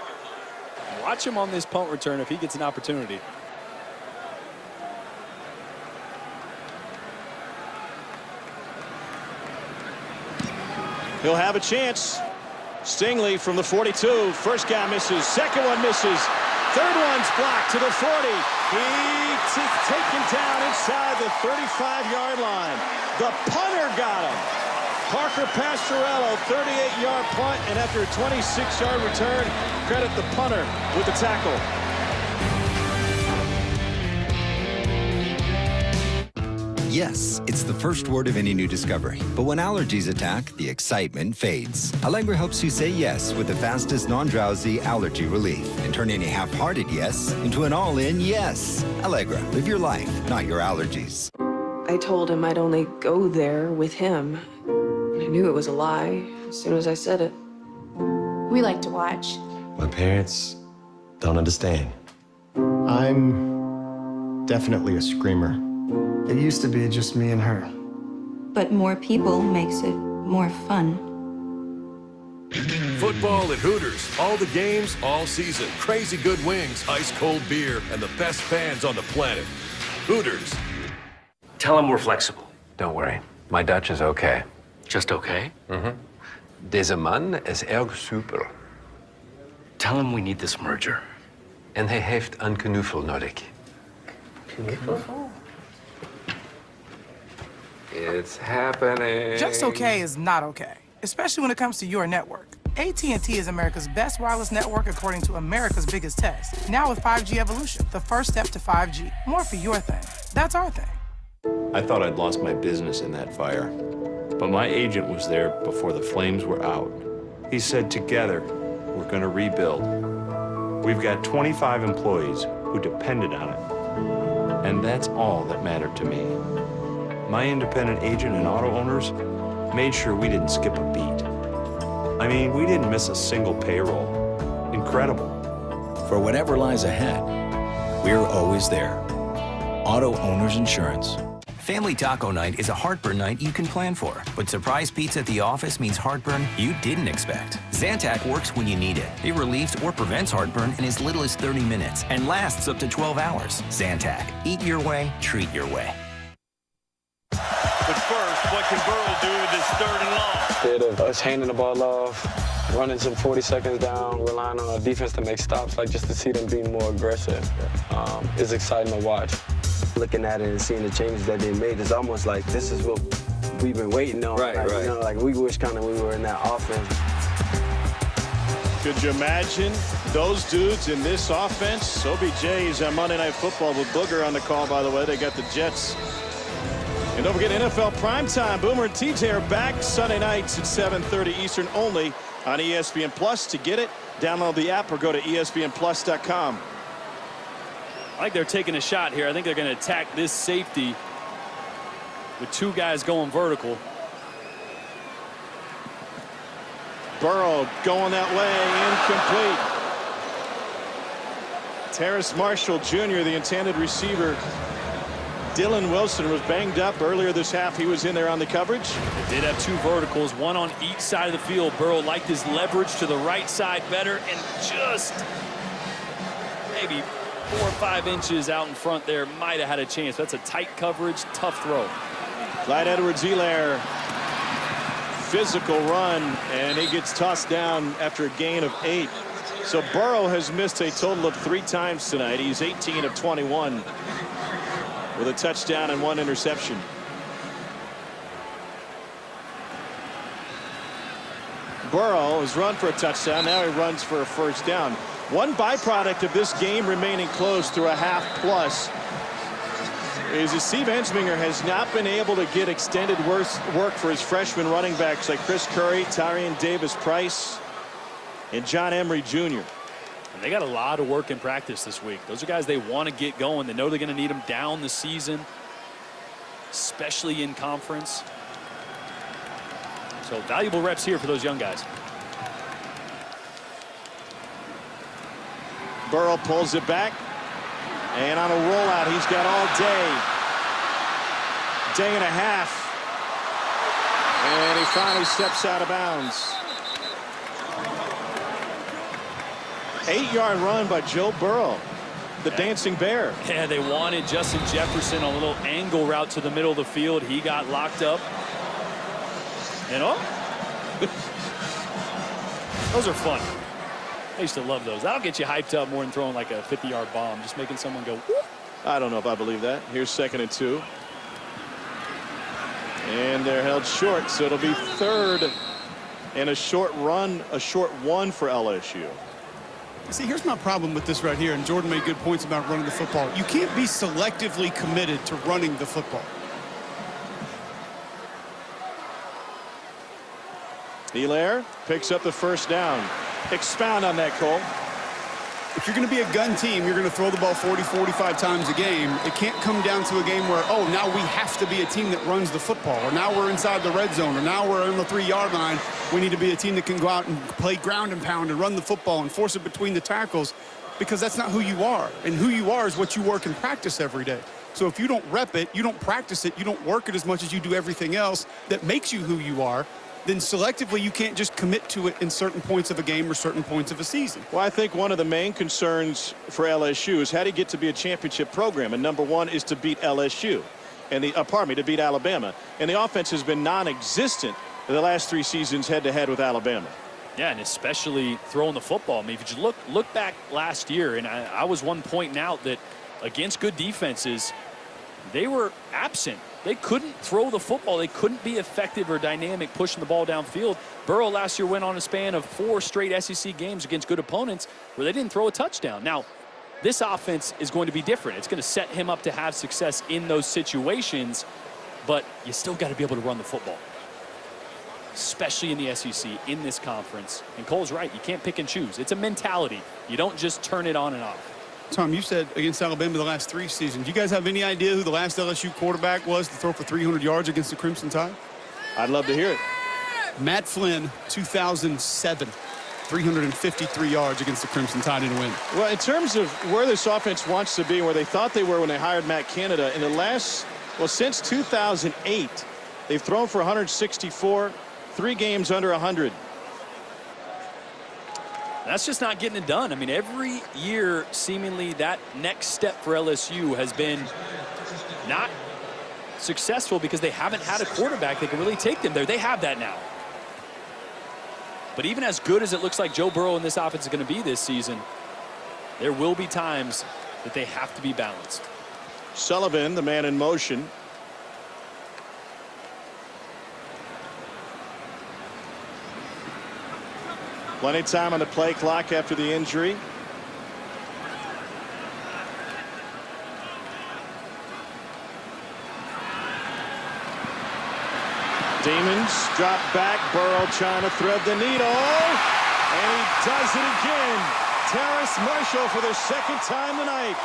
Watch him on this punt return if he gets an opportunity. He'll have a chance. Stingley from the 42. First guy misses. Second one misses. Third one's blocked to the 40. He's taken down inside the 35-yard line. The punter got him. Parker Pastorello, 38-yard punt, and after a 26-yard return, credit the punter with the tackle. Yes, it's the first word of any new discovery. But when allergies attack, the excitement fades. Allegra helps you say yes with the fastest non-drowsy allergy relief and turn any half-hearted yes into an all-in yes. Allegra, live your life, not your allergies. I told him I'd only go there with him. I knew it was a lie as soon as I said it. We like to watch. My parents don't understand. I'm definitely a screamer. It used to be just me and her. But more people makes it more fun. Football at Hooters. All the games, all season. Crazy good wings, ice-cold beer, and the best fans on the planet. Hooters. Tell him we're flexible. Don't worry. My Dutch is okay. Just okay? Mm-hmm. Deze man is erg super. Tell him we need this merger. En hij heeft een knuffel nodig. Knuffel? It's happening. Just okay is not okay, especially when it comes to your network. AT&T is America's best wireless network according to America's biggest test. Now with 5G Evolution, the first step to 5G. More for your thing. That's our thing. I thought I'd lost my business in that fire, but my agent was there before the flames were out. He said, together, we're gonna rebuild. We've got 25 employees who depended on it, and that's all that mattered to me. My independent agent and auto owners made sure we didn't skip a beat. I mean, we didn't miss a single payroll. Incredible. For whatever lies ahead, we're always there. Auto Owners Insurance. Family Taco Night is a heartburn night you can plan for, but surprise pizza at the office means heartburn you didn't expect. Zantac works when you need it. It relieves or prevents heartburn in as little as 30 minutes and lasts up to 12 hours. Zantac. Eat your way, treat your way. But first, what can Burrow do with this 3rd and long? Instead of us handing the ball off, running some 40 seconds down, relying on our defense to make stops, like just to see them being more aggressive, is exciting to watch. Looking at it and seeing the changes that they made, it's almost like this is what we've been waiting on. Right, like, right. You know, like we wish kind of we were in that offense. Could you imagine those dudes in this offense? OBJ is on Monday Night Football with Booger on the call, by the way. They got the Jets. And don't forget NFL Primetime. Boomer and TJ are back Sunday nights at 7:30 Eastern only on ESPN Plus. To get it, download the app or go to ESPNplus.com. I think they're taking a shot here. I think they're going to attack this safety with 2 guys going vertical. Burrow going that way, incomplete. Terrace Marshall Jr., the intended receiver. Dylan Wilson was banged up earlier this half. He was in there on the coverage. They did have 2 verticals, one on each side of the field. Burrow liked his leverage to the right side better and just maybe 4 or 5 inches out in front there, might have had a chance. That's a tight coverage, tough throw. Clyde Edwards-Helaire, physical run, and he gets tossed down after a gain of 8. So Burrow has missed a total of 3 times tonight. He's 18 of 21 with a touchdown and 1 interception. Burrow has run for a touchdown. Now he runs for a first down. One byproduct of this game remaining close through a half plus is that Steve Ensminger has not been able to get extended work for his freshman running backs like Chris Curry, Tyrion Davis-Price, and John Emery Jr. And they got a lot of work in practice this week. Those are guys they want to get going. They know they're going to need them down the season, especially in conference. So valuable reps here for those young guys. Burrow pulls it back, and on a rollout he's got all day and a half, and he finally steps out of bounds. 8-yard run by Joe Burrow, the dancing bear. Yeah, they wanted Justin Jefferson a little angle route to the middle of the field. He got locked up. And those are fun. I used to love those. That'll get you hyped up more than throwing like a 50-yard bomb, just making someone go, whoop. I don't know if I believe that. Here's 2nd and 2. And they're held short, so it'll be 3rd and a short run, a short 1 for LSU. See, here's my problem with this right here, and Jordan made good points about running the football. You can't be selectively committed to running the football. Helaire picks up the first down. Expound on that, Cole. If you're going to be a gun team, you're going to throw the ball 40, 45 times a game. It can't come down to a game where, oh, now we have to be a team that runs the football, or now we're inside the red zone, or now we're on the 3-yard line. We need to be a team that can go out and play ground and pound and run the football and force it between the tackles, because that's not who you are. And who you are is what you work and practice every day. So if you don't rep it, you don't practice it, you don't work it as much as you do everything else that makes you who you are, then selectively you can't just commit to it in certain points of a game or certain points of a season. Well, I think one of the main concerns for LSU is how do you get to be a championship program, and number one is to beat LSU, and to beat Alabama. And the offense has been non-existent in the last 3 seasons head-to-head with Alabama. Yeah, and especially throwing the football. I mean, if you look back last year, and I was one pointing out that against good defenses, they were absent. They couldn't throw the football. They couldn't be effective or dynamic pushing the ball downfield. Burrow last year went on a span of 4 straight SEC games against good opponents where they didn't throw a touchdown. Now, this offense is going to be different. It's going to set him up to have success in those situations, but you still got to be able to run the football, especially in the SEC, in this conference. And Cole's right. You can't pick and choose. It's a mentality. You don't just turn it on and off. Tom, you said against Alabama the last 3 seasons. Do you guys have any idea who the last LSU quarterback was to throw for 300 yards against the Crimson Tide? I'd love to hear it. Matt Flynn, 2007. 353 yards against the Crimson Tide in a win. Well, in terms of where this offense wants to be, where they thought they were when they hired Matt Canada, in the last, since 2008, they've thrown for 164, 3 games under 100. That's just not getting it done. I mean, every year, seemingly, that next step for LSU has been not successful because they haven't had a quarterback that can really take them there. They have that now. But even as good as it looks like Joe Burrow in this offense is going to be this season, there will be times that they have to be balanced. Sullivan, the man in motion. Plenty of time on the play clock after the injury. Demons drop back. Burrow trying to thread the needle. And he does it again. Terrace Marshall for the 2nd time tonight.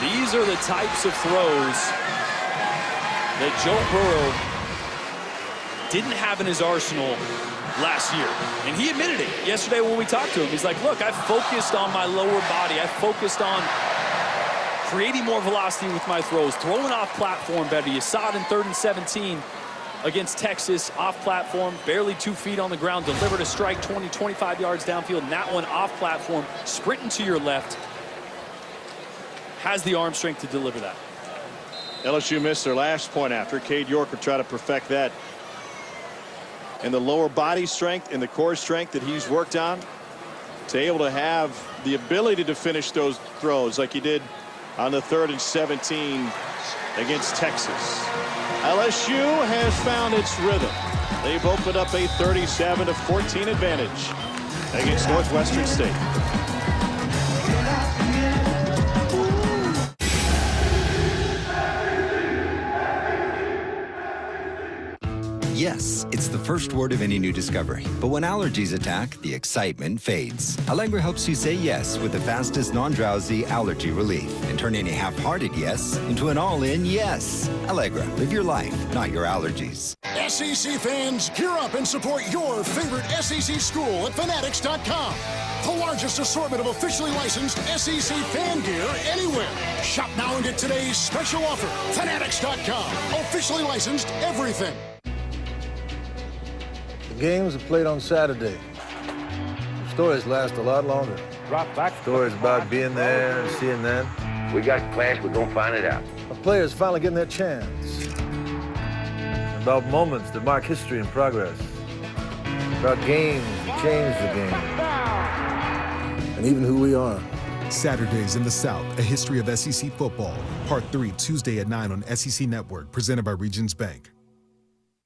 These are the types of throws that Joe Burrow didn't have in his arsenal last year. And he admitted it yesterday when we talked to him. He's like, look, I focused on my lower body. I focused on creating more velocity with my throws, throwing off platform better. You saw it in 3rd and 17 against Texas, off platform, barely 2 feet on the ground, delivered a strike 20, 25 yards downfield, and that one off platform, sprinting to your left, has the arm strength to deliver that. LSU missed their last point after. Cade York will try to perfect that. And the lower body strength and the core strength that he's worked on to able to have the ability to finish those throws like he did on the 3rd and 17 against Texas. LSU has found its rhythm. They've opened up a 37-14 advantage against Northwestern State. Yes, it's the first word of any new discovery. But when allergies attack, the excitement fades. Allegra helps you say yes with the fastest non-drowsy allergy relief and turn any half-hearted yes into an all-in yes. Allegra, live your life, not your allergies. SEC fans, gear up and support your favorite SEC school at Fanatics.com. The largest assortment of officially licensed SEC fan gear anywhere. Shop now and get today's special offer. Fanatics.com. Officially licensed everything. The games are played on Saturday. The stories last a lot longer. Drop back. Stories about being there and seeing them. We got class, we're gonna find it out. The players finally getting their chance. About moments that mark history and progress. About games that change the game. And even who we are. Saturdays in the South, a history of SEC football. Part 3, Tuesday at 9 on SEC Network, presented by Regions Bank.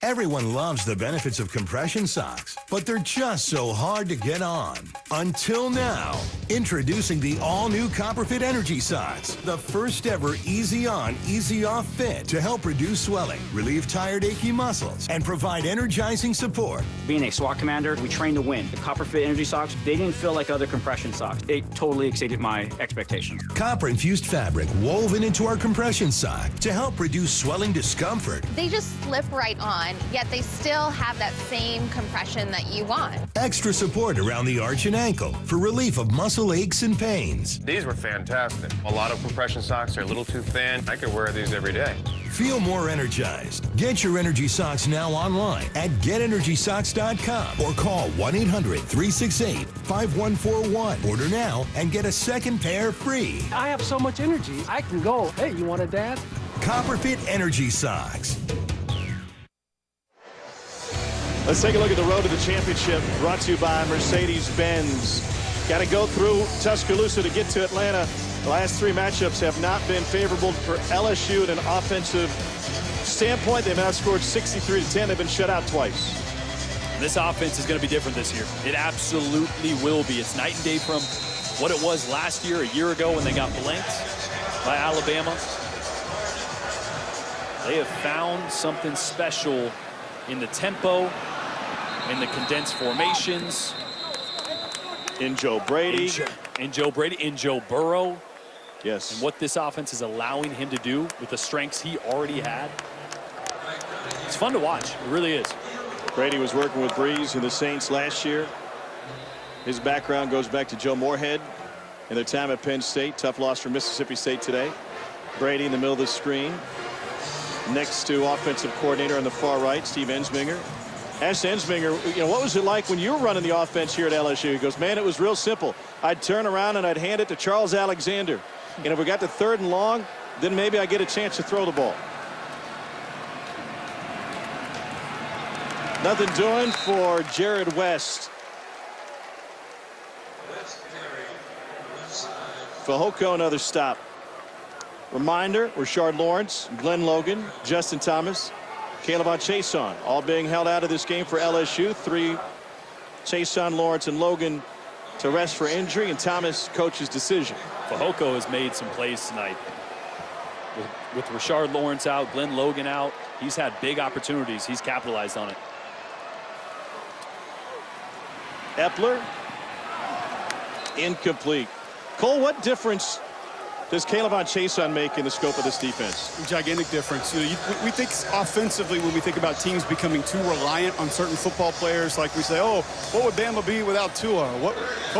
Everyone loves the benefits of compression socks, but they're just so hard to get on. Until now, introducing the all-new Copperfit Energy Socks, the first ever easy-on, easy-off fit to help reduce swelling, relieve tired, achy muscles, and provide energizing support. Being a SWAT commander, we train to win. The Copperfit Energy Socks, they didn't feel like other compression socks. They totally exceeded my expectations. Copper-infused fabric woven into our compression sock to help reduce swelling discomfort. They just slip right on, yet they still have that same compression that you want. Extra support around the arch and ankle for relief of muscle aches and pains. These were fantastic. A lot of compression socks are a little too thin. I could wear these every day. Feel more energized. Get your energy socks now online at GetEnergySocks.com or call 1-800-368-5141. Order now and get a second pair free. I have so much energy, I can go, hey, you want a dad? Copperfit Energy Socks. Let's take a look at the road to the championship, brought to you by Mercedes-Benz. Got to go through Tuscaloosa to get to Atlanta. The last 3 matchups have not been favorable for LSU in an offensive standpoint. They've now scored 63-10. They've been shut out twice. This offense is going to be different this year. It absolutely will be. It's night and day from what it was last year, a year ago, when they got blanked by Alabama. They have found something special in the tempo, in the condensed formations, in Joe Brady, in Joe Burrow. Yes. And what this offense is allowing him to do with the strengths he already had. It's fun to watch. It really is. Brady was working with Breeze and the Saints last year. His background goes back to Joe Moorhead and their time at Penn State. Tough loss for Mississippi State today. Brady in the middle of the screen. Next to offensive coordinator on the far right, Steve Ensminger. Asked Ensminger, what was it like when you were running the offense here at LSU? He goes, man, it was real simple. I'd turn around and I'd hand it to Charles Alexander. And if we got to 3rd and long, then maybe I get a chance to throw the ball. Nothing doing for Jared West. Fehoko, another stop. Reminder, Rashard Lawrence, Glenn Logan, Justin Thomas, Caleb Chason, all being held out of this game for LSU. 3, Chason, Lawrence, and Logan to rest for injury, and Thomas coach's decision. Fehoko has made some plays tonight. With Rashard Lawrence out, Glenn Logan out, he's had big opportunities. He's capitalized on it. Epler, incomplete. Cole, what difference does K'Lavon Chaisson make in the scope of this defense? Gigantic difference. You know, we think offensively when we think about teams becoming too reliant on certain football players, like we say, oh, what would Bama be without Tua? What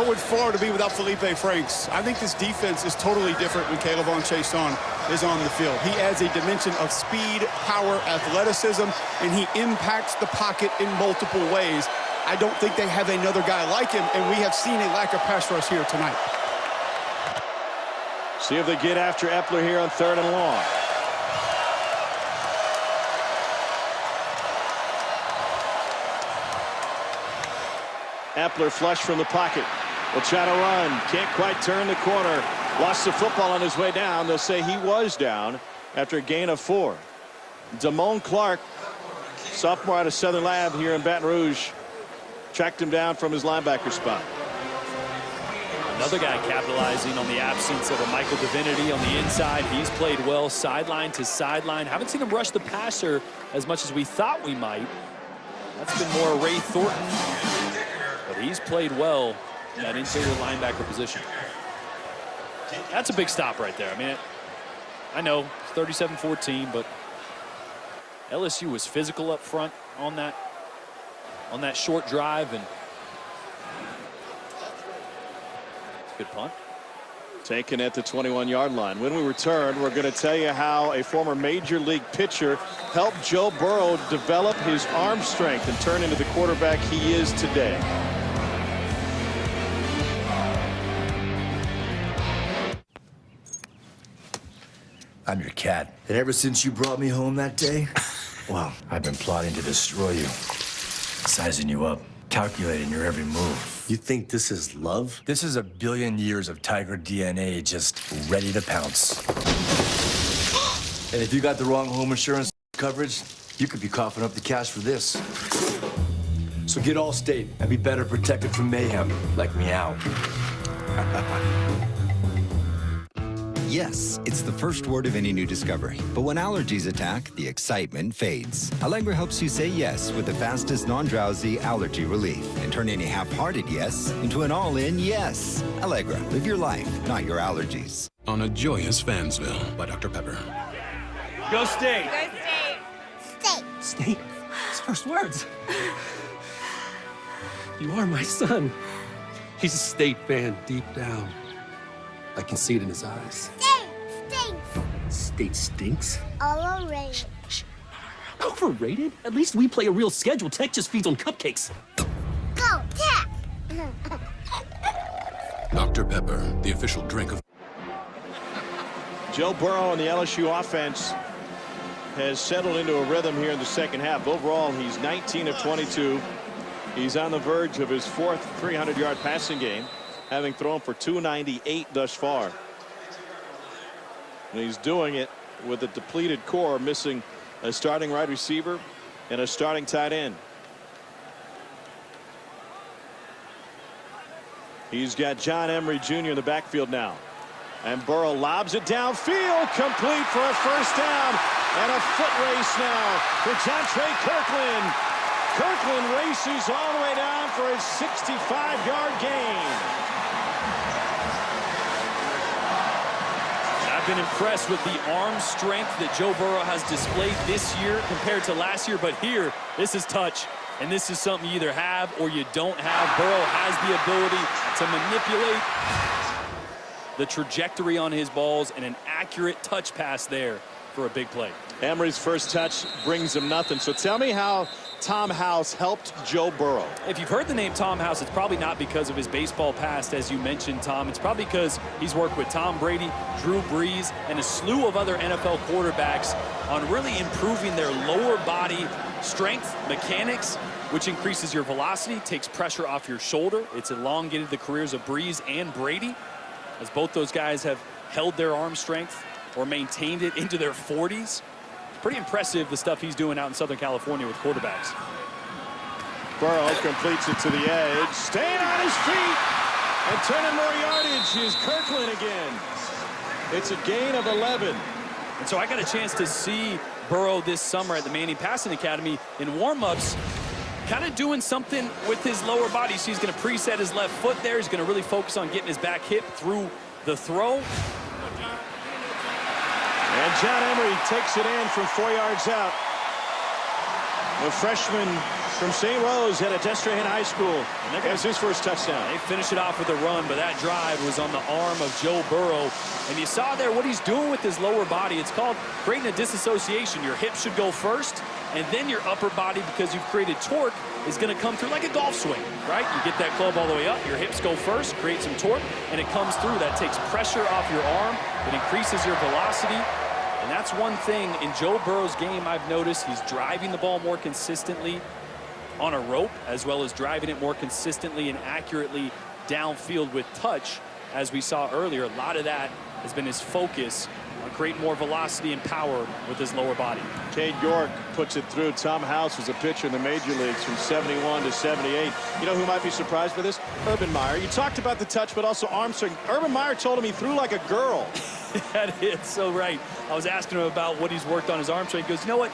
would Florida be without Felipe Franks? I think this defense is totally different when K'Lavon Chaisson is on the field. He adds a dimension of speed, power, athleticism, and he impacts the pocket in multiple ways. I don't think they have another guy like him, and we have seen a lack of pass rush here tonight. See if they get after Epler here on 3rd and long. Epler flush from the pocket. Will try to run. Can't quite turn the corner. Lost the football on his way down. They'll say he was down after a gain of 4. Damone Clark, sophomore out of Southern Lab here in Baton Rouge, tracked him down from his linebacker spot. Another guy capitalizing on the absence of a Michael Divinity on the inside. He's played well sideline to sideline. Haven't seen him rush the passer as much as we thought we might. That's been more Ray Thornton. But he's played well in that interior linebacker position. That's a big stop right there. I mean, I know it's 37-14, but LSU was physical up front on that short drive, and good punt. Taken at the 21-yard line. When we return, we're going to tell you how a former major league pitcher helped Joe Burrow develop his arm strength and turn into the quarterback he is today. I'm your cat. And ever since you brought me home that day, well, I've been plotting to destroy you. Sizing you up, calculating your every move. You think this is love? This is a billion years of tiger DNA just ready to pounce. And if you got the wrong home insurance coverage, you could be coughing up the cash for this. So get Allstate and be better protected from mayhem, like meow. Yes, it's the first word of any new discovery. But when allergies attack, the excitement fades. Allegra helps you say yes with the fastest non-drowsy allergy relief and turn any half-hearted yes into an all-in yes. Allegra, live your life, not your allergies. On a joyous Fansville by Dr. Pepper. Go State. Go State. State. State. His first words. You are my son. He's a State fan deep down. I can see it in his eyes. State stinks. State stinks? Overrated. Overrated? At least we play a real schedule. Tech just feeds on cupcakes. Go Tech. Dr. Pepper, the official drink of... Joe Burrow and the LSU offense has settled into a rhythm here in the second half. Overall, he's 19 of 22. He's on the verge of his 4th 300-yard passing game, having thrown for 298 thus far. And he's doing it with a depleted core, missing a starting wide receiver and a starting tight end. He's got John Emery Jr. in the backfield now. And Burrow lobs it downfield, complete for a first down. And a foot race now for Jontre Kirkland. Kirkland races all the way down for his 65-yard gain. I've been impressed with the arm strength that Joe Burrow has displayed this year compared to last year. But here, this is touch. And this is something you either have or you don't have. Burrow has the ability to manipulate the trajectory on his balls and an accurate touch pass there for a big play. Emery's first touch brings him nothing. So tell me how Tom House helped Joe Burrow. If you've heard the name Tom House, it's probably not because of his baseball past, as you mentioned, Tom. It's probably because he's worked with Tom Brady, Drew Brees, and a slew of other NFL quarterbacks on really improving their lower body strength, mechanics, which increases your velocity, takes pressure off your shoulder. It's elongated the careers of Brees and Brady, as both those guys have held their arm strength or maintained it into their 40s. Pretty impressive, the stuff he's doing out in Southern California with quarterbacks. Burrow completes it to the edge, staying on his feet, and turning more yardage is Kirkland again. It's a gain of 11. And so I got a chance to see Burrow this summer at the Manning Passing Academy in warm-ups, kind of doing something with his lower body. So he's going to preset his left foot there. He's going to really focus on getting his back hip through the throw. And John Emery takes it in from 4 yards out. The freshman from St. Rose at Destroyne High School. And that's his first touchdown. They finish it off with a run, but that drive was on the arm of Joe Burrow. And you saw there what he's doing with his lower body. It's called creating a disassociation. Your hips should go first, and then your upper body, because you've created torque, is going to come through like a golf swing, right? You get that club all the way up, your hips go first, create some torque, and it comes through. That takes pressure off your arm. It increases your velocity. And that's one thing in Joe Burrow's game I've noticed. He's driving the ball more consistently on a rope, as well as driving it more consistently and accurately downfield with touch. As we saw earlier, a lot of that has been his focus on creating more velocity and power with his lower body. Cade York puts it through. Tom House was a pitcher in the major leagues from 71 to 78. You know who might be surprised by this? Urban Meyer. You talked about the touch, but also arm strength. Urban Meyer told him he threw like a girl. That is so right. I was asking him about what he's worked on his arm strength. He goes, you know what?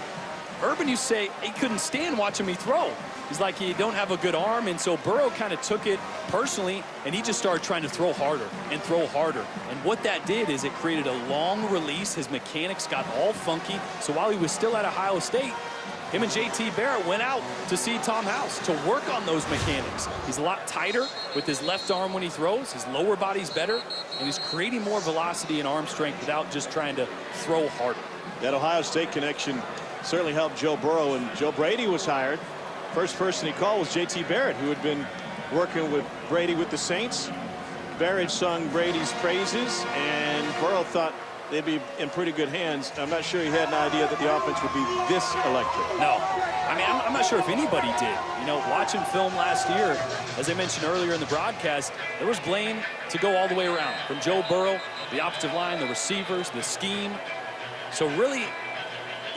Urban, you say he couldn't stand watching me throw. He's like, he don't have a good arm, and so Burrow kind of took it personally, and he just started trying to throw harder and throw harder. And what that did is it created a long release. His mechanics got all funky. So while he was still at Ohio State, him and JT Barrett went out to see Tom House to work on those mechanics. He's a lot tighter with his left arm when he throws. His lower body's better, and he's creating more velocity and arm strength without just trying to throw harder. That Ohio State connection certainly helped Joe Burrow, and Joe Brady was hired. First person he called was JT Barrett, who had been working with Brady with the Saints. Barrett sung Brady's praises, and Burrow thought they'd be in pretty good hands. I'm not sure he had an idea that the offense would be this electric. No. I mean, I'm not sure if anybody did. You know, watching film last year, as I mentioned earlier in the broadcast, there was blame to go all the way around. From Joe Burrow, the offensive line, the receivers, the scheme. So really,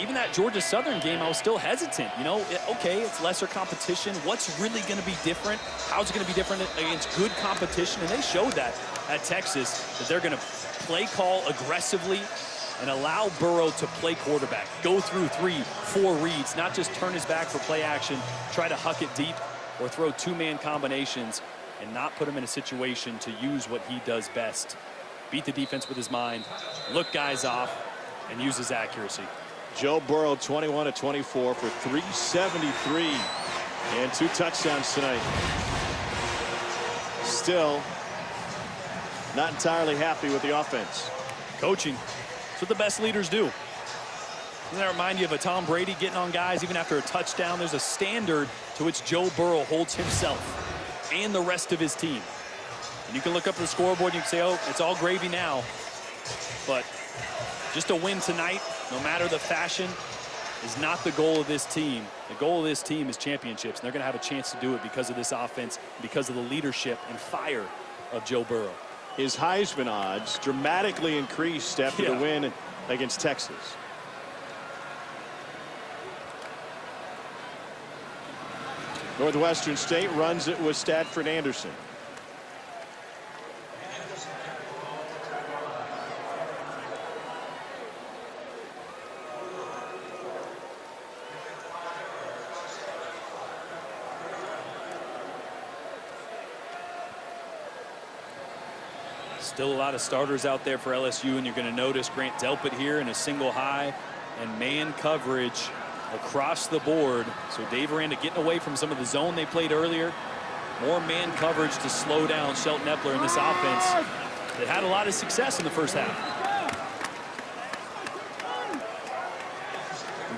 even that Georgia Southern game, I was still hesitant. You know, okay, it's lesser competition. What's really going to be different? How's it going to be different against good competition? And they showed that at Texas, that they're going to play call aggressively and allow Burrow to play quarterback. Go through 3-4 reads, not just turn his back for play action, try to huck it deep, or throw two-man combinations and not put him in a situation to use what he does best. Beat the defense with his mind, look guys off, and use his accuracy. Joe Burrow, 21 of 24 for 373 and 2 touchdowns tonight. Still not entirely happy with the offense. Coaching. That's what the best leaders do. Doesn't that remind you of a Tom Brady getting on guys even after a touchdown? There's a standard to which Joe Burrow holds himself and the rest of his team. And you can look up at the scoreboard and you can say, oh, it's all gravy now. But just a win tonight, no matter the fashion, is not the goal of this team. The goal of this team is championships, and they're going to have a chance to do it because of this offense, because of the leadership and fire of Joe Burrow. His Heisman odds dramatically increased after the win against Texas. Northwestern State runs it with Stadford Anderson. Still a lot of starters out there for LSU, and you're going to notice Grant Delpit here in a single high and man coverage across the board. So Dave Aranda getting away from some of the zone they played earlier. More man coverage to slow down Shelton Epler in this offense that had a lot of success in the first half.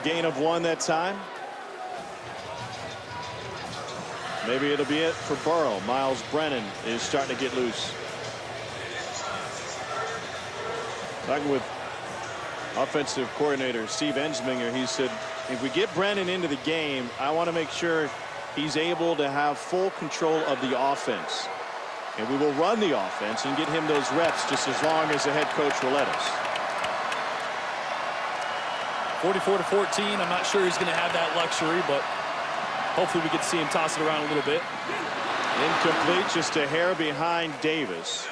Gain of 1 that time. Maybe it'll be it for Burrow. Miles Brennan is starting to get loose. Talking with offensive coordinator Steve Ensminger, he said, if we get Brennan into the game, I want to make sure he's able to have full control of the offense. And we will run the offense and get him those reps just as long as the head coach will let us. 44-14. I'm not sure he's going to have that luxury, but hopefully we get to see him toss it around a little bit. Incomplete, just a hair behind Davis.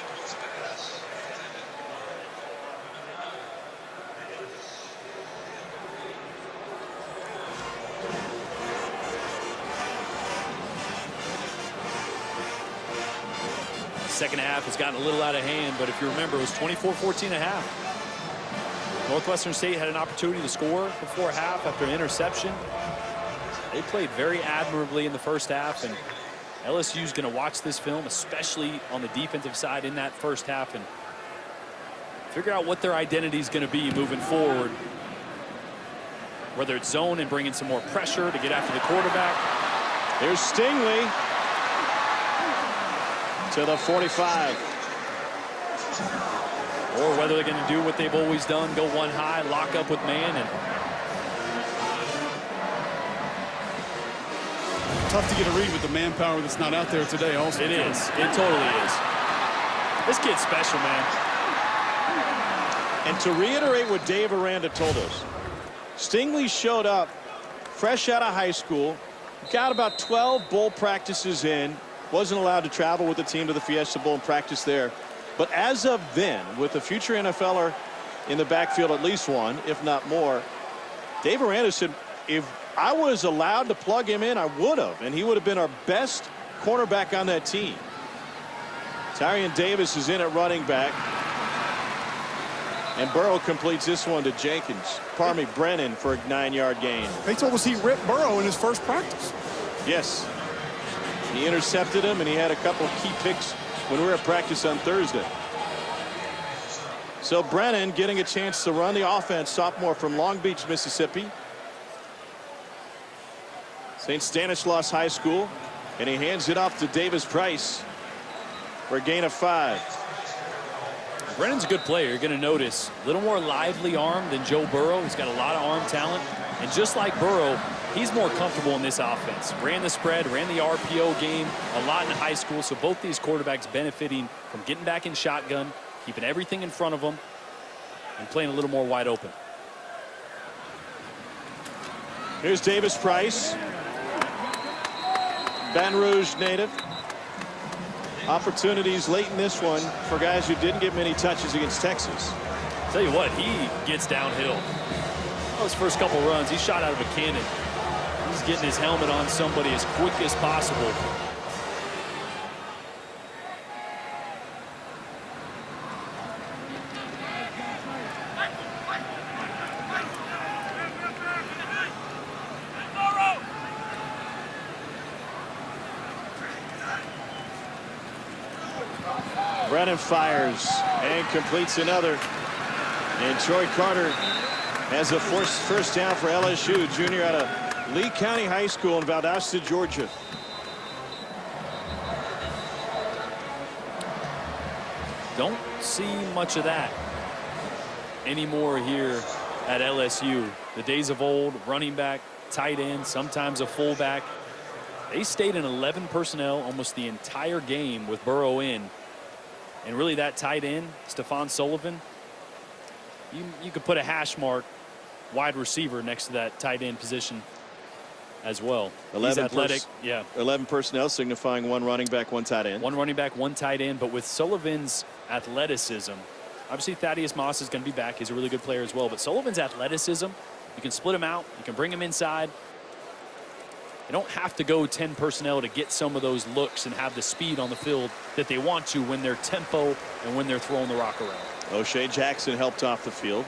Second half has gotten a little out of hand, but if you remember, it was 24-14 at half. Northwestern State had an opportunity to score before half after an interception. They played very admirably in the first half, and LSU's going to watch this film, especially on the defensive side in that first half, and figure out what their identity is going to be moving forward. Whether it's zone and bringing some more pressure to get after the quarterback. Here's Stingley to the 45. Or whether they're going to do what they've always done, go one high, lock up with man. And tough to get a read with the manpower that's not out there today also. It is. It totally is. This kid's special, man. And to reiterate what Dave Aranda told us, Stingley showed up fresh out of high school, got about 12 bowl practices in, wasn't allowed to travel with the team to the Fiesta Bowl and practice there. But as of then, with a future NFLer in the backfield, at least one, if not more, Dave Aranda said, if I was allowed to plug him in, I would have, and he would have been our best cornerback on that team. Tyrion Davis is in at running back. And Burrow completes this one to Brennan for a 9-yard gain. They told us he ripped Burrow in his first practice. Yes. He intercepted him, and he had a couple of key picks when we were at practice on Thursday. So Brennan getting a chance to run the offense, sophomore from Long Beach, Mississippi. St. Stanislaus High School, and he hands it off to Davis Price for a gain of 5. Brennan's a good player. You're going to notice a little more lively arm than Joe Burrow. He's got a lot of arm talent. And just like Burrow, he's more comfortable in this offense. Ran the spread, ran the RPO game a lot in high school. So both these quarterbacks benefiting from getting back in shotgun, keeping everything in front of them, and playing a little more wide open. Here's Davis Price. Baton Rouge native. Opportunities late in this one for guys who didn't get many touches against Texas. Tell you what, he gets downhill. Those first couple runs, he shot out of a cannon. He's getting his helmet on somebody as quick as possible. Brennan fires and completes another. And Troy Carter has a first down for LSU, junior out of Lee County High School in Valdosta, Georgia. Don't see much of that anymore here at LSU. The days of old, running back, tight end, sometimes a fullback. They stayed in 11 personnel almost the entire game with Burrow in. And really that tight end, Stephon Sullivan, you could put a hash mark wide receiver next to that tight end position as well. 11 He's athletic. Yeah. 11 personnel signifying one running back, one tight end. One running back, one tight end. But with Sullivan's athleticism, obviously Thaddeus Moss is going to be back. He's a really good player as well. But Sullivan's athleticism, you can split him out. You can bring him inside. They don't have to go 10 personnel to get some of those looks and have the speed on the field that they want to when they're tempo and when they're throwing the rock around. O'Shea Jackson helped off the field.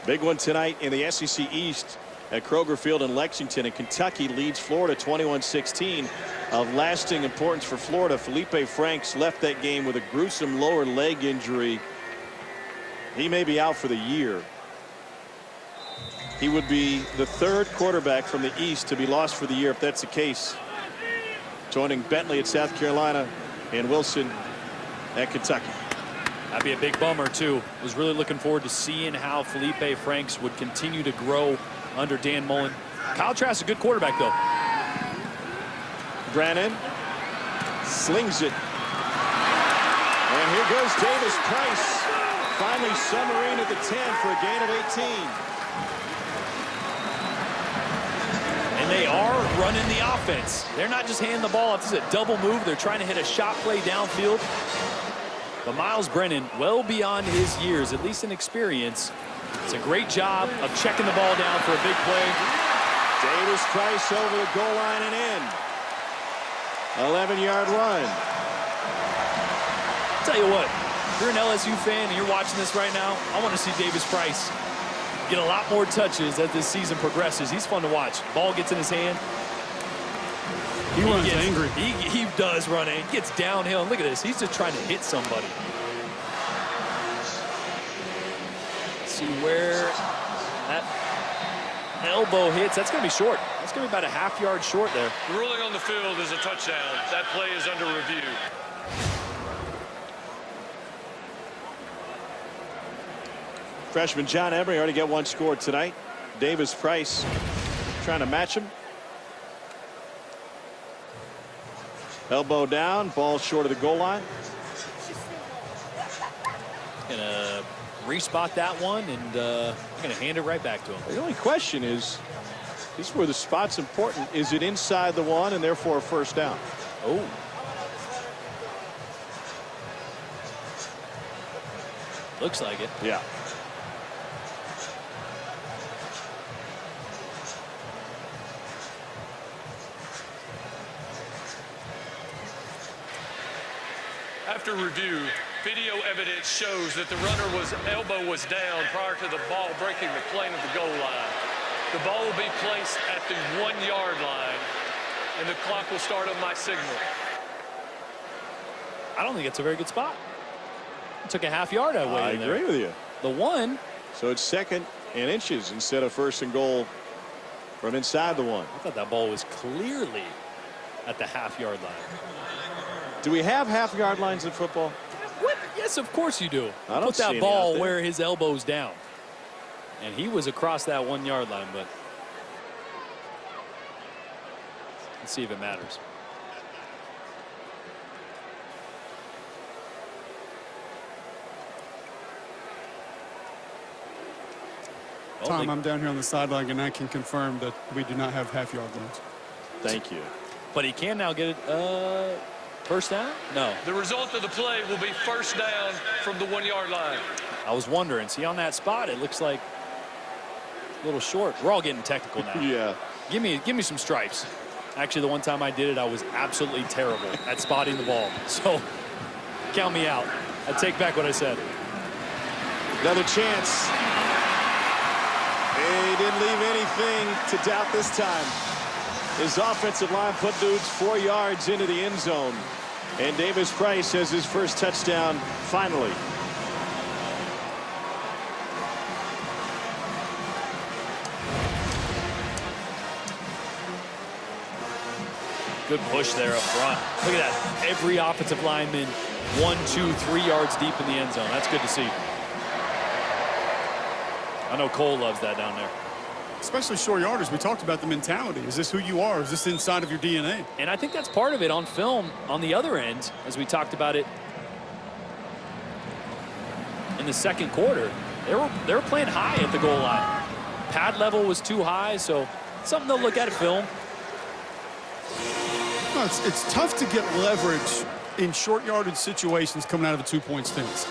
Big one tonight in the SEC East at Kroger Field in Lexington, and Kentucky leads Florida 21-16. Of lasting importance for Florida, Felipe Franks left that game with a gruesome lower leg injury. He may be out for the year. He would be the third quarterback from the East to be lost for the year if that's the case. Joining Bentley at South Carolina and Wilson at Kentucky. That'd be a big bummer too. Was really looking forward to seeing how Felipe Franks would continue to grow under Dan Mullen. Kyle Trask, a good quarterback though. Brannon slings it. And here goes Davis Price. Finally submarine at the 10 for a gain of 18. And they are running the offense. They're not just handing the ball off. This is a double move. They're trying to hit a shot play downfield. But Miles Brennan, well beyond his years, at least in experience, it's a great job of checking the ball down for a big play. Davis Price over the goal line and in. 11-yard run. I'll tell you what, if you're an LSU fan and you're watching this right now, I want to see Davis Price get a lot more touches as this season progresses. He's fun to watch. Ball gets in his hand. He runs angry. He does run angry. He gets downhill. Look at this. He's just trying to hit somebody. Let's see where that elbow hits. That's going to be short. That's going to be about a half-yard short there. The ruling on the field is a touchdown. That play is under review. Freshman John Emery already got one scored tonight. Davis Price trying to match him. Elbow down, ball short of the goal line. Gonna respot that one, and gonna hand it right back to him. The only question is, this is where the spot's important. Is it inside the one and therefore a first down? Oh. Looks like it. Yeah. After review, video evidence shows that the runner's elbow was down prior to the ball breaking the plane of the goal line. The ball will be placed at the 1-yard line, and the clock will start on my signal. I don't think it's a very good spot. It took a half-yard away. I agree with you. The one. So it's 2nd and inches instead of 1st and goal from inside the one. I thought that ball was clearly at the half-yard line. Do we have half-yard lines in football? What? Yes, of course you do. I don't Put see that any ball out there. where his elbow's down. And he was across that 1-yard line, but let's see if it matters. Tom, I'm down here on the sideline, and I can confirm that we do not have half-yard lines. Thank you. But he can now get it. First down? No. The result of the play will be first down from the 1-yard line. I was wondering. See, on that spot, it looks like a little short. We're all getting technical now. Yeah. Give me some stripes. Actually, the one time I did it, I was absolutely terrible at spotting the ball. So, count me out. I take back what I said. Another chance. They didn't leave anything to doubt this time. His offensive line put dudes 4 yards into the end zone. And Davis Price has his first touchdown finally. Good push there up front. Look at that. Every offensive lineman 1, 2, 3 yards deep in the end zone. That's good to see. I know Cole loves that down there. Especially short yarders. We talked about the mentality. Is this who you are? Is this inside of your DNA? And I think that's part of it on film on the other end, as we talked about it in the second quarter. They were playing high at the goal line. Pad level was too high, so something to look at film. No, it's tough to get leverage in short yardage situations coming out of a 2-point stance.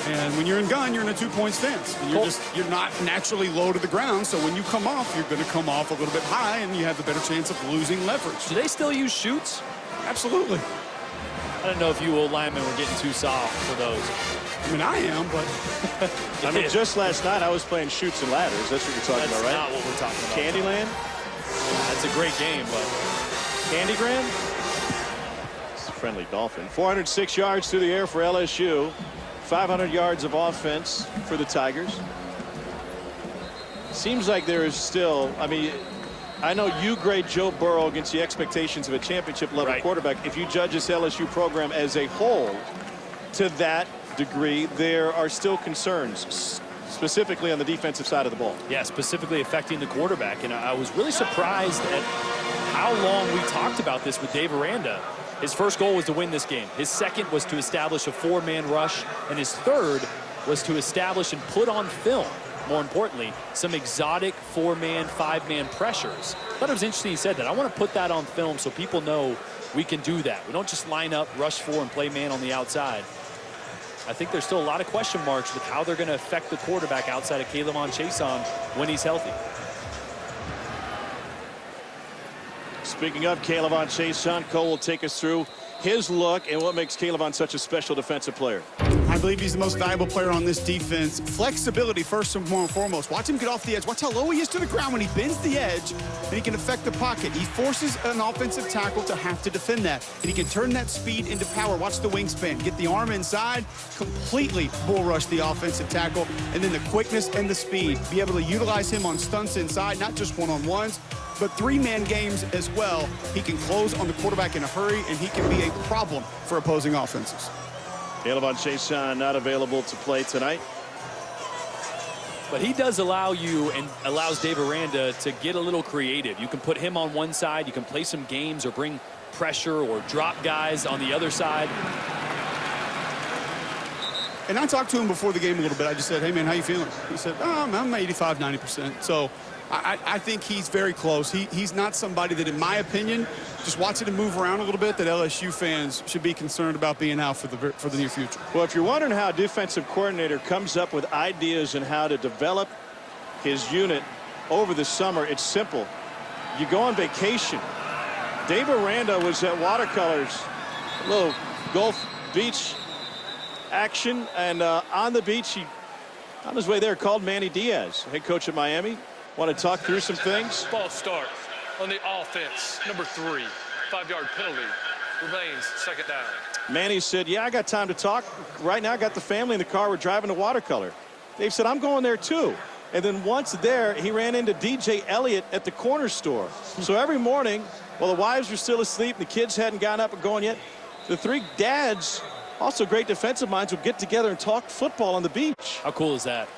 And when you're in gun, you're in a 2-point stance. And you're not naturally low to the ground, so when you come off, you're going to come off a little bit high, and you have a better chance of losing leverage. Do they still use chutes? Absolutely. I don't know if you old linemen were getting too soft for those. I mean, I am, but... I mean, just last night I was playing Chutes and Ladders. That's what you're talking about, right? That's not what we're talking about. Candyland? That's a great game, but... Candygram? It's a friendly Dolphin. 406 yards through the air for LSU. 500 yards of offense for the Tigers. Seems like there is still, I mean, I know you grade Joe Burrow against the expectations of a championship level quarterback. If you judge this LSU program as a whole to that degree, there are still concerns, specifically on the defensive side of the ball. Yeah, specifically affecting the quarterback. And I was really surprised at how long we talked about this with Dave Aranda. His first goal was to win this game. His second was to establish a 4-man rush. And his third was to establish and put on film, more importantly, some exotic 4-man, 5-man pressures. I thought it was interesting he said that. I want to put that on film so people know we can do that. We don't just line up, rush 4, and play man on the outside. I think there's still a lot of question marks with how they're going to affect the quarterback outside of K'Lavon Chaisson when he's healthy. Speaking of K'Lavon Chaisson, Cole will take us through his look and what makes K'Lavon such a special defensive player. I believe he's the most valuable player on this defense. Flexibility first and foremost. Watch him get off the edge. Watch how low he is to the ground when he bends the edge, and he can affect the pocket. He forces an offensive tackle to have to defend that, and he can turn that speed into power. Watch the wingspan. Get the arm inside, completely bull rush the offensive tackle, and then the quickness and the speed. Be able to utilize him on stunts inside, not just one-on-ones, but three-man games as well. He can close on the quarterback in a hurry, and he can be a problem for opposing offenses. Caleb Chason not available to play tonight. But he does allow you and allows Dave Aranda to get a little creative. You can put him on one side, you can play some games or bring pressure or drop guys on the other side. And I talked to him before the game a little bit. I just said, hey, man, how you feeling? He said, oh, I'm 85, 90%. So I think he's very close. He's not somebody that, in my opinion, just watching him move around a little bit, that LSU fans should be concerned about being out for the near future. Well, if you're wondering how a defensive coordinator comes up with ideas and how to develop his unit over the summer, it's simple. You go on vacation. Dave Aranda was at Watercolors, a little Gulf Beach action, and on the beach, he, on his way there, called Manny Diaz, head coach at Miami. Want to talk through some things? Ball start on the offense, number 3. 5-yard penalty. Remains second down. Manny said, yeah, I got time to talk. Right now, I got the family in the car. We're driving to Watercolor. Dave said, I'm going there too. And then once there, he ran into DJ Elliott at the corner store. So every morning, while the wives were still asleep, the kids hadn't gotten up and going yet, the 3 dads, also great defensive minds, would get together and talk football on the beach. How cool is that?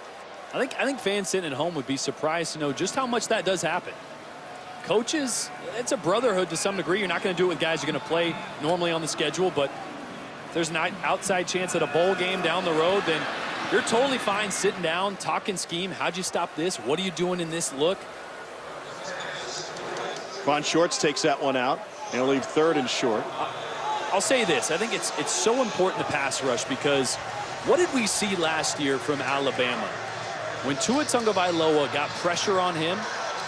I think fans sitting at home would be surprised to know just how much that does happen. Coaches, it's a brotherhood to some degree. You're not going to do it with guys you're going to play normally on the schedule, but if there's an outside chance at a bowl game down the road, then you're totally fine sitting down, talking scheme. How'd you stop this? What are you doing in this look? Quan Shorts takes that one out, and he'll leave 3rd and short. I'll say this. I think it's so important to pass rush because what did we see last year from Alabama? When Tua Tagovailoa got pressure on him,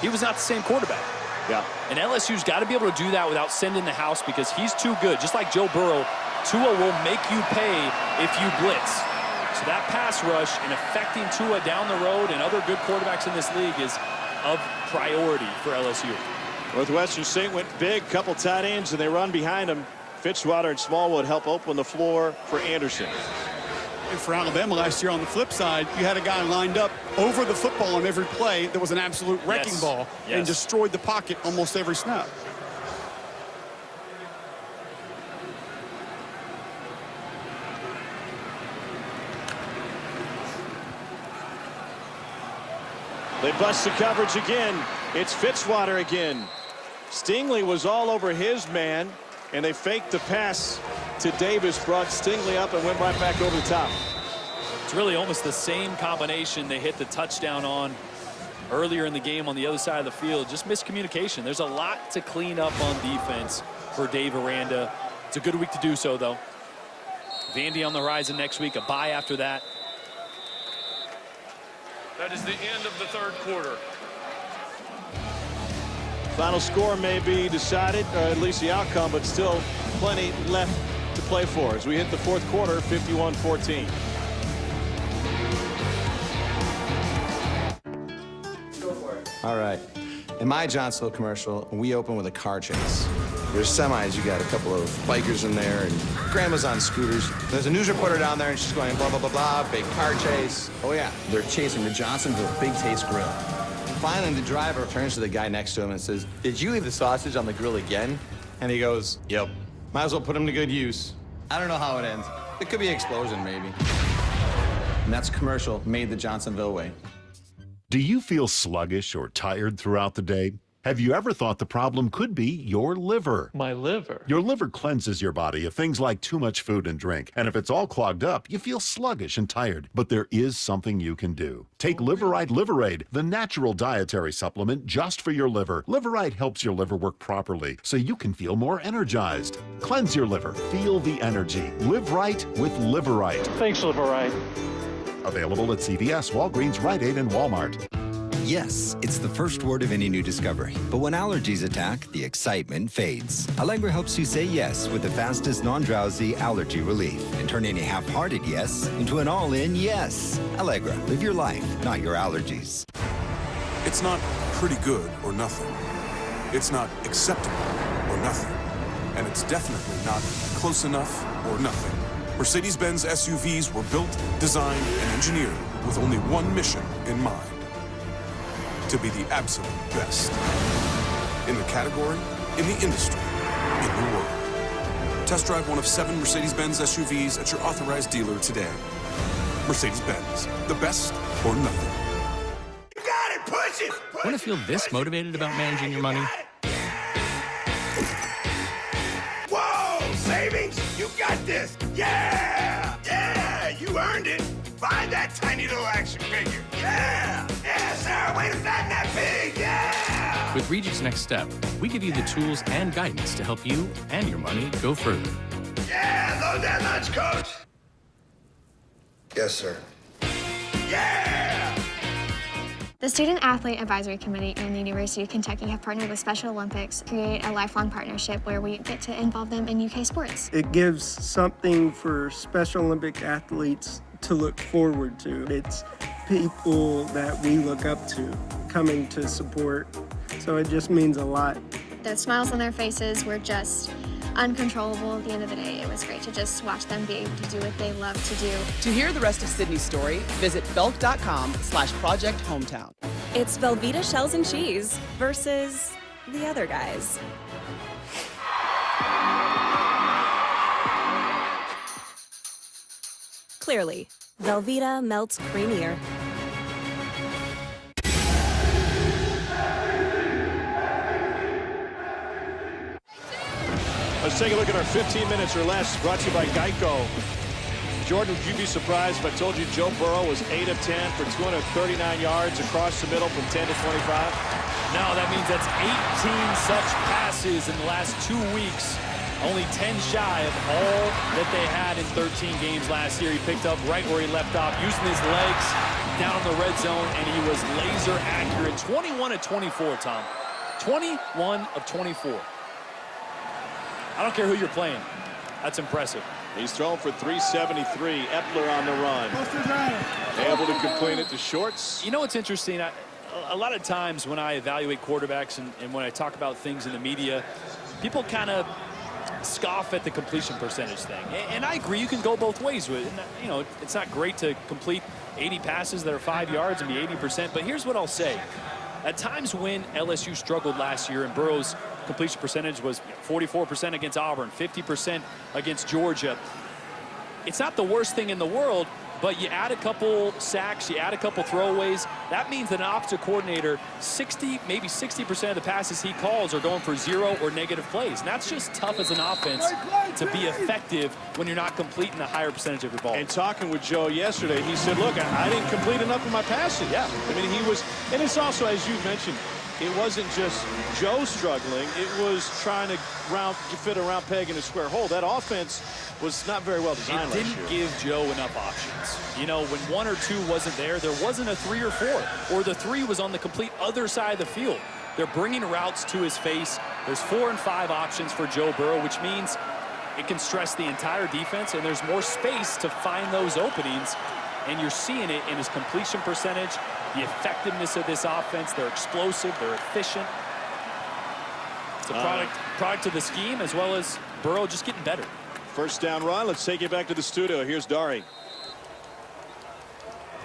he was not the same quarterback. Yeah. And LSU's got to be able to do that without sending the house because he's too good. Just like Joe Burrow, Tua will make you pay if you blitz. So that pass rush and affecting Tua down the road and other good quarterbacks in this league is of priority for LSU. Northwestern State went big, couple tight ends, and they run behind them. Fitzwater and Smallwood help open the floor for Anderson. And for Alabama last year on the flip side, you had a guy lined up over the football on every play that was an absolute wrecking ball and destroyed the pocket almost every snap. They bust the coverage again. It's Fitzwater again. Stingley was all over his man, and they faked the pass to Davis, brought Stingley up and went right back over the top. It's really almost the same combination they hit the touchdown on earlier in the game on the other side of the field. Just miscommunication. There's a lot to clean up on defense for Dave Aranda. It's a good week to do so, though. Vandy on the horizon next week, a bye after that. That is the end of the 3rd quarter. Final score may be decided, or at least the outcome, but still plenty left to play for as we hit the 4th quarter, 51-14. All right. In my Johnsonville commercial, we open with a car chase. There's semis, you got a couple of bikers in there, and grandma's on scooters. There's a news reporter down there, and she's going blah, blah, blah, blah, big car chase. Oh, yeah. They're chasing the Johnsonville Big Taste Grill. Finally, the driver turns to the guy next to him and says, "Did you leave the sausage on the grill again?" And he goes, "Yep. Might as well put him to good use." I don't know how it ends. It could be an explosion, maybe. And that's commercial made the Johnsonville way. Do you feel sluggish or tired throughout the day? Have you ever thought the problem could be your liver? My liver? Your liver cleanses your body of things like too much food and drink. And if it's all clogged up, you feel sluggish and tired. But there is something you can do. Take Liverite Liverade, the natural dietary supplement just for your liver. Liverite helps your liver work properly so you can feel more energized. Cleanse your liver. Feel the energy. Live right with Liverite. Thanks, Liverite. Available at CVS, Walgreens, Rite Aid, and Walmart. Yes, it's the first word of any new discovery. But when allergies attack, the excitement fades. Allegra helps you say yes with the fastest non-drowsy allergy relief and turn any half-hearted yes into an all-in yes. Allegra, live your life, not your allergies. It's not pretty good or nothing. It's not acceptable or nothing. And it's definitely not close enough or nothing. Mercedes-Benz SUVs were built, designed, and engineered with only one mission in mind: to be the absolute best. In the category, in the industry, in the world. Test drive one of 7 Mercedes-Benz SUVs at your authorized dealer today. Mercedes-Benz, the best or nothing. You got it, push it! Want to feel this motivated about managing your money? Whoa, savings, you got this! Yeah! Yeah, you earned it! Find that tiny little action figure! Yeah! Yeah, Sarah, way to fatten that pig! Yeah! With Regis Next Step, we give you the tools and guidance to help you and your money go further. Yeah, load that lunch, coach! Yes, sir. Yeah! The Student Athlete Advisory Committee and the University of Kentucky have partnered with Special Olympics to create a lifelong partnership where we get to involve them in UK sports. It gives something for Special Olympic athletes to look forward to. It's people that we look up to coming to support, so it just means a lot. The smiles on their faces were just uncontrollable at the end of the day. It was great to just watch them be able to do what they love to do. To hear the rest of Sydney's story, visit belk.com/Project Hometown. It's Velveeta shells and cheese versus the other guys. Clearly, Velveeta melts creamier. Let's take a look at our 15 minutes or less, brought to you by Geico. Jordan, would you be surprised if I told you Joe Burrow was 8 of 10 for 239 yards across the middle from 10 to 25? No, that means that's 18 such passes in the last 2 weeks. Only 10 shy of all that they had in 13 games last year. He picked up right where he left off, using his legs down in the red zone, and he was laser accurate. 21 of 24, Tom. 21 of 24. I don't care who you're playing. That's impressive. He's thrown for 373. Epler on the run. Able to complete it to Shorts. You know what's interesting? A lot of times when I evaluate quarterbacks and when I talk about things in the media, people kind of scoff at the completion percentage thing. And I agree, you can go both ways with it. You know, it's not great to complete 80 passes that are 5 yards and be 80%. But here's what I'll say. At times when LSU struggled last year and Burrow's completion percentage was 44% against Auburn, 50% against Georgia, it's not the worst thing in the world, but you add a couple sacks, you add a couple throwaways, that means that an offensive coordinator, 60, maybe 60% of the passes he calls are going for 0 or negative plays. And that's just tough as an offense to be effective when you're not completing a higher percentage of your ball. And talking with Joe yesterday, he said, look, I didn't complete enough of my passes. Yeah. I mean, he was, and it's also, as you mentioned, it wasn't just Joe struggling. It was trying to fit a round peg in a square hole. That offense was not very well designed last year. It didn't give Joe enough options. You know, when 1 or 2 wasn't there wasn't a 3 or 4. Or the 3 was on the complete other side of the field. They're bringing routes to his face. There's 4 and 5 options for Joe Burrow, which means it can stress the entire defense, and there's more space to find those openings. And you're seeing it in his completion percentage, the effectiveness of this offense. They're explosive, they're efficient. It's a product of the scheme as well as Burrow just getting better. First down run. Let's take it back to the studio. Here's Dari.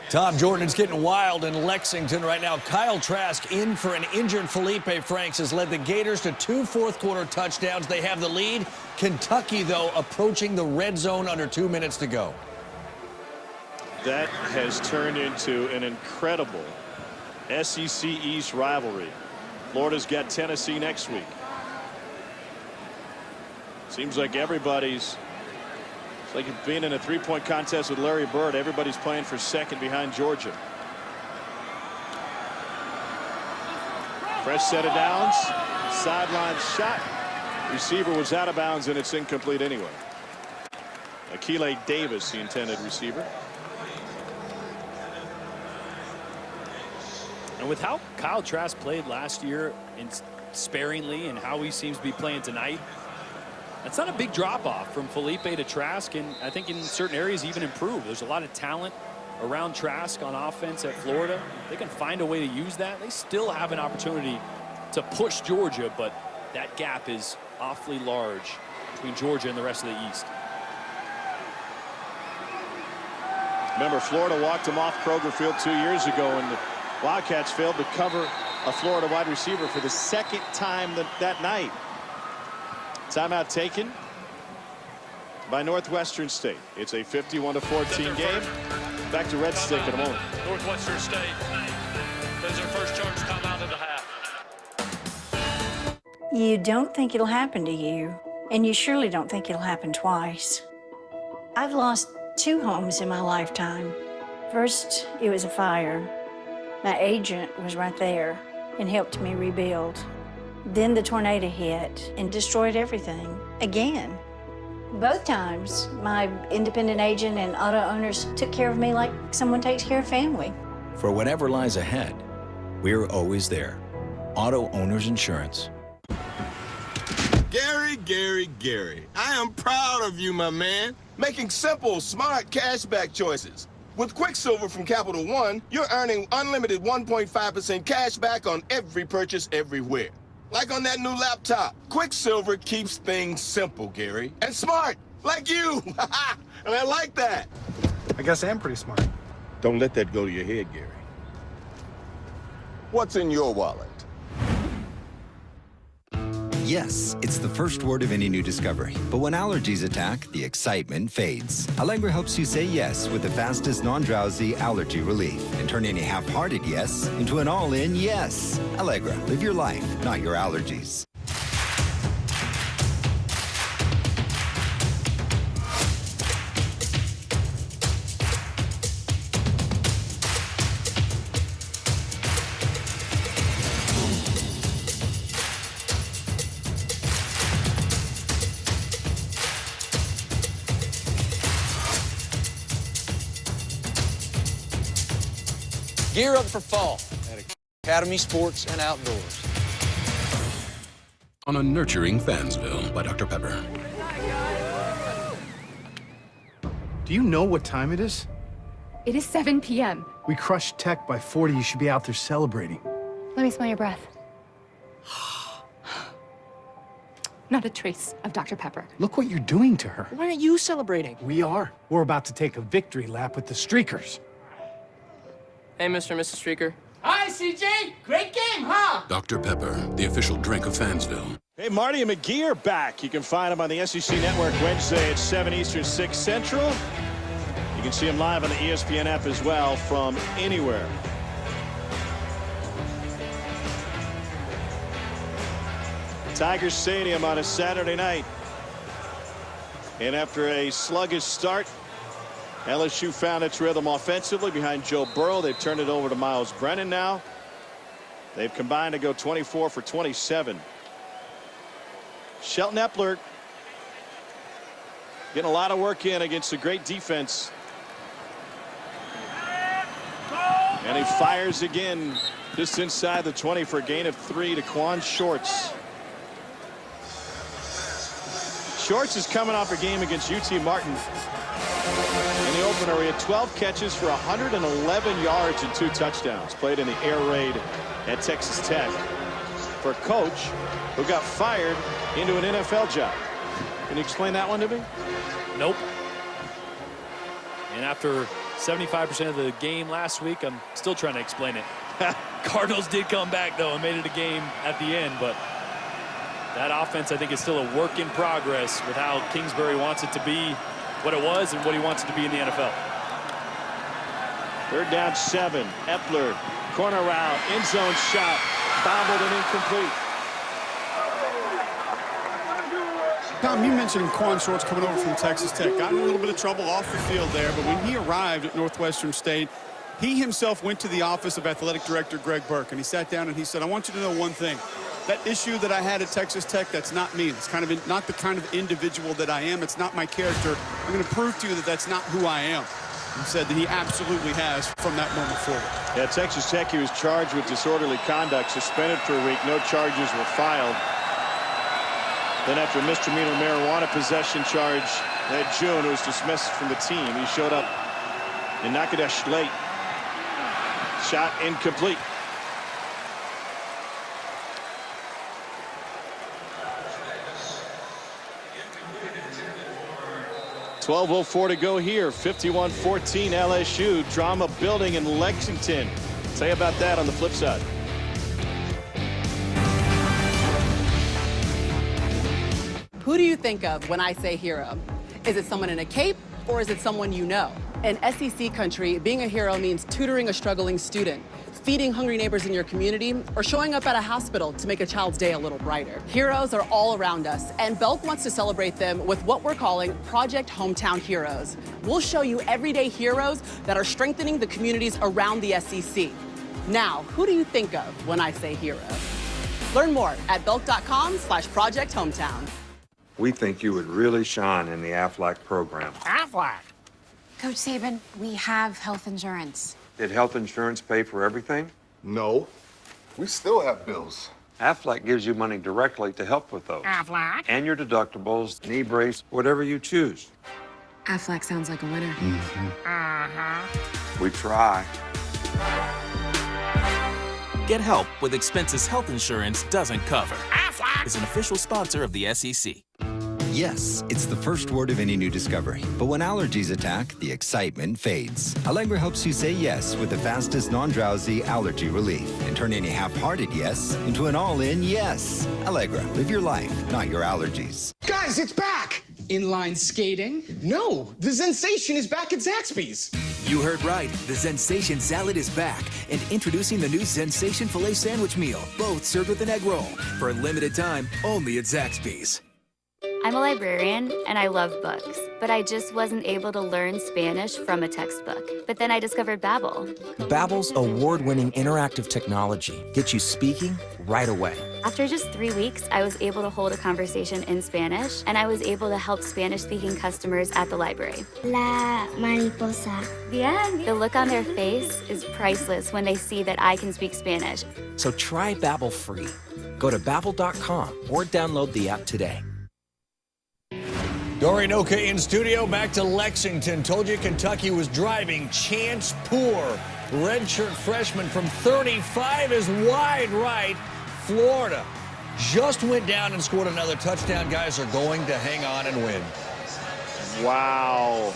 Tom, Jordan, it's getting wild in Lexington right now. Kyle Trask in for an injured Felipe Franks has led the Gators to 2 fourth-quarter touchdowns. They have the lead. Kentucky, though, approaching the red zone under 2 minutes to go. That has turned into an incredible SEC East rivalry. Florida's got Tennessee next week. Seems like everybody's, it's like being in a three-point contest with Larry Bird. Everybody's playing for second behind Georgia. Fresh set of downs. Sideline shot. Receiver was out of bounds, and it's incomplete anyway. Akile Davis, the intended receiver. And with how Kyle Trask played last year and sparingly and how he seems to be playing tonight, that's not a big drop-off from Felipe to Trask, and I think in certain areas even improved. There's a lot of talent around Trask on offense at Florida. They can find a way to use that. They still have an opportunity to push Georgia, but that gap is awfully large between Georgia and the rest of the East. Remember, Florida walked him off Kroger Field 2 years ago, and the Wildcats failed to cover a Florida wide receiver for the second time that night. Timeout taken by Northwestern State. It's a 51-14 game. Back to Red Stick in a moment. Northwestern State does their first charge timeout of the half. You don't think it'll happen to you, and you surely don't think it'll happen twice. I've lost 2 homes in my lifetime. First, it was a fire. My agent was right there and helped me rebuild. Then the tornado hit and destroyed everything again. Both times, my independent agent and auto owners took care of me like someone takes care of family. For whatever lies ahead, we're always there. Auto Owners Insurance. Gary, I am proud of you, my man. Making simple, smart cashback choices. With Quicksilver from Capital One, you're earning unlimited 1.5% cash back on every purchase everywhere. Like on that new laptop, Quicksilver keeps things simple, Gary. And smart, like you. And I like that. I guess I am pretty smart. Don't let that go to your head, Gary. What's in your wallet? Yes, it's the first word of any new discovery. But when allergies attack, the excitement fades. Allegra helps you say yes with the fastest non-drowsy allergy relief and turn any half-hearted yes into an all-in yes. Allegra, live your life, not your allergies. Gear up for fall at Academy Sports and Outdoors. On a nurturing Fansville by Dr. Pepper. Do you know what time it is? It is 7 p.m. We crushed Tech by 40. You should be out there celebrating. Let me smell your breath. Not a trace of Dr. Pepper. Look what you're doing to her. Why aren't you celebrating? We are. We're about to take a victory lap with the Streakers. Hey, Mr. and Mrs. Streaker. Hi, CJ. Great game, huh? Dr. Pepper, the official drink of Fansville. Hey, Marty and McGee are back. You can find them on the SEC Network Wednesday at 7 Eastern, 6 Central. You can see them live on the ESPN app as well from anywhere. Tiger Stadium on a Saturday night. And after a sluggish start, LSU found its rhythm offensively behind Joe Burrow. They've turned it over to Miles Brennan now. They've combined to go 24 for 27. Shelton Epler getting a lot of work in against a great defense. And he fires again just inside the 20 for a gain of 3 to Quan Shorts. Shorts is coming off a game against UT Martin. In the opener, he had 12 catches for 111 yards and 2 touchdowns. Played in the air raid at Texas Tech for a coach who got fired into an NFL job. Can you explain that one to me? Nope. And after 75% of the game last week, I'm still trying to explain it. Cardinals did come back, though, and made it a game at the end. But that offense, I think, is still a work in progress with how Kingsbury wants it to be, what it was, and what he wants it to be in the NFL. 3rd down 7. Epler, corner route, end zone shot, bobbled and incomplete. Tom, you mentioned Quan Shorts coming over from Texas Tech. Got in a little bit of trouble off the field there, but when he arrived at Northwestern State, he himself went to the office of athletic director Greg Burke, and he sat down and he said, I want you to know one thing. That issue that I had at Texas Tech, that's not me. It's kind of not the kind of individual that I am. It's not my character. I'm going to prove to you that that's not who I am. said that he absolutely has from that moment forward. Yeah, Texas Tech, he was charged with disorderly conduct, suspended for a week. No charges were filed. Then after a misdemeanor marijuana possession charge that June, who was dismissed from the team, he showed up in Natchitoches late. Shot incomplete. .12:04 to go here. 51-14 LSU. Drama building in Lexington. Tell you about that on the flip side. Who do you think of when I say hero? Is it someone in a cape or is it someone you know? In SEC country, being a hero means tutoring a struggling student, feeding hungry neighbors in your community, or showing up at a hospital to make a child's day a little brighter. Heroes are all around us, and Belk wants to celebrate them with what we're calling Project Hometown Heroes. We'll show you everyday heroes that are strengthening the communities around the SEC. Now, who do you think of when I say hero? Learn more at belk.com/Project Hometown. We think you would really shine in the Aflac program. Aflac? Coach Saban, we have health insurance. Did health insurance pay for everything? No. We still have bills. Aflac gives you money directly to help with those. Aflac? And your deductibles, knee brace, whatever you choose. Aflac sounds like a winner. We try. Get help with expenses health insurance doesn't cover. Aflac is an official sponsor of the SEC. Yes, it's the first word of any new discovery. But when allergies attack, the excitement fades. Allegra helps you say yes with the fastest non-drowsy allergy relief and turn any half-hearted yes into an all-in yes. Allegra, live your life, not your allergies. Guys, it's back! Inline skating? No, the Zensation is back at Zaxby's. You heard right. The Zensation salad is back. And introducing the new Zensation filet sandwich meal, both served with an egg roll. For a limited time, only at Zaxby's. I'm a librarian and I love books, but I just wasn't able to learn Spanish from a textbook. But then I discovered Babbel. Babbel's award-winning interactive technology gets you speaking right away. After just 3 weeks, I was able to hold a conversation in Spanish, and I was able to help Spanish-speaking customers at the library. La mariposa. Bien. The look on their face is priceless when they see that I can speak Spanish. So try Babbel free. Go to Babbel.com or download the app today. Dorian Oka in studio, back to Lexington. Told you Kentucky was driving. Chance Poor, redshirt freshman from 35 is wide right. Florida just went down and scored another touchdown. Guys are going to hang on and win. Wow.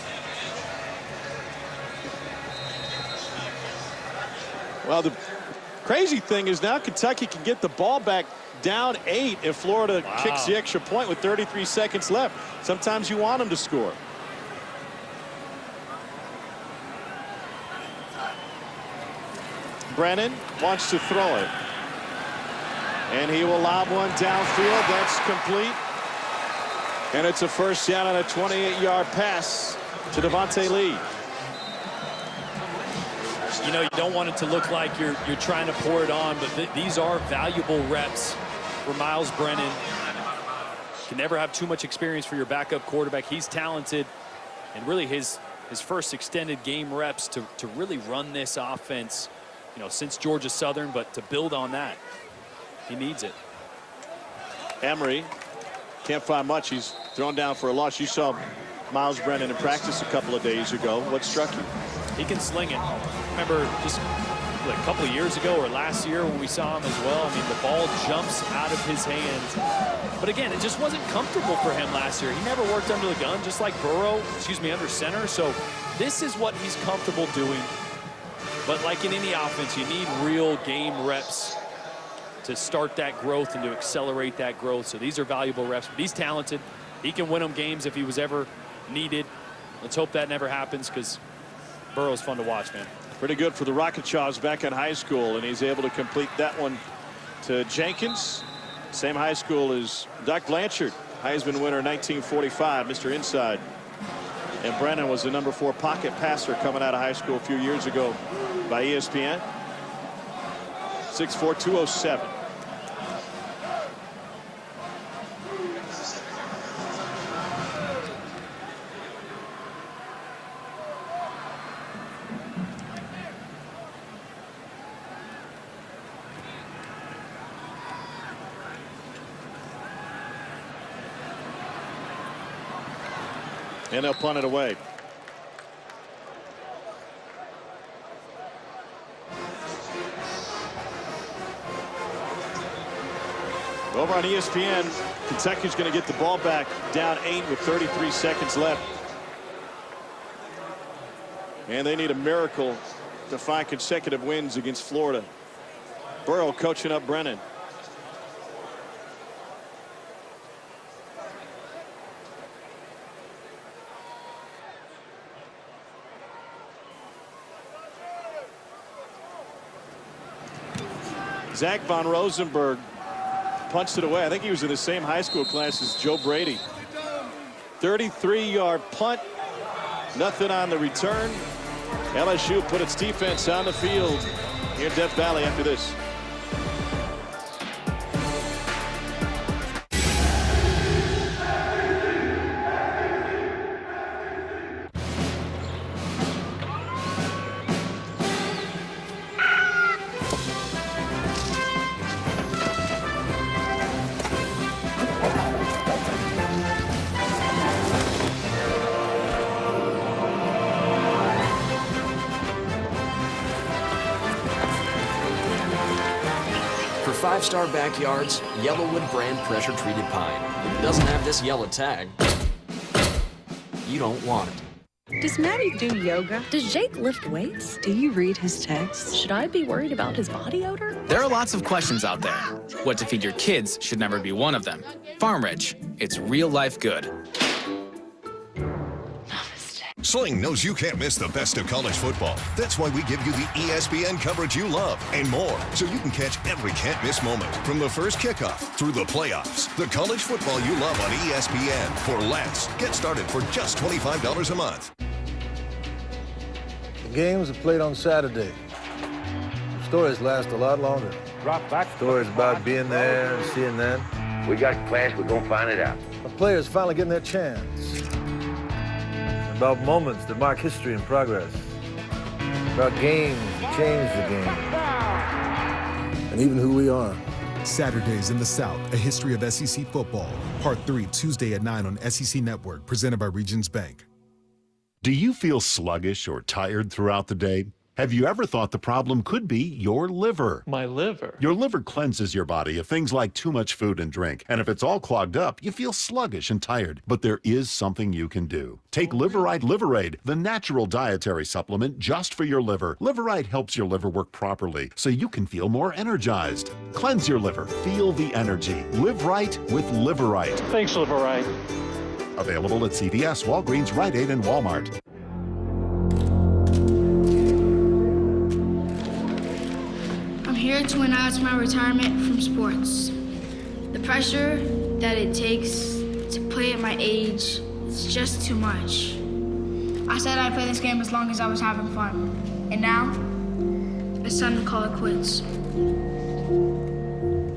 Well, the crazy thing is now Kentucky can get the ball back down 8 if Florida kicks the extra point with 33 seconds left. Sometimes you want them to score. Brennan wants to throw it. And he will lob one downfield. That's complete. And it's a first down on a 28-yard pass to Devontae Lee. You know, you don't want it to look like you're trying to pour it on, but these are valuable reps for Miles Brennan. Can never have too much experience for your backup quarterback. He's talented, and really his first extended game reps to really run this offense, you know, since Georgia Southern, but to build on that, he needs it. Emery can't find much. He's thrown down for a loss. You saw Miles Brennan in practice a couple of days ago. What struck you? He can sling it. Remember just a couple of years ago or last year when we saw him as well. I mean, the ball jumps out of his hands. But again, it just wasn't comfortable for him last year. He never worked under the gun, just like Burrow, under center. So this is what he's comfortable doing. But like in any offense, you need real game reps to start that growth and to accelerate that growth. So these are valuable reps. But he's talented. He can win them games if he was ever needed. Let's hope that never happens, because Burrow's fun to watch, man. Pretty good for the Rocket Chaws back in high school, and he's able to complete that one to Jenkins. Same high school as Doc Blanchard, Heisman winner 1945, Mr. Inside. And Brennan was the number 4 pocket passer coming out of high school a few years ago by ESPN. 6'4", 207. And they'll punt it away. Over on ESPN, Kentucky's going to get the ball back down 8 with 33 seconds left. And they need a miracle to find consecutive wins against Florida. Burrow coaching up Brennan. Zach Von Rosenberg punched it away. I think he was in the same high school class as Joe Brady. 33-yard punt. Nothing on the return. LSU put its defense on the field here in Death Valley after this. Five-star backyards, Yellowwood brand pressure-treated pine. If it doesn't have this yellow tag, you don't want it. Does Maddie do yoga? Does Jake lift weights? Do you read his texts? Should I be worried about his body odor? There are lots of questions out there. What to feed your kids should never be one of them. Farm Ridge, it's real life good. Sling knows you can't miss the best of college football. That's why we give you the ESPN coverage you love and more, so you can catch every can't-miss moment from the first kickoff through the playoffs. The college football you love on ESPN for less. Get started for just $25 a month. The games are played on Saturday. The stories last a lot longer. Stories about being there and seeing that. We got class, we're gonna find it out. The players finally getting their chance. About moments that mark history and progress. About games that change the game. And even who we are. Saturdays in the South, a history of SEC football. Part 3, Tuesday at 9 on SEC Network, presented by Regions Bank. Do you feel sluggish or tired throughout the day? Have you ever thought the problem could be your liver? My liver? Your liver cleanses your body of things like too much food and drink. And if it's all clogged up, you feel sluggish and tired. But there is something you can do. Take Liverite Liverade, the natural dietary supplement just for your liver. Liverite helps your liver work properly so you can feel more energized. Cleanse your liver. Feel the energy. Live right with Liverite. Thanks, Liverite. Available at CVS, Walgreens, Rite Aid, and Walmart. I'm here to announce my retirement from sports. The pressure that it takes to play at my age is just too much. I said I'd play this game as long as I was having fun. And now, it's time to call it quits.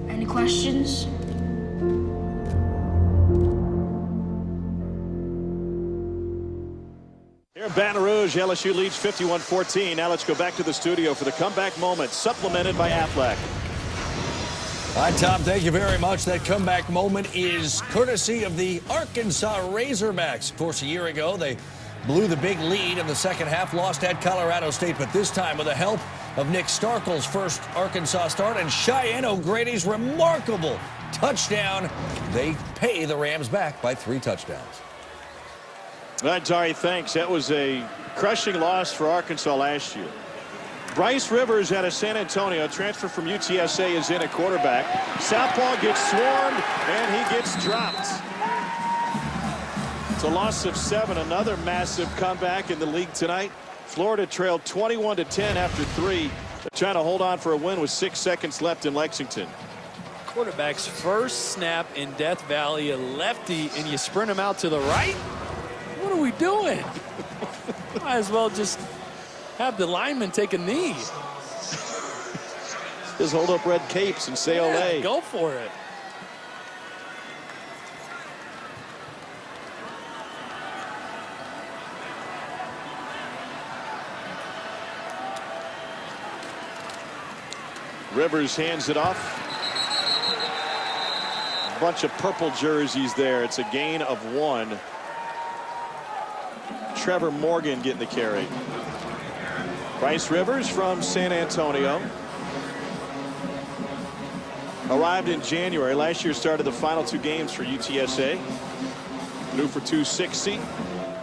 Any questions? Here in Baton Rouge, LSU leads 51-14. Now let's go back to the studio for the comeback moment, supplemented by Aflac. All right, Tom, thank you very much. That comeback moment is courtesy of the Arkansas Razorbacks. Of course, a year ago, they blew the big lead in the second half, lost at Colorado State, but this time with the help of Nick Starkel's first Arkansas start and Cheyenne O'Grady's remarkable touchdown, they pay the Rams back by 3 touchdowns. All right, Dari, thanks. That was a crushing loss for Arkansas last year. Bryce Rivers out of San Antonio, transfer from UTSA, is in at quarterback. Southpaw gets swarmed, and he gets dropped. It's a loss of 7, another massive comeback in the league tonight. Florida trailed 21-10 after 3. They're trying to hold on for a win with 6 seconds left in Lexington. Quarterback's first snap in Death Valley, a lefty, and you sprint him out to the right? What are we doing? Might as well just have the lineman take a knee. Just hold up red capes and say ole. Go for it. Rivers hands it off. A bunch of purple jerseys there. It's a gain of 1. Trevor Morgan getting the carry. Bryce Rivers from San Antonio. Arrived in January. Last year started the final 2 games for UTSA. Threw for 260.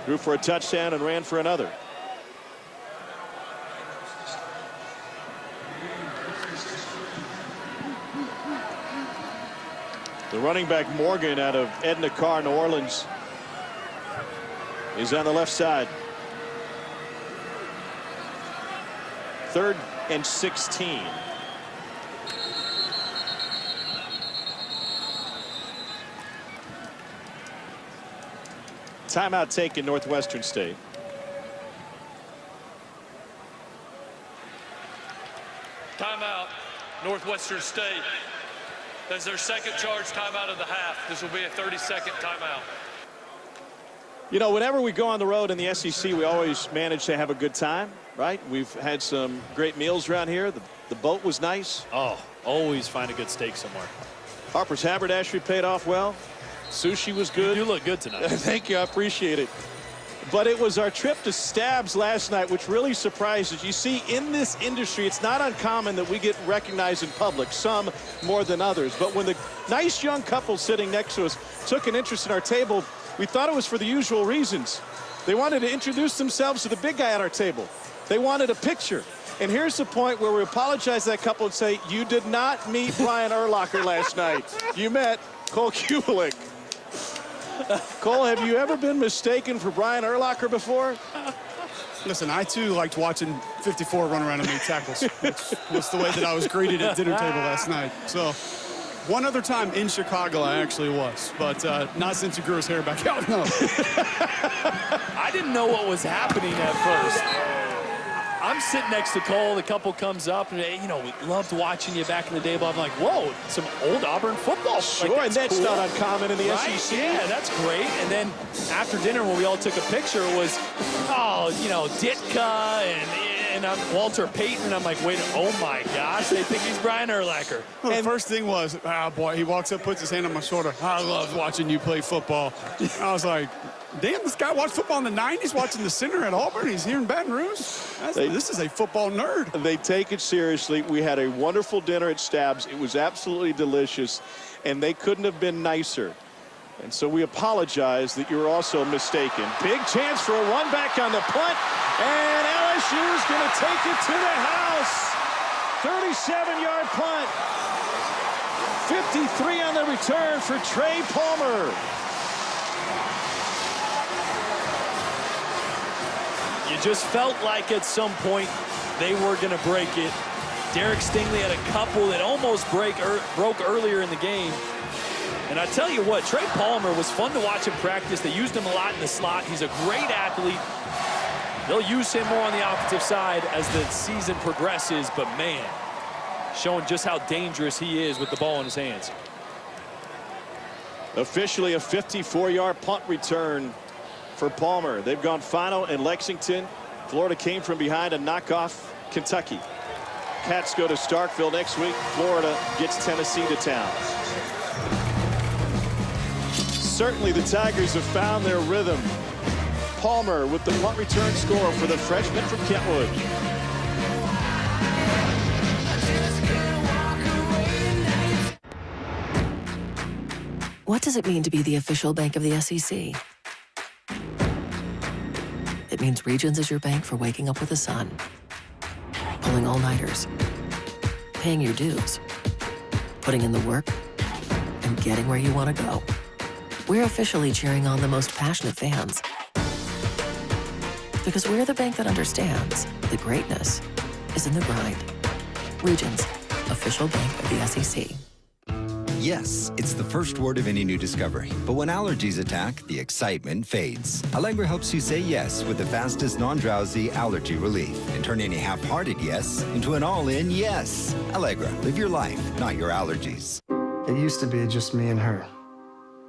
Threw for a touchdown and ran for another. The running back Morgan out of Edna Carr, New Orleans, is on the left side. 3rd and 16. Timeout taken, Northwestern State. Timeout, Northwestern State. That's their second charge timeout of the half. This will be a 30-second timeout. You know, whenever we go on the road in the SEC, we always manage to have a good time, right? We've had some great meals around here. The boat was nice. Oh, always find a good steak somewhere. Harper's haberdashery paid off well. Sushi was good. You look good tonight. Thank you. I appreciate it. But it was our trip to Stabs last night which really surprised us. You see, in this industry, it's not uncommon that we get recognized in public, some more than others. But when the nice young couple sitting next to us took an interest in our table, we thought it was for the usual reasons. They wanted to introduce themselves to the big guy at our table. They wanted a picture. And here's the point where we apologize to that couple and say, you did not meet Brian Urlacher last night. You met Cole Kubelik. Cole, have you ever been mistaken for Brian Urlacher before? Listen, I too liked watching 54 run around and make tackles. Which was the way that I was greeted at dinner table last night. So one other time in Chicago I actually was, but not since he grew his hair back out, no. I didn't know what was happening at first. I'm sitting next to Cole. The couple comes up, and you know, we loved watching you back in the day. But I'm like, whoa, some old Auburn football. Sure, like, and that's cool. not uncommon in the right? SEC. Yeah, that's great. And then after dinner, when we all took a picture, it was, oh, you know, Ditka and Walter Payton. And I'm like, wait, oh my gosh, they think he's Brian Urlacher. Well, the first thing was, boy, he walks up, puts his hand on my shoulder. I love watching you play football. I was like, damn, this guy watched football in the 90s, watching the center at Auburn. He's here in Baton Rouge. This is a football nerd. They take it seriously. We had a wonderful dinner at Stabs. It was absolutely delicious, and they couldn't have been nicer. And so we apologize that you were also mistaken. Big chance for a one-back on the punt, and LSU's going to take it to the house. 37-yard punt. 53 on the return for Trey Palmer. You just felt like at some point they were going to break it. Derek Stingley had a couple that almost broke earlier in the game. And I tell you what, Trey Palmer was fun to watch him practice. They used him a lot in the slot. He's a great athlete. They'll use him more on the offensive side as the season progresses. But, man, showing just how dangerous he is with the ball in his hands. Officially a 54-yard punt return for Palmer. They've gone final in Lexington. Florida came from behind and knock off Kentucky. Cats go to Starkville next week. Florida gets Tennessee to town. Certainly the Tigers have found their rhythm. Palmer with the punt return score for the freshman from Kentwood. What does it mean to be the official bank of the SEC? It means Regions is your bank for waking up with the sun, pulling all-nighters, paying your dues, putting in the work, and getting where you want to go. We're officially cheering on the most passionate fans. Because we're the bank that understands that greatness is in the grind. Regions, official bank of the SEC. Yes, it's the first word of any new discovery. But when allergies attack, the excitement fades. Allegra helps you say yes with the fastest non-drowsy allergy relief and turn any half-hearted yes into an all-in yes. Allegra, live your life, not your allergies. It used to be just me and her.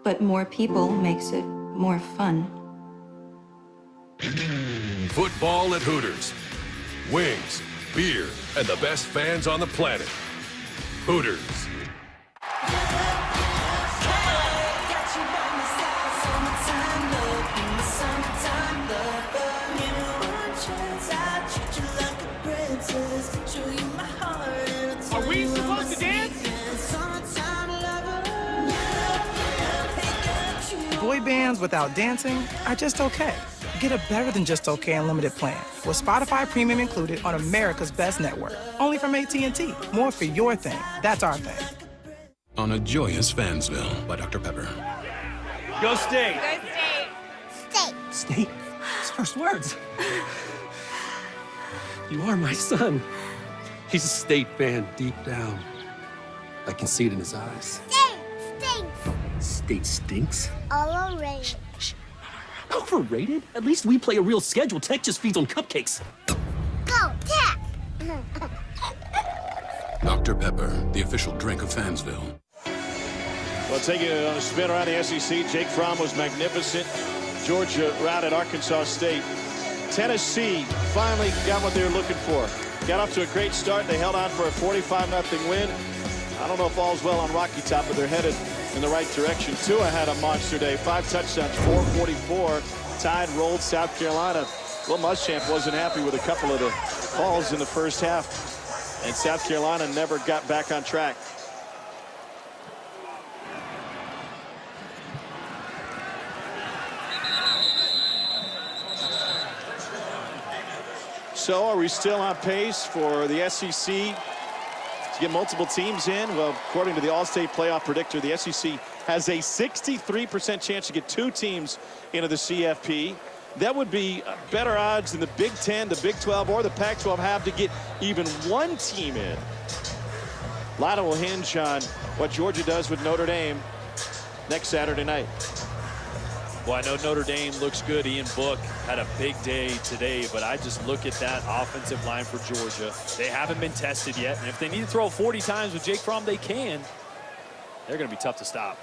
But more people makes it more fun. Football at Hooters. Wings, beer, and the best fans on the planet. Hooters. boy bands without dancing are just okay. Get a better than just okay unlimited plan with Spotify Premium included on America's Best Network. Only from AT&T. More for your thing. That's our thing. On a joyous Fansville by Dr. Pepper. Go State. Go State. State. State? His first words. You are my son. He's a State fan deep down. I can see it in his eyes. State stinks. State stinks? Overrated. Overrated? At least we play a real schedule. Tech just feeds on cupcakes. Go Tech. Dr. Pepper, the official drink of Fansville. Well, taking it on a spin around the SEC, Jake Fromm was magnificent. Georgia routed Arkansas State. Tennessee finally got what they were looking for. Got off to a great start. They held on for a 45-0 win. I don't know if all's well on Rocky Top, but they're headed in the right direction. Tua had a monster day. 5 touchdowns, 444. Tide rolled South Carolina. Will Muschamp wasn't happy with a couple of the calls in the first half. And South Carolina never got back on track. So are we still on pace for the SEC to get multiple teams in? Well, according to the All-State Playoff Predictor, the SEC has a 63% chance to get 2 teams into the CFP. That would be better odds than the Big Ten, the Big 12, or the Pac-12 have to get even 1 team in. A lot will hinge on what Georgia does with Notre Dame next Saturday night. Well, I know Notre Dame looks good. Ian Book had a big day today, but I just look at that offensive line for Georgia. They haven't been tested yet, and if they need to throw 40 times with Jake Fromm, they can. They're going to be tough to stop.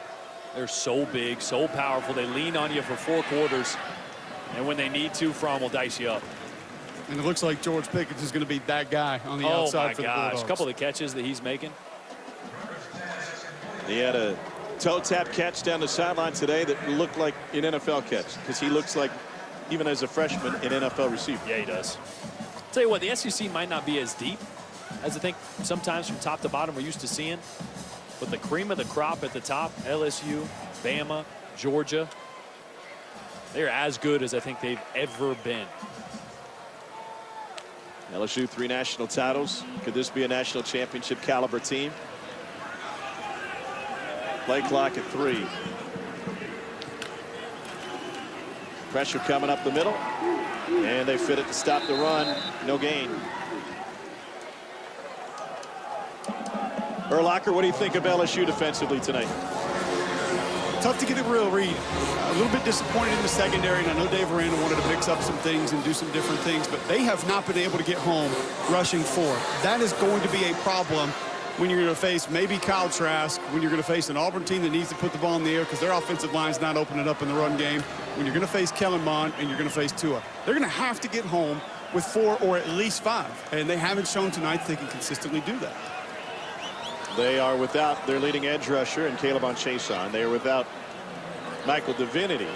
They're so big, so powerful. They lean on you for 4 quarters, and when they need to, Fromm will dice you up. And it looks like George Pickens is going to be that guy on the outside for the Bulldogs. Oh, my gosh. A couple of the catches that he's making. He had a toe tap catch down the sideline today that looked like an NFL catch, because he looks like, even as a freshman, an NFL receiver. Yeah, he does. Tell you what, the SEC might not be as deep as I think sometimes from top to bottom we're used to seeing, but the cream of the crop at the top, LSU, Bama, Georgia, they're as good as I think they've ever been. LSU 3 national titles. Could this be a national championship caliber team? Play clock at 3. Pressure coming up the middle, and they fit it to stop the run. No gain. Urlacher, what do you think of LSU defensively tonight? Tough to get a real read. A little bit disappointed in the secondary, and I know Dave Aranda wanted to mix up some things and do some different things, but they have not been able to get home rushing forward. That is going to be a problem when you're going to face maybe Kyle Trask, when you're going to face an Auburn team that needs to put the ball in the air because their offensive line's not opening up in the run game, when you're going to face Kellen Mond and you're going to face Tua. They're going to have to get home with 4 or at least 5, and they haven't shown tonight they can consistently do that. They are without their leading edge rusher and Caleb Chason. They are without Michael Divinity,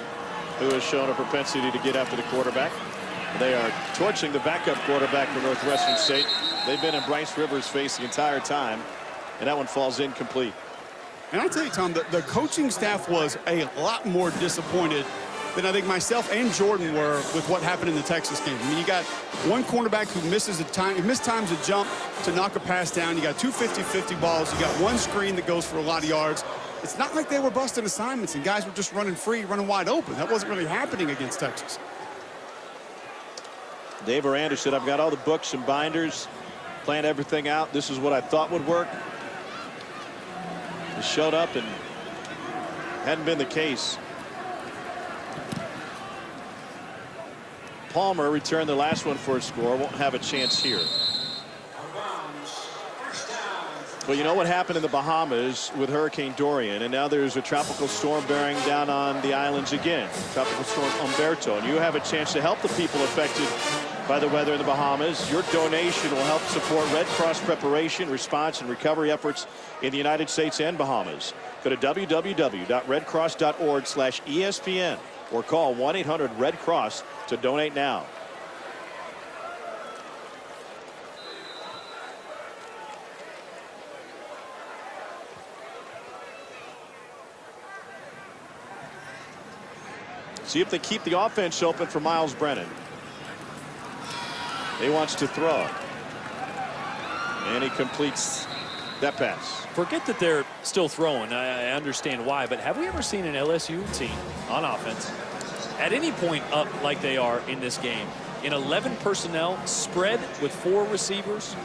who has shown a propensity to get after the quarterback. They are torching the backup quarterback for Northwestern State. They've been in Bryce Rivers' face the entire time, and that one falls incomplete. And I'll tell you, Tom, the coaching staff was a lot more disappointed than I think myself and Jordan were with what happened in the Texas game. I mean, you got one cornerback who misses missed times to jump to knock a pass down. You got 2 50-50 balls. You got one screen that goes for a lot of yards. It's not like they were busting assignments and guys were just running free, running wide open. That wasn't really happening against Texas. Dave Aranda said, I've got all the books and binders, planned everything out. This is what I thought would work. It showed up and hadn't been the case. Palmer returned the last one for a score. Won't have a chance here. Well, you know what happened in the Bahamas with Hurricane Dorian, and now there's a tropical storm bearing down on the islands again. Tropical storm Umberto, and you have a chance to help the people affected by the weather in the Bahamas. Your donation will help support Red Cross preparation, response, and recovery efforts in the United States and Bahamas. Go to www.redcross.org/ESPN or call 1-800-RED-CROSS to donate now. See if they keep the offense open for Miles Brennan. He wants to throw. And he completes that pass. Forget that they're still throwing. I understand why, but have we ever seen an LSU team on offense at any point up like they are in this game? In 11 personnel, spread with 4 receivers,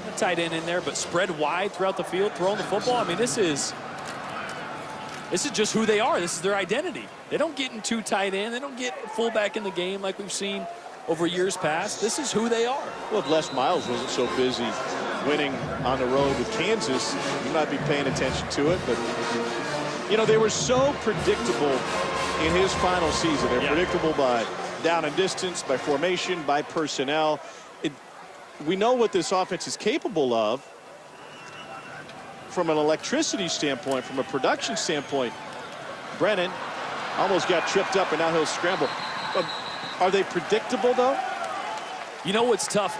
a tight end in there, but spread wide throughout the field, throwing the football. I mean, this is just who they are. This is their identity. They don't get in too tight end. They don't get fullback in the game like we've seen over years past. This is who they are. Well, if Les Miles wasn't so busy winning on the road with Kansas, you might be paying attention to it. But, you know, they were so predictable in his final season. They're predictable by down and distance, by formation, by personnel. We know what this offense is capable of from an electricity standpoint, from a production standpoint. Brennan almost got tripped up, and now he'll scramble. Are they predictable, though? You know what's tough?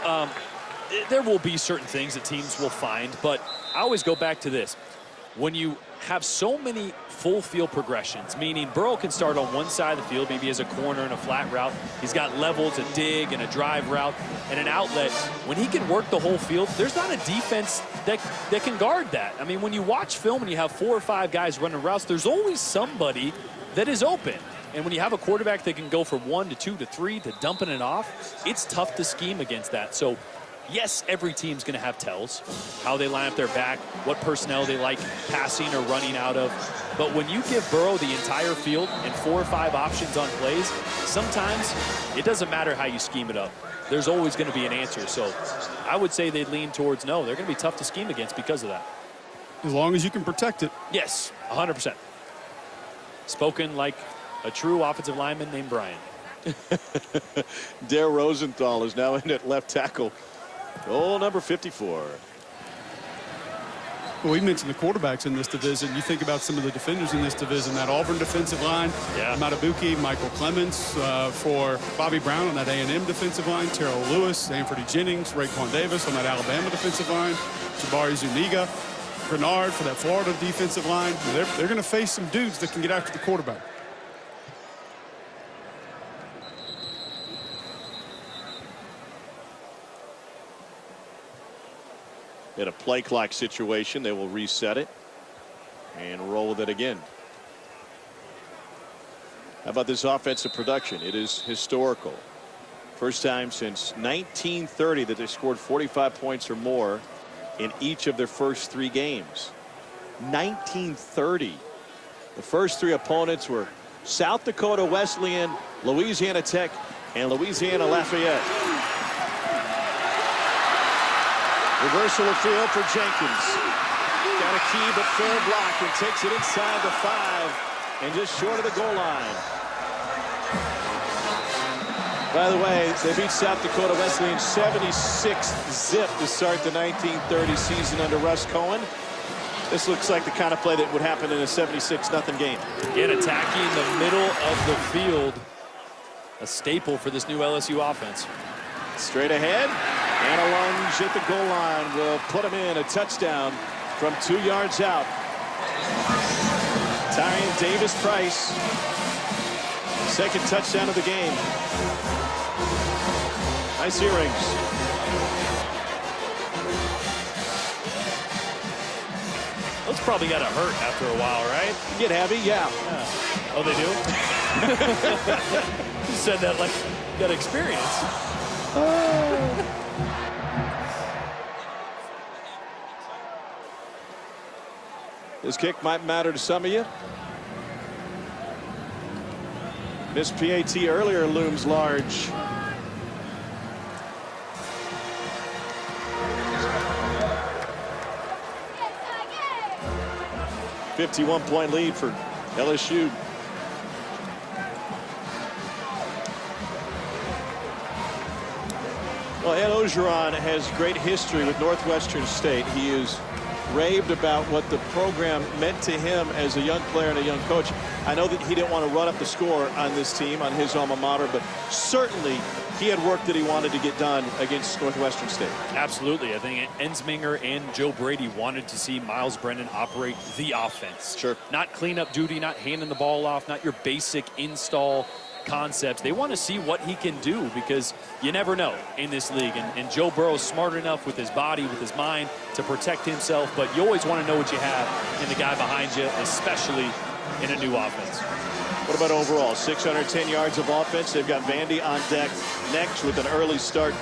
There will be certain things that teams will find, but I always go back to this. When you have so many full field progressions, meaning Burrow can start on one side of the field, maybe as a corner and a flat route. He's got levels, a dig, and a drive route, and an outlet. When he can work the whole field, there's not a defense that can guard that. I mean, when you watch film and you have 4 or 5 guys running routes, there's always somebody that is open. And when you have a quarterback that can go from 1 to 2 to 3 to dumping it off, it's tough to scheme against that. So, yes, every team's going to have tells, how they line up their back, what personnel they like passing or running out of. But when you give Burrow the entire field and 4 or 5 options on plays, sometimes it doesn't matter how you scheme it up. There's always going to be an answer. So I would say they'd lean towards no. They're going to be tough to scheme against because of that. As long as you can protect it. Yes, 100%. Spoken like a true offensive lineman named Brian. Dare Rosenthal is now in at left tackle. Goal number 54. Well, we mentioned the quarterbacks in this division. You think about some of the defenders in this division, that Auburn defensive line, Matabuki, Michael Clemens, for Bobby Brown on that A&M defensive line, Terrell Lewis, Anfernee Jennings, Raekwon Davis on that Alabama defensive line, Jabari Zuniga, Grenard for that Florida defensive line. They're going to face some dudes that can get after the quarterback. In a play clock situation, they will reset it and roll with it again. How about this offensive production? It is historical. First time since 1930 that they scored 45 points or more in each of their first 3 games. 1930. The first 3 opponents were South Dakota Wesleyan, Louisiana Tech, and Louisiana Lafayette. Reversal of field for Jenkins. Got a key but fair block and takes it inside the 5 and just short of the goal line. By the way, they beat South Dakota Wesleyan 76-zip to start the 1930 season under Russ Cohen. This looks like the kind of play that would happen in a 76-0 game. Again, attacking the middle of the field. A staple for this new LSU offense. Straight ahead. And a lunge at the goal line will put him in a touchdown from 2 yards out. Tyrion Davis-Price. Second touchdown of the game. Nice earrings. Those probably got to hurt after a while, right? Get heavy, yeah. Oh, they do? You said that like you got experience. This kick might matter to some of you. Missed PAT earlier looms large. .51 lead for LSU. Well, Ed Ogeron has great history with Northwestern State. He is raved about what the program meant to him as a young player and a young coach. I know that he didn't want to run up the score on this team, on his alma mater, but certainly he had work that he wanted to get done against Northwestern State. Absolutely. I think Ensminger and Joe Brady wanted to see Miles Brennan operate the offense. Sure. Not cleanup duty, not handing the ball off, not your basic install concepts. They want to see what he can do, because you never know in this league. And Joe Burrow's smart enough with his body, with his mind, to protect himself, but you always want to know what you have in the guy behind you, especially in a new offense. What about overall? 610 yards of offense. They've got Vandy on deck next with an early start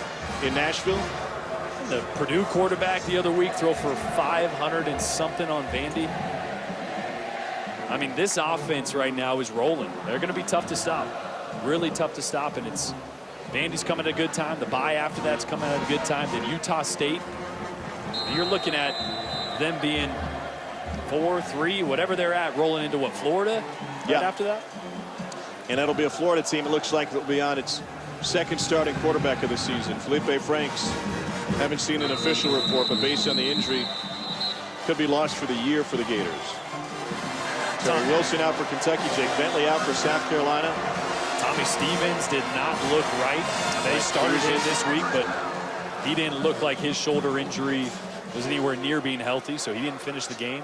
in Nashville. The Purdue quarterback the other week throw for 500 and something on Vandy. I mean, this offense right now is rolling. They're going to be tough to stop. Really tough to stop, and it's Vandy's coming at a good time. The bye after that's coming at a good time. Then Utah State. You're looking at them being 4-3, whatever they're at, rolling into what, Florida? Right after that? And that'll be a Florida team. It looks like it'll be on its second starting quarterback of the season. Felipe Franks, haven't seen an official report, but based on the injury, could be lost for the year for the Gators. Terry Wilson out for Kentucky. Jake Bentley out for South Carolina. Tommy Stevens did not look right. They started him this week, but he didn't look like his shoulder injury was anywhere near being healthy, so he didn't finish the game.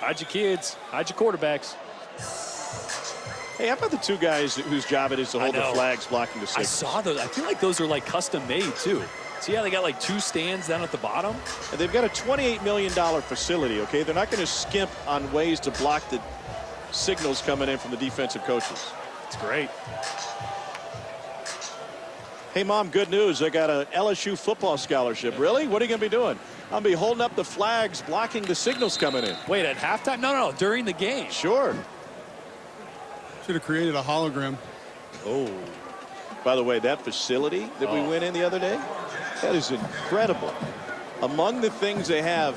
Hide your kids, hide your quarterbacks. Hey, how about the two guys whose job it is to hold the flags blocking the signals? I saw those. I feel like those are like custom made too. See how they got like two stands down at the bottom? And they've got a $28 million facility, okay? They're not going to skimp on ways to block the signals coming in from the defensive coaches. It's great. Hey, Mom, good news. I got an LSU football scholarship. Really? What are you going to be doing? I'll be holding up the flags, blocking the signals coming in. Wait, at halftime? No, during the game. Sure. Should have created a hologram. Oh. By the way, that facility that we went in the other day, that is incredible. Among the things they have,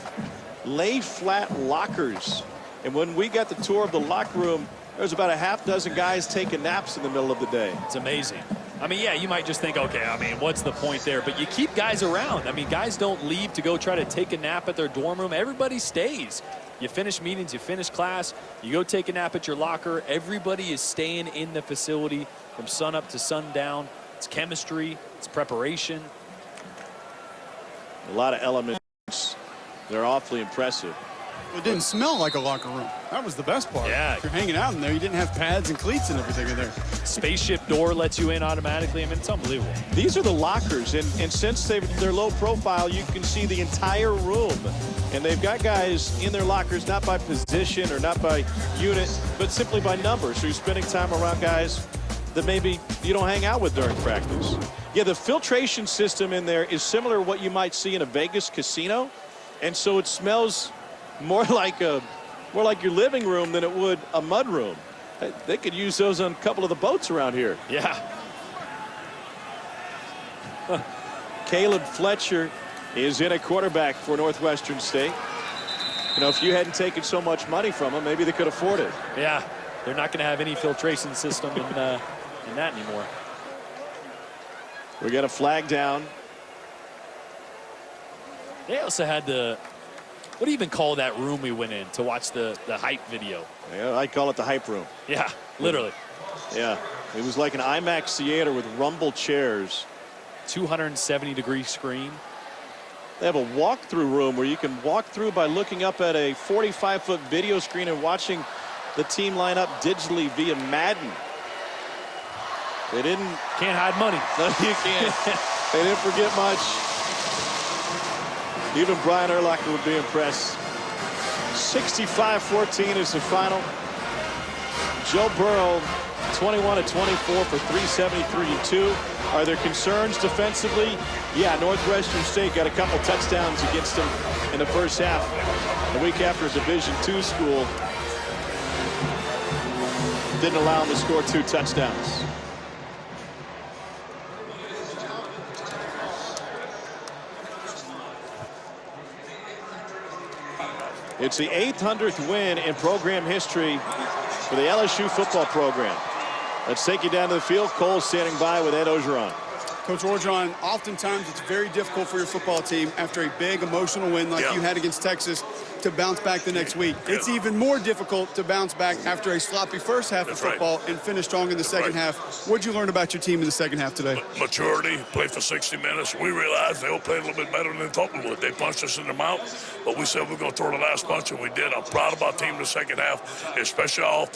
lay flat lockers. And when we got the tour of the locker room, there was about a half dozen guys taking naps in the middle of the day. It's amazing. I mean, yeah, you might just think, okay, I mean, what's the point there? But you keep guys around. I mean, guys don't leave to go try to take a nap at their dorm room. Everybody stays. You finish meetings, you finish class, you go take a nap at your locker. Everybody is staying in the facility from sun up to sundown. It's chemistry, it's preparation. A lot of elements. They're awfully impressive. It didn't smell like a locker room. That was the best part. Yeah. If you're hanging out in there, you didn't have pads and cleats and everything in there. Spaceship door lets you in automatically. I mean, it's unbelievable. These are the lockers, and since they're low profile, you can see the entire room. And they've got guys in their lockers, not by position or not by unit, but simply by number. So you're spending time around guys that maybe you don't hang out with during practice. Yeah, the filtration system in there is similar to what you might see in a Vegas casino. And so it smells more like your living room than it would a mud room. They could use those on a couple of the boats around here. Yeah. Caleb Fletcher is in a quarterback for Northwestern State. You know, if you hadn't taken so much money from them, maybe they could afford it. Yeah, they're not going to have any filtration system in that anymore. We got a flag down. They also had the, what do you even call that room we went in to watch the hype video? Yeah, I call it the hype room. Yeah, literally. Yeah, it was like an IMAX theater with rumble chairs. 270-degree screen. They have a walkthrough room where you can walk through by looking up at a 45-foot video screen and watching the team line up digitally via Madden. They can't hide money. No, you can't. They didn't forget much. Even Brian Urlacher would be impressed. 65-14 is the final. Joe Burrow, 21-24 for 373 and 2. Are there concerns defensively? Yeah, Northwestern State got a couple touchdowns against them in the first half. The week after a Division II school didn't allow them to score 2 touchdowns. It's the 800th win in program history for the LSU football program. Let's take you down to the field. Cole standing by with Ed Ogeron. Coach Orgeron, oftentimes it's very difficult for your football team after a big emotional win like you had against Texas to bounce back the next week. It's even more difficult to bounce back after a sloppy first half of football and finish strong in the second half. What did you learn about your team in the second half today? Maturity, play for 60 minutes. We realized they will play a little bit better than they thought we would. They punched us in the mouth, but we said we're going to throw the last punch, and we did. I'm proud of our team in the second half, especially our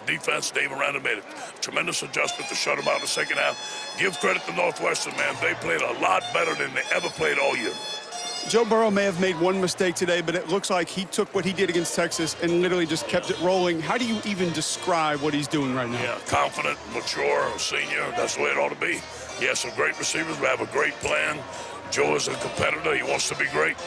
defense. Dave Aranda made a tremendous adjustment to shut them out in the second half. Give credit to Northwestern, man. They played a lot better than they ever played all year. Joe Burrow may have made one mistake today, but it looks like he took what he did against Texas and literally just kept it rolling. How do you even describe what he's doing right now? Yeah, confident, mature, senior. That's the way it ought to be. He has some great receivers. We have a great plan. Joe is a competitor. He wants to be great.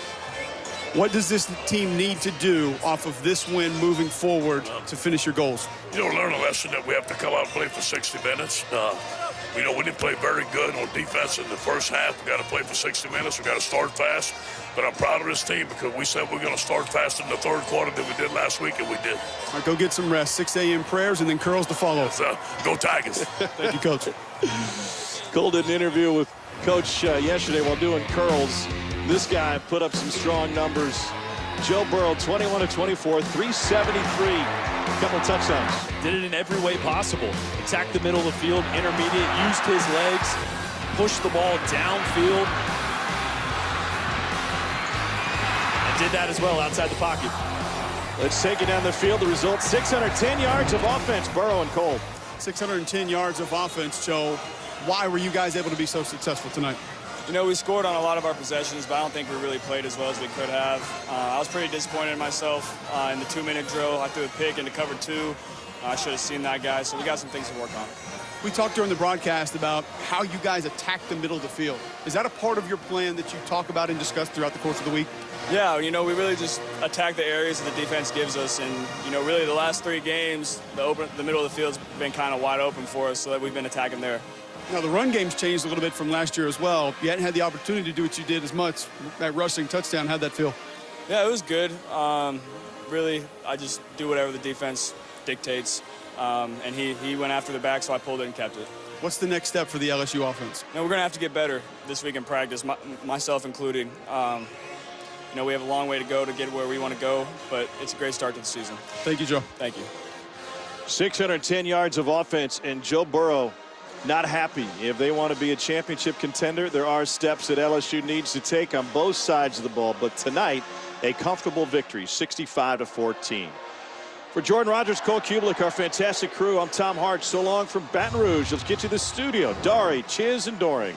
What does this team need to do off of this win moving forward to finish your goals? You know, learn a lesson that we have to come out and play for 60 minutes. We know we didn't play very good on defense in the first half. We got to play for 60 minutes. We got to start fast. But I'm proud of this team because we said we're going to start faster in the third quarter than we did last week, and we did. All right, go get some rest. 6 a.m. prayers and then curls to follow. Yes, go Tigers. Thank you, Coach. Cole did an interview with Coach yesterday while doing curls. This guy put up some strong numbers. Joe Burrow, 21 of 24, 373, a couple touchdowns. Did it in every way possible. Attacked the middle of the field, intermediate, used his legs, pushed the ball downfield. And did that as well outside the pocket. Let's take it down the field. The result, 610 yards of offense, Burrow and Cole. 610 yards of offense, Joe. Why were you guys able to be so successful tonight? You know, we scored on a lot of our possessions, but I don't think we really played as well as we could have. I was pretty disappointed in myself in the 2-minute drill. I threw a pick into cover 2. I should have seen that guy, so we got some things to work on. We talked during the broadcast about how you guys attack the middle of the field. Is that a part of your plan that you talk about and discuss throughout the course of the week? Yeah, you know, we really just attack the areas that the defense gives us. And, you know, really the last 3 games, the middle of the field's been kind of wide open for us, so that we've been attacking there. Now, the run game's changed a little bit from last year as well. You hadn't had the opportunity to do what you did as much. That rushing touchdown, how'd that feel? Yeah, it was good. Really, I just do whatever the defense dictates. And he went after the back, so I pulled it and kept it. What's the next step for the LSU offense? You know, we're going to have to get better this week in practice, myself included. You know, we have a long way to go to get where we want to go, but it's a great start to the season. Thank you, Joe. Thank you. 610 yards of offense, and Joe Burrow not happy. If they want to be a championship contender, there are steps that LSU needs to take on both sides of the ball. But tonight, a comfortable victory, 65-14. For Jordan Rogers, Cole Kubelik, our fantastic crew, I'm Tom Hart. So long from Baton Rouge. Let's get to the studio. Dari, Chiz, and Doring.